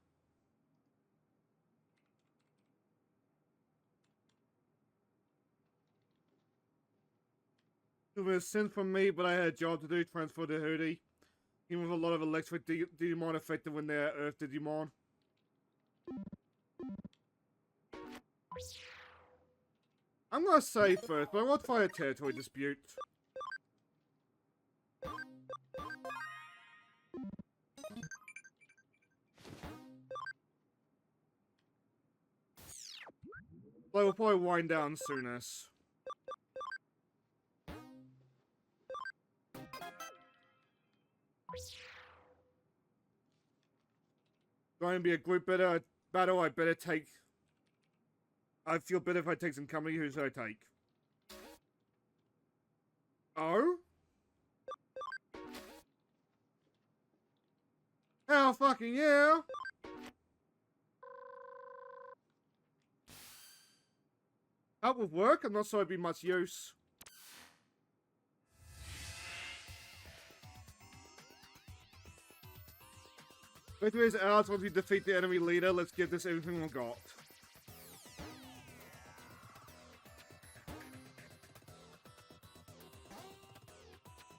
It was a sin from me, but I had a job to do, transfer to Hootie. Even with a lot of electric Digimon affected when they're Earth Digimon. I'm gonna say first, but I want to fight a territory dispute. But we'll probably wind down soonest. Going to be a group battle. I better take. I feel better if I take some company. Who should I take? Oh? Hell fucking yeah! That would work. I'm not sure it'd be much use. Victory is ours once we defeat the enemy leader. Let's give this everything we've got.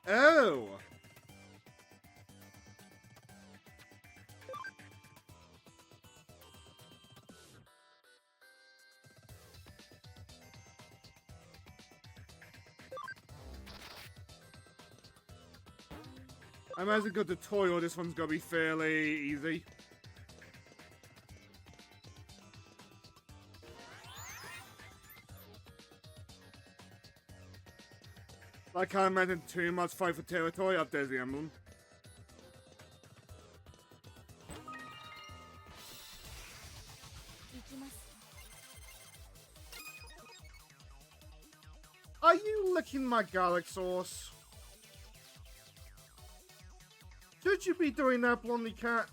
Oh! I imagine got the tutorial, this one's gonna be fairly easy. I can't imagine too much fight for territory. Up there's the emblem. Are you licking my garlic sauce? Should you be doing that, Blondie Cat?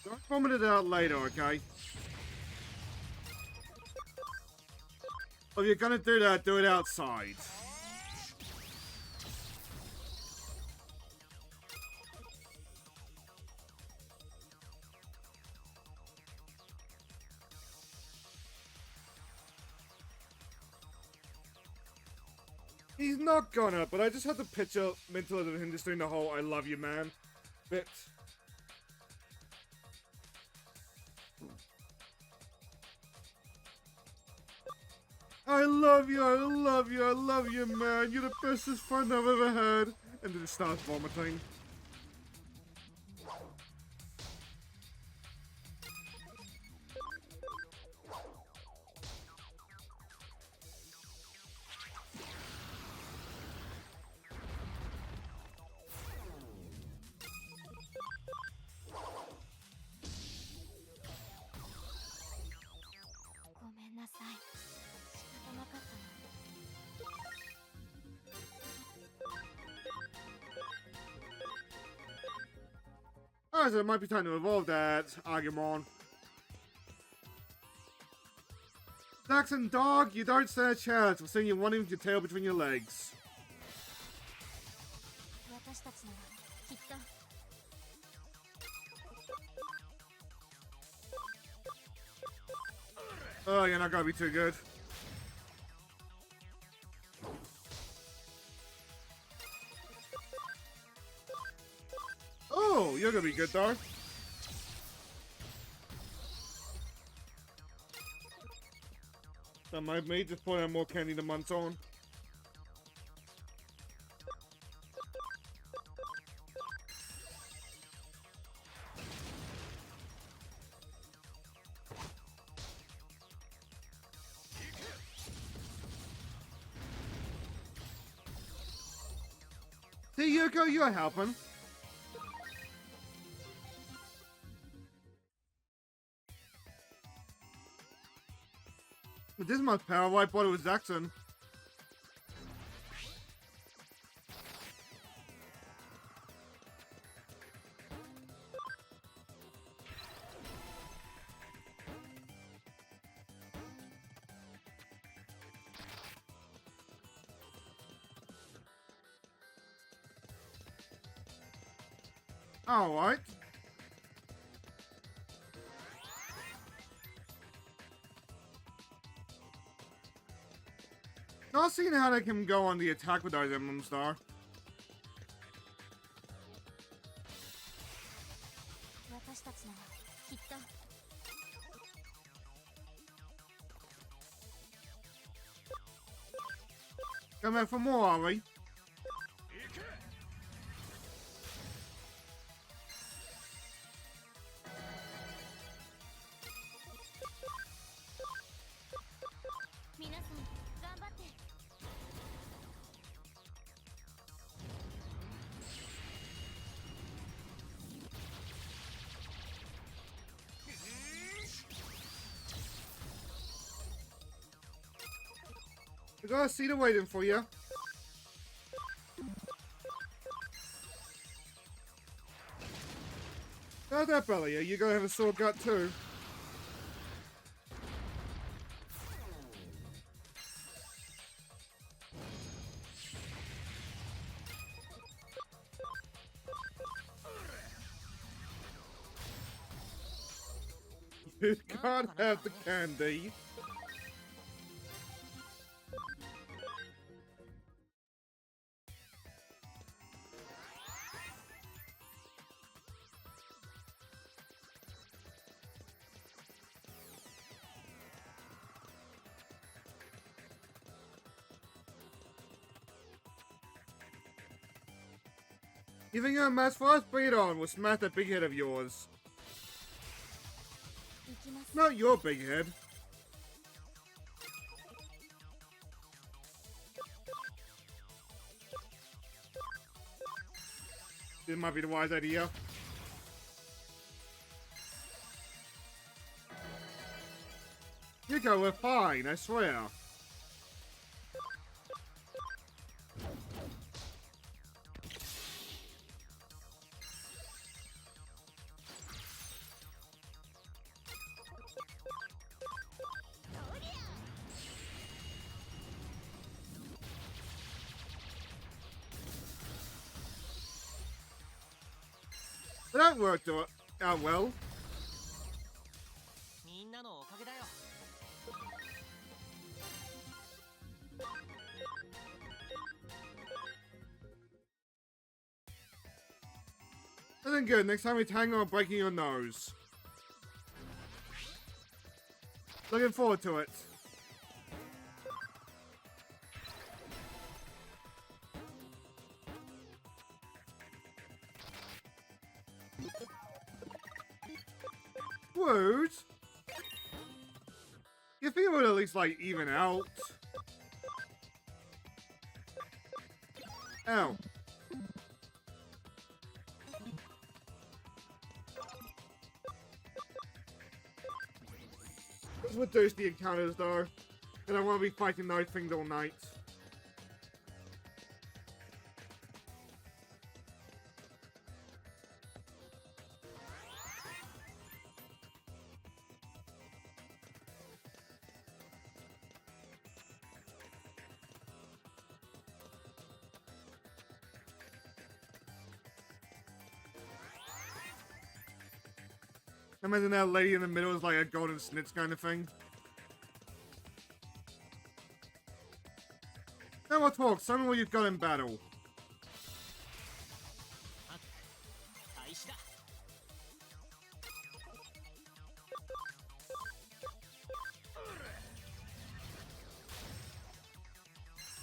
Don't vomit it out later, okay? If you're gonna do that, do it outside. He's not gonna, but I just had the picture mental of him just doing the whole I love you, man bit. I love you, I love you, I love you, man. You're the bestest friend I've ever had. And then it starts vomiting. Alright, so it might be time to evolve that Agumon. Saxon dog, you don't stand a chance. We're seeing you running with your tail between your legs. Oh, you're not gonna be too good. Oh, you're gonna be good though. That might me just put out more candy to munch on. See, Yuko, you're helping. With this much power, why I thought it was Zaxxon. Alright. seen how they can go on the attack with those emblems, though. 私たちならきっと Come back for more, are we? 皆さん頑張って We got a seat waiting for you. How's that, Belly? Are you gonna have a sword gut too? You can't have the candy. You think you're a match for us? Bring it on. We'll smash that big head of yours. 行きます Not your big head. This might be the wise idea. You go, we're fine, I swear. That worked out well. みんなのおかげだよ。 Isn't good. Next time we tangle, I'm breaking your nose. Looking forward to it. Woot? You think it would at least, like, even out? Ow. This would reduce the encounters, though. And I want to be fighting those things all night. Imagine that lady in the middle is like a golden snitch kind of thing. Now we'll talk. Show me what you've got in battle. 開始だ。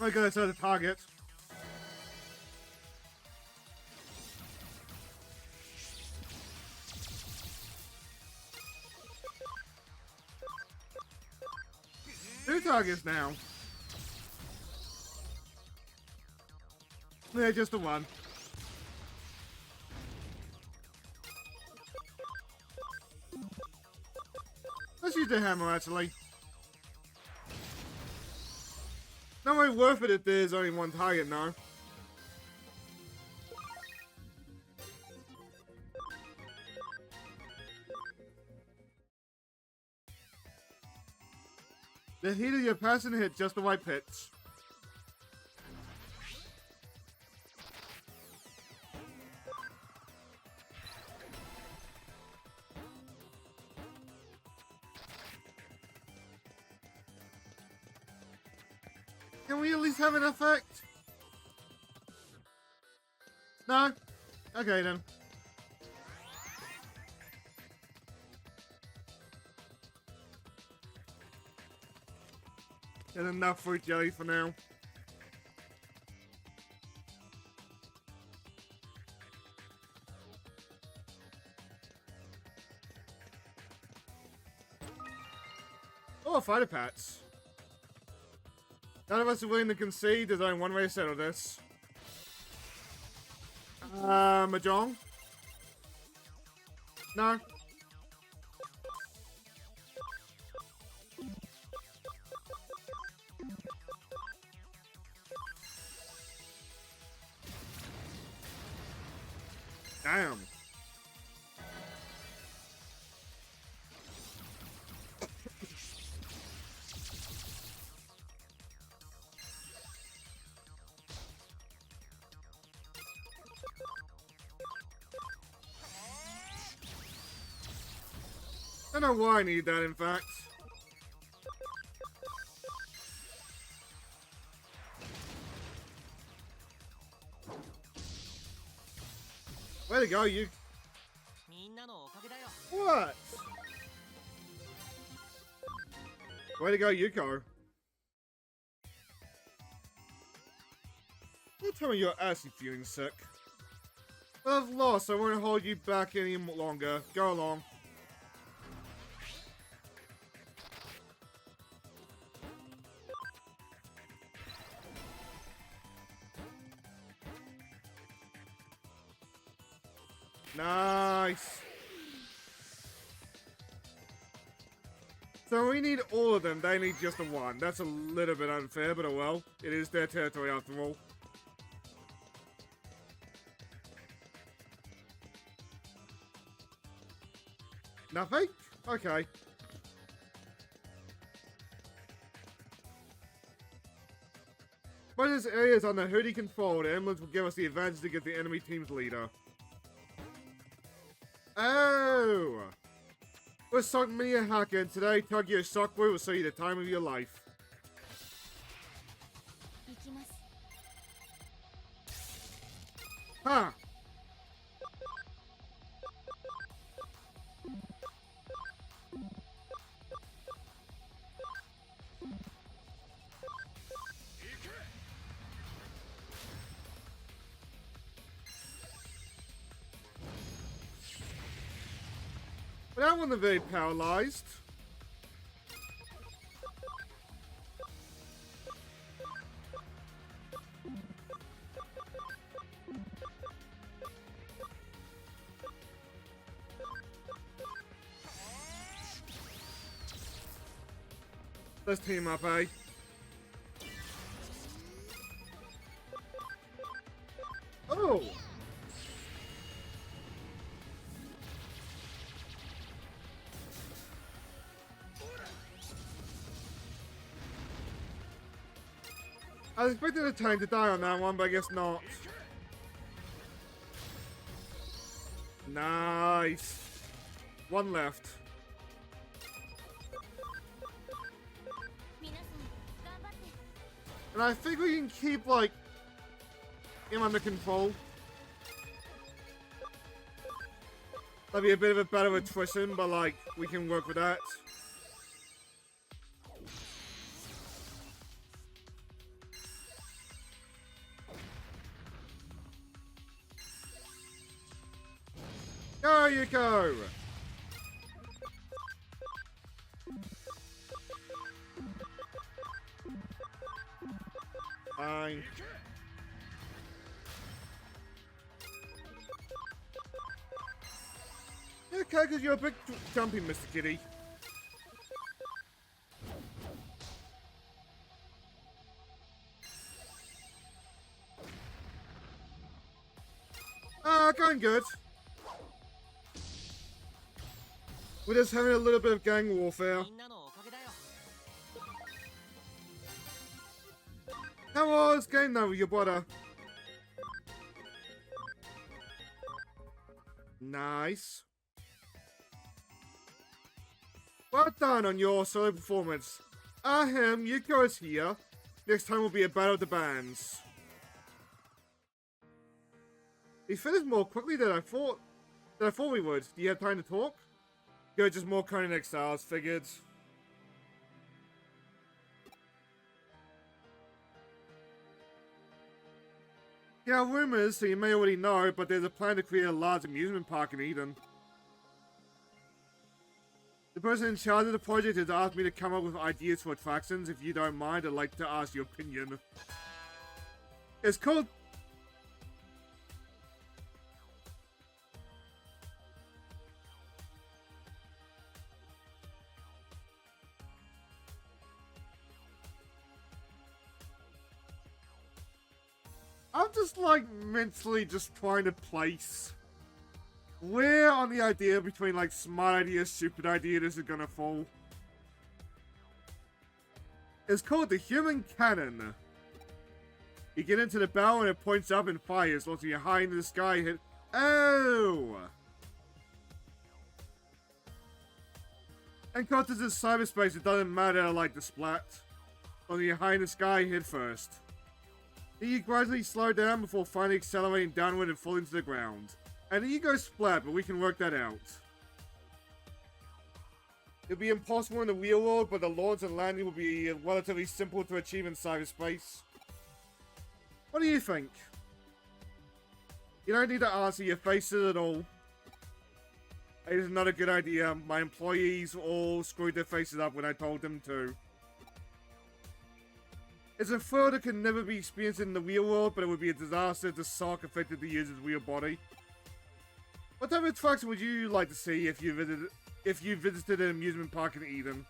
I gotta set a target. Two targets now. Yeah, just the one. Let's use the hammer, actually. Not really worth it if there's only one target, no. The heat of your passion hit just the right pitch. Can we at least have an effect? No? Okay then. Get enough fruit jelly for now. Oh, fighter pats. None of us are willing to concede. There's only one way to settle this. Mahjong? No. Damn. I don't know why I need that, in fact. Way to go, you. What? Way to go, Yuko. Don't tell me you're actually feeling sick. I've lost, I won't hold you back any longer. Go along. Nice. So we need all of them. They need just the one. That's a little bit unfair, but oh well. It is their territory after all. Nothing? Okay. But this area is under Hoodie control. The emblems will give us the advantage to get the enemy team's leader. Oh! We're Sock Mini Hacker, and today Tug Your Sock Boy will show you the time of your life. Huh! But that wasn't very paralyzed. Let's team up, eh? Oh! I was expecting a tank to die on that one, but I guess not. Nice. One left. And I think we can keep, like, him under control. That'd be a bit of a better attrition, but, like, we can work with that. Go, Yuko! Fine. Okay, because you're a bit jumpy, Mr. Kitty. Going good. We're just having a little bit of gang warfare. How was game now with your brother? Nice. Well done on your solo performance. Ahem, Yuko is here. Next time will be a battle of the bands. We finished more quickly than I thought we would. Do you have time to talk? Good, just more Conan Exiles, figured. Yeah, rumors, so you may already know, but there's a plan to create a large amusement park in Eden. The person in charge of the project has asked me to come up with ideas for attractions. If you don't mind, I'd like to ask your opinion. It's called... I'm just like mentally just trying to place where on the idea between like smart idea, stupid idea this is gonna fall. It's called the Human Cannon. You get into the barrel and it points up and fires, launching you high into the sky. Hit. Oh! And because it's cyberspace, it doesn't matter like the splat. Launching you high in the sky, hit first. Then you gradually slow down before finally accelerating downward and falling to the ground. And then you go splat, but we can work that out. It'll be impossible in the real world, but the launch and landing will be relatively simple to achieve in cyberspace. What do you think? You don't need to answer your faces at all. It is not a good idea. My employees all screwed their faces up when I told them to. It's a thrill that can never be experienced in the real world, but it would be a disaster if the shock affected the user's real body. What type of attraction would you like to see if you visited an amusement park in Eden?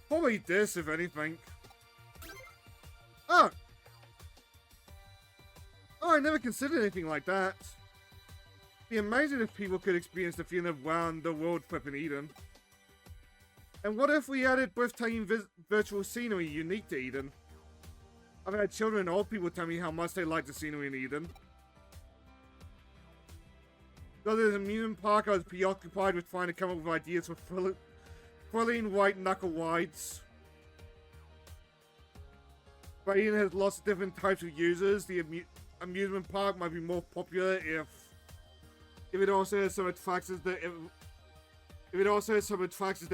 Probably this, if anything. Oh! Oh, I never considered anything like that. It'd be amazing if people could experience the feeling of round the world trip in Eden. And what if we added breathtaking virtual scenery unique to Eden? I've had children and old people tell me how much they like the scenery in Eden. Though there's an amusement park, I was preoccupied with trying to come up with ideas for thrilling white knuckle rides. But Eden has lots of different types of users. The amusement park might be more popular if it also has some attractions that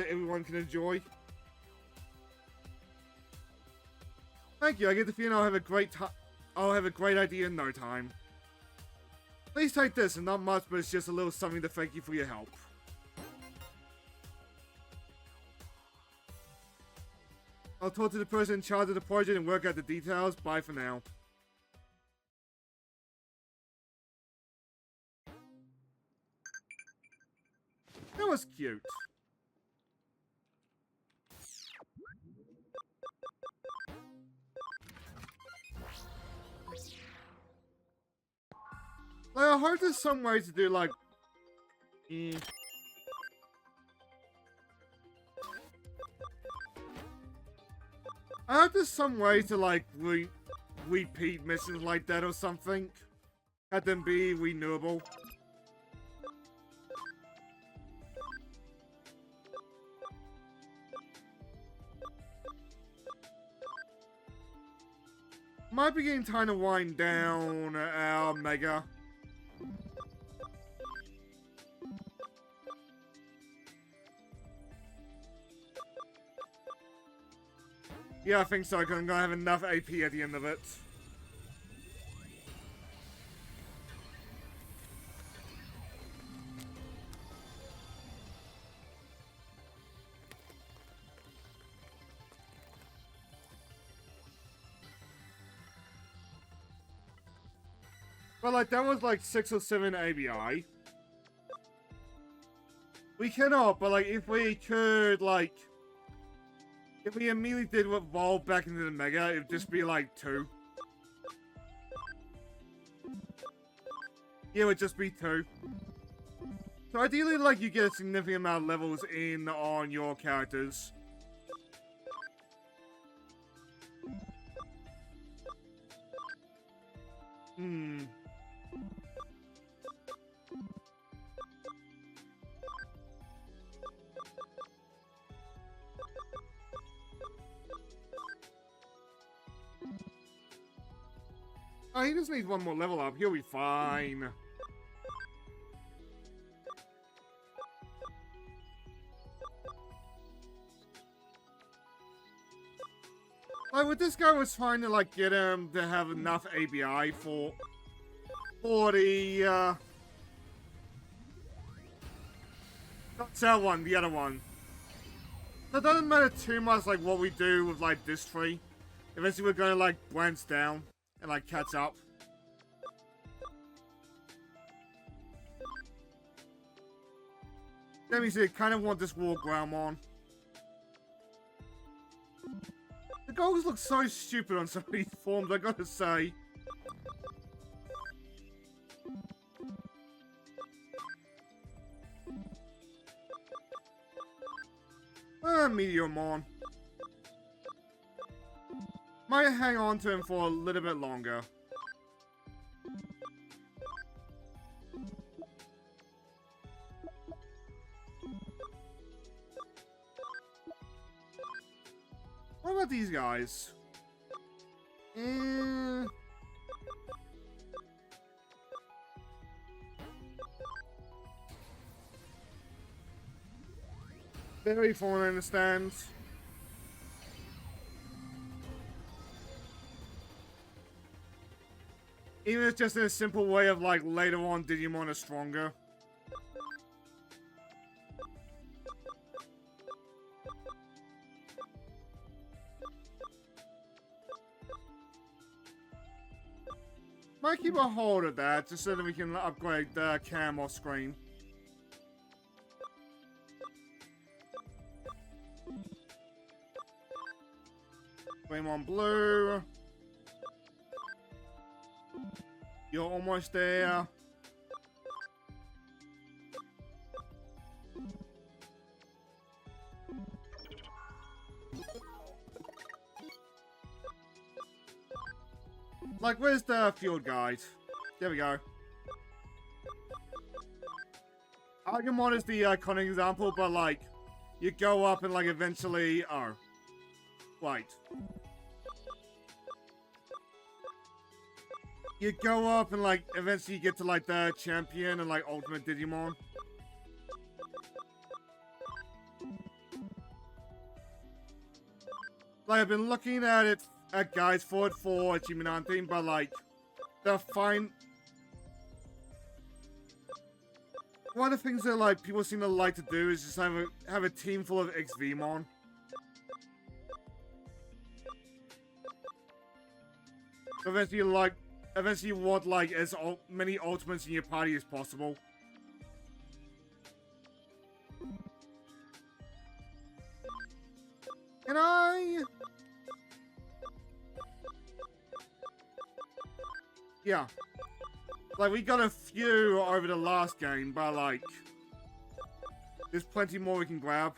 everyone can enjoy. Thank you. I get the feeling I'll have a great idea in no time. Please take this, and not much, but it's just a little something to thank you for your help. I'll talk to the person in charge of the project and work out the details. Bye for now. That was cute. Like, I hope there's some way to do, like... I hope there's some way to, like, repeat missions like that or something. Have them be renewable. Might be getting time to wind down our Mega. Yeah, I think so, because I'm gonna have enough AP at the end of it. But like, that was like 6 or 7 ABI. We cannot, but like, if we could, like... If we immediately did evolve back into the Mega, it'd just be like 2. Yeah, it would just be 2. So ideally, like, you get a significant amount of levels in on your characters. Oh, he just needs one more level up. He'll be fine. Like, with this guy was trying to, like, get him to have enough ABI for the, not that one, the other one. So it doesn't matter too much, like, what we do with, like, this tree. Eventually we're gonna, like, branch down and, like, catch up. That means they kind of want this War Groundmon. The goals look so stupid on some of these forms, I gotta say. Meteormon. Might hang on to him for a little bit longer. What about these guys? Very foreign, I understand. Even if it's just in a simple way of, like, later on Digimon are stronger. Might keep a hold of that, just so that we can upgrade the cam off screen. Flame on blue. You're almost there. Like, where's the field guide? There we go. Agumon is the iconic example, but like, you go up and like eventually... Oh. Wait. You go up and like, eventually you get to like the champion and like ultimate Digimon. Like, I've been looking at it, at guides for it for Achievement Hunting, but like, the fine... One of the things that like, people seem to like to do is just have a team full of XVmon. So eventually you want like as many ultimates in your party as possible. Can I? Yeah. Like, we got a few over the last game, but like, there's plenty more we can grab.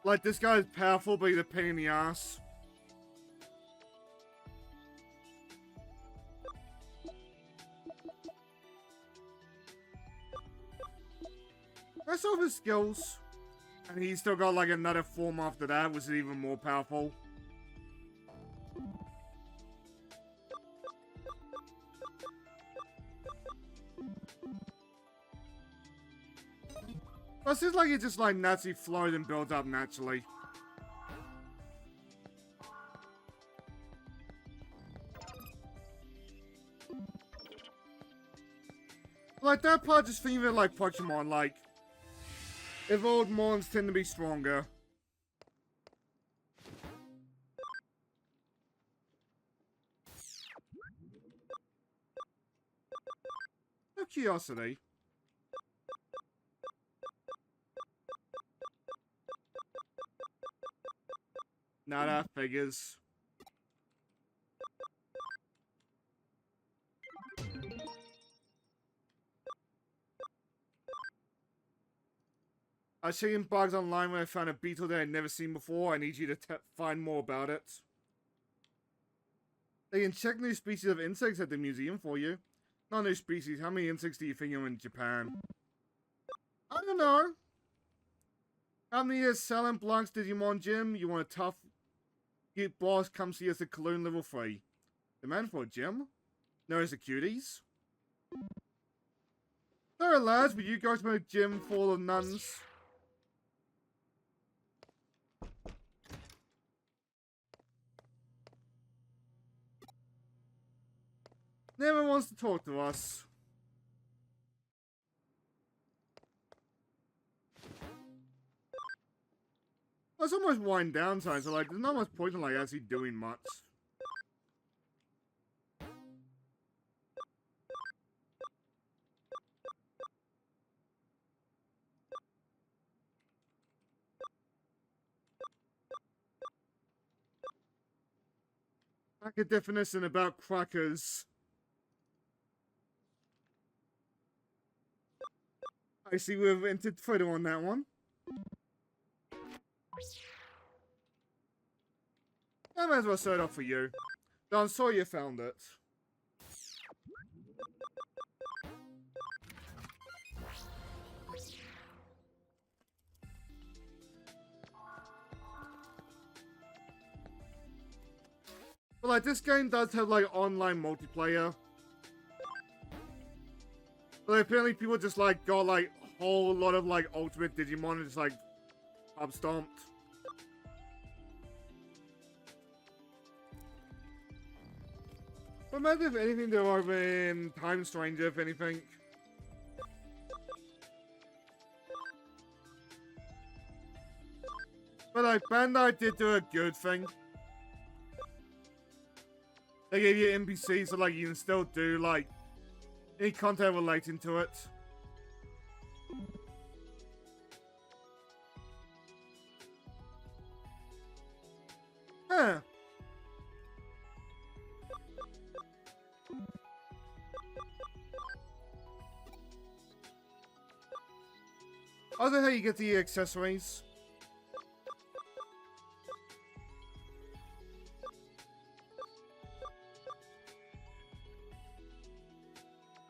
Like, this guy's powerful, but he's a pain in the ass. That's all his skills. And he's still got like another form after that, which is even more powerful. But it seems like it just like naturally flows and builds up naturally. Like, that part just thinking of it like Pokemon, like, evolved mons tend to be stronger. No curiosity. Nada, figures. I was checking bugs online when I found a beetle that I'd never seen before. I need you to find more about it. They can check new species of insects at the museum for you. Not new species. How many insects do you think are in Japan? I don't know. How many is selling Blanc's Digimon Gym? You want a tough... Cute boss, come see us at Cologne level 3. Demand for a gym? No, it's the cuties. Sorry lads, but you guys want a gym full of nuns? Never wants to talk to us. It's almost wind down time, so like, there's not much point in like actually doing much. Like a definition about crackers. I see we've entered photo on that one. I might as well set it off for you. Don, sorry you found it. But like, this game does have like online multiplayer. But apparently people just like got like a whole lot of like ultimate Digimon and just like up-stomped. But imagine if anything there would have been Time Stranger, if anything. But like, Bandai did do a good thing. They gave you NPCs so like you can still do like any content relating to it. Huh. I don't know how you get the accessories.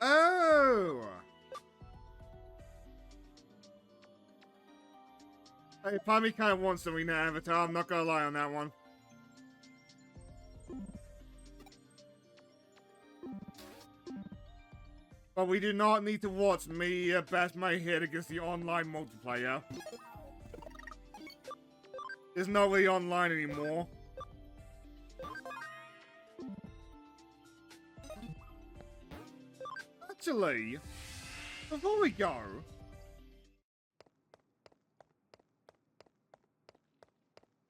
Oh! Hey, part of me kind of wants to read that Avatar, I'm not gonna lie on that one. But we do not need to watch me bash my head against the online multiplayer. It's not really online anymore. Actually, before we go,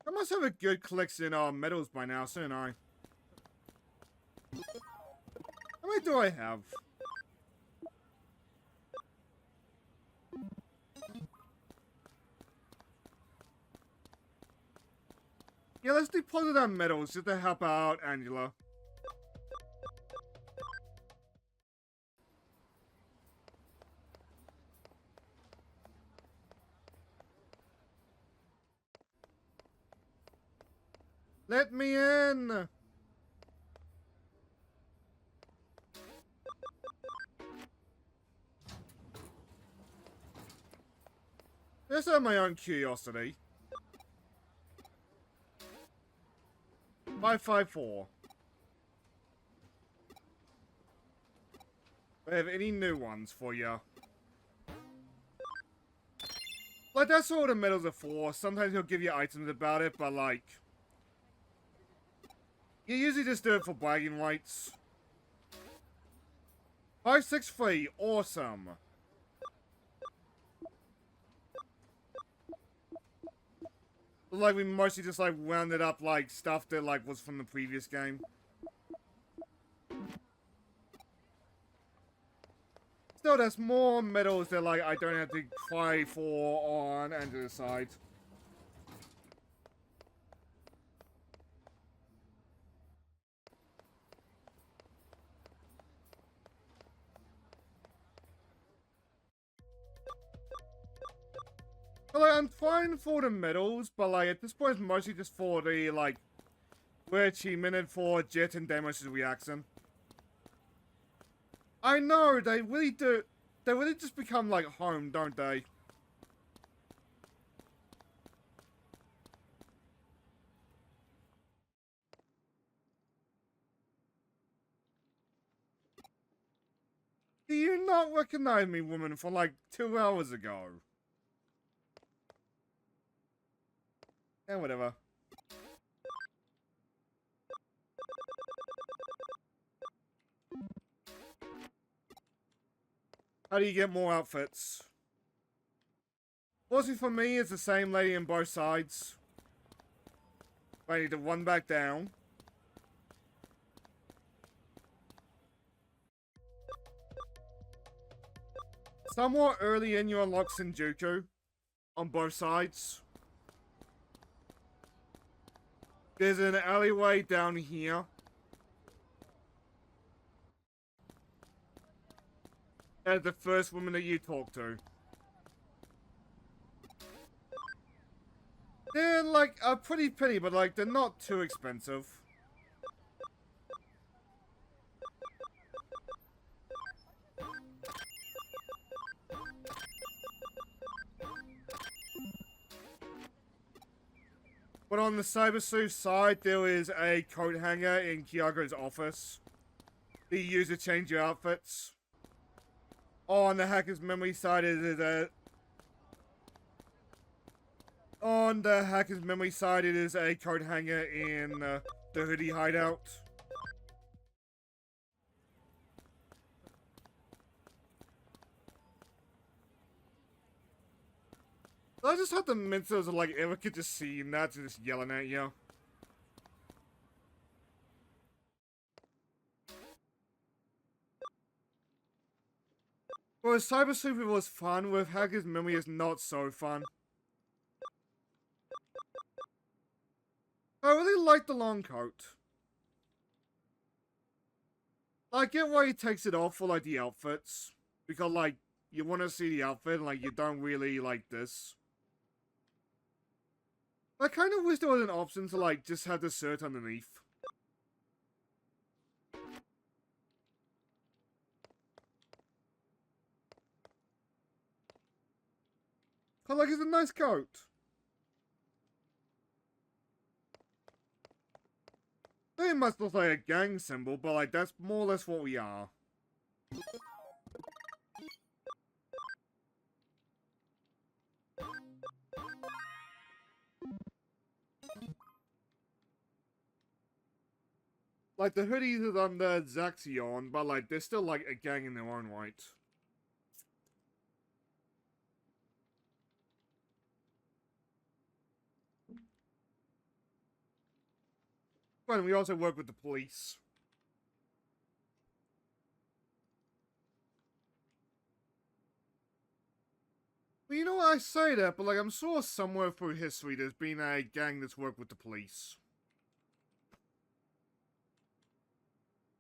I must have a good collection of medals by now, shouldn't I? How many do I have? Yeah, let's deposit our medals just to help out Angela. Let me in! Just out of my own curiosity. 554. Do I have any new ones for you? Like, that's all the medals are for. Sometimes he'll give you items about it, but like... you usually just do it for bragging rights. 563, awesome. Like, we mostly just, like, rounded up, like, stuff that, like, was from the previous game. Still, there's more medals that, like, I don't have to try for on Andrew's side. But, like, I'm fine for the medals, but, like, at this point, it's mostly just for the, like, rare achievement and for Jet and Deimos' reaction. I know, they really do. They really just become, like, home, don't they? Do you not recognize me, woman, from like 2 hours ago? Yeah, whatever. How do you get more outfits? Mostly for me, it's the same lady on both sides. I need to run back down. Somewhat early in, you unlock Shinjuku on both sides. There's an alleyway down here. As the first woman that you talk to. They're like a pretty penny, but like they're not too expensive. But on the Cyber Sleuth side, there is a coat hanger in Kyago's office that you use to change your outfits. On the Hacker's Memory side, it is a... On the Hacker's Memory side, it is a coat hanger in the Hoodie hideout. I just had the mentos of like, ever could just see that just yelling at you. Well, Cyber Sleuth was fun, with Hacker's Memory is not so fun. I really like the long coat. I get why he takes it off for like the outfits. Because like, you want to see the outfit and like, you don't really like this. I kind of wish there was an option to like, just have the shirt underneath. Cause like, it's a nice coat. It must look like a gang symbol, but like, that's more or less what we are. Like, the hoodies is under Zaxion, but like, they're still like a gang in their own right. But we also work with the police. But you know what, I say that, but like, I'm sure somewhere through history there's been a gang that's worked with the police.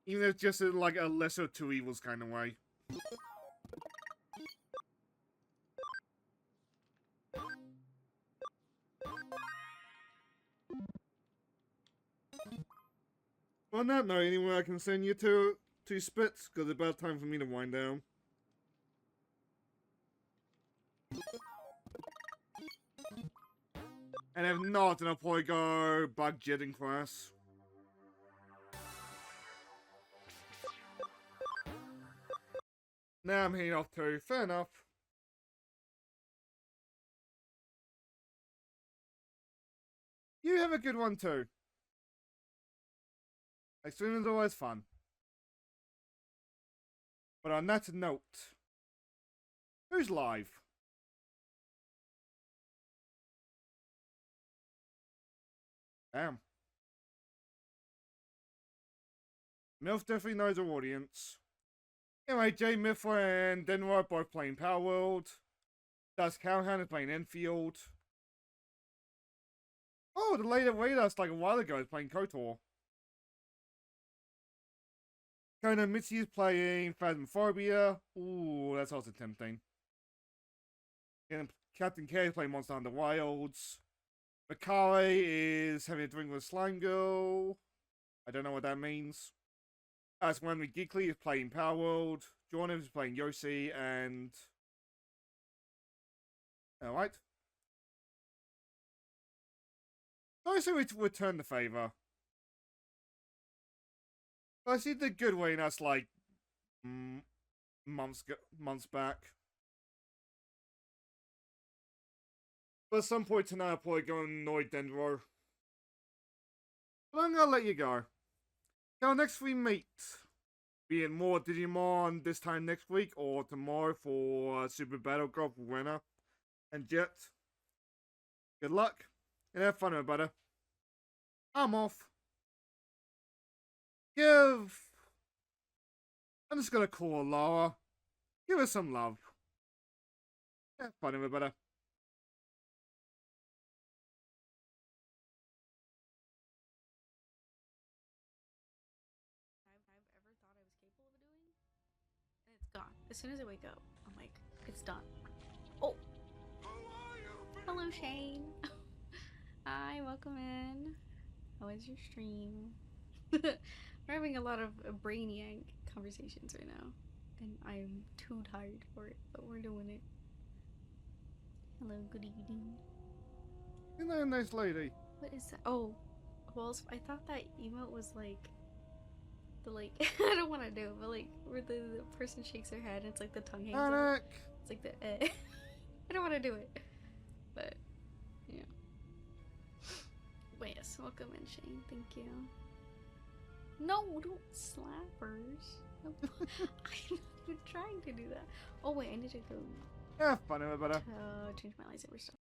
Even if just in like a lesser two evils kind of way. On that note, anyway, I can send you to Spitz, because it's about time for me to wind down. And if not, then I'll probably go bug jetting class. Now I'm heading off too. Fair enough. You have a good one too. Like, swimming's always fun. But on that note, who's live? Damn. MILF definitely knows her audience. Anyway, Jay Mifra and Denver are both playing Power World. Dust Cowhound is playing Enfield. Oh, the lady that waited us like a while ago is playing KOTOR. Kona Mitzi is playing Phasmophobia. Ooh, that's also tempting. And Captain K is playing Monster Hunter Wilds. Makare is having a drink with Slime Girl. I don't know what that means. Aswami Geekly is playing Power World. Jordan is playing Yoshi, and... Alright. I say we return the favor. I see the good way, and that's like... months back. But at some point tonight, I'll probably go and annoy Dendro. But I'm gonna let you go. Till next we meet, be it more Digimon this time next week or tomorrow for Super Battle Group winner and Jet. Good luck and have fun, everybody. I'm off. I'm just gonna call Lara. Give her some love. Have fun, everybody. I've ever thought I was capable of doing, and it's gone. As soon as I wake up, I'm like, it's done. Oh! Hello, Shane. Hi, welcome in. How was your stream? We're having a lot of brainiac conversations right now, and I'm too tired for it, but we're doing it. Hello, good evening. Isn't that a nice lady? What is that? Oh, well, I thought that emote was like the like I don't want to do it, but like where the person shakes their head and it's like the tongue hangs out. It's like the I don't want to do it, but yeah. But yes, welcome in, Shane. Thank you. No, don't slappers. I'm not trying to do that. Oh wait, I need to go Have fun, everybody. change my lightsaber stuff.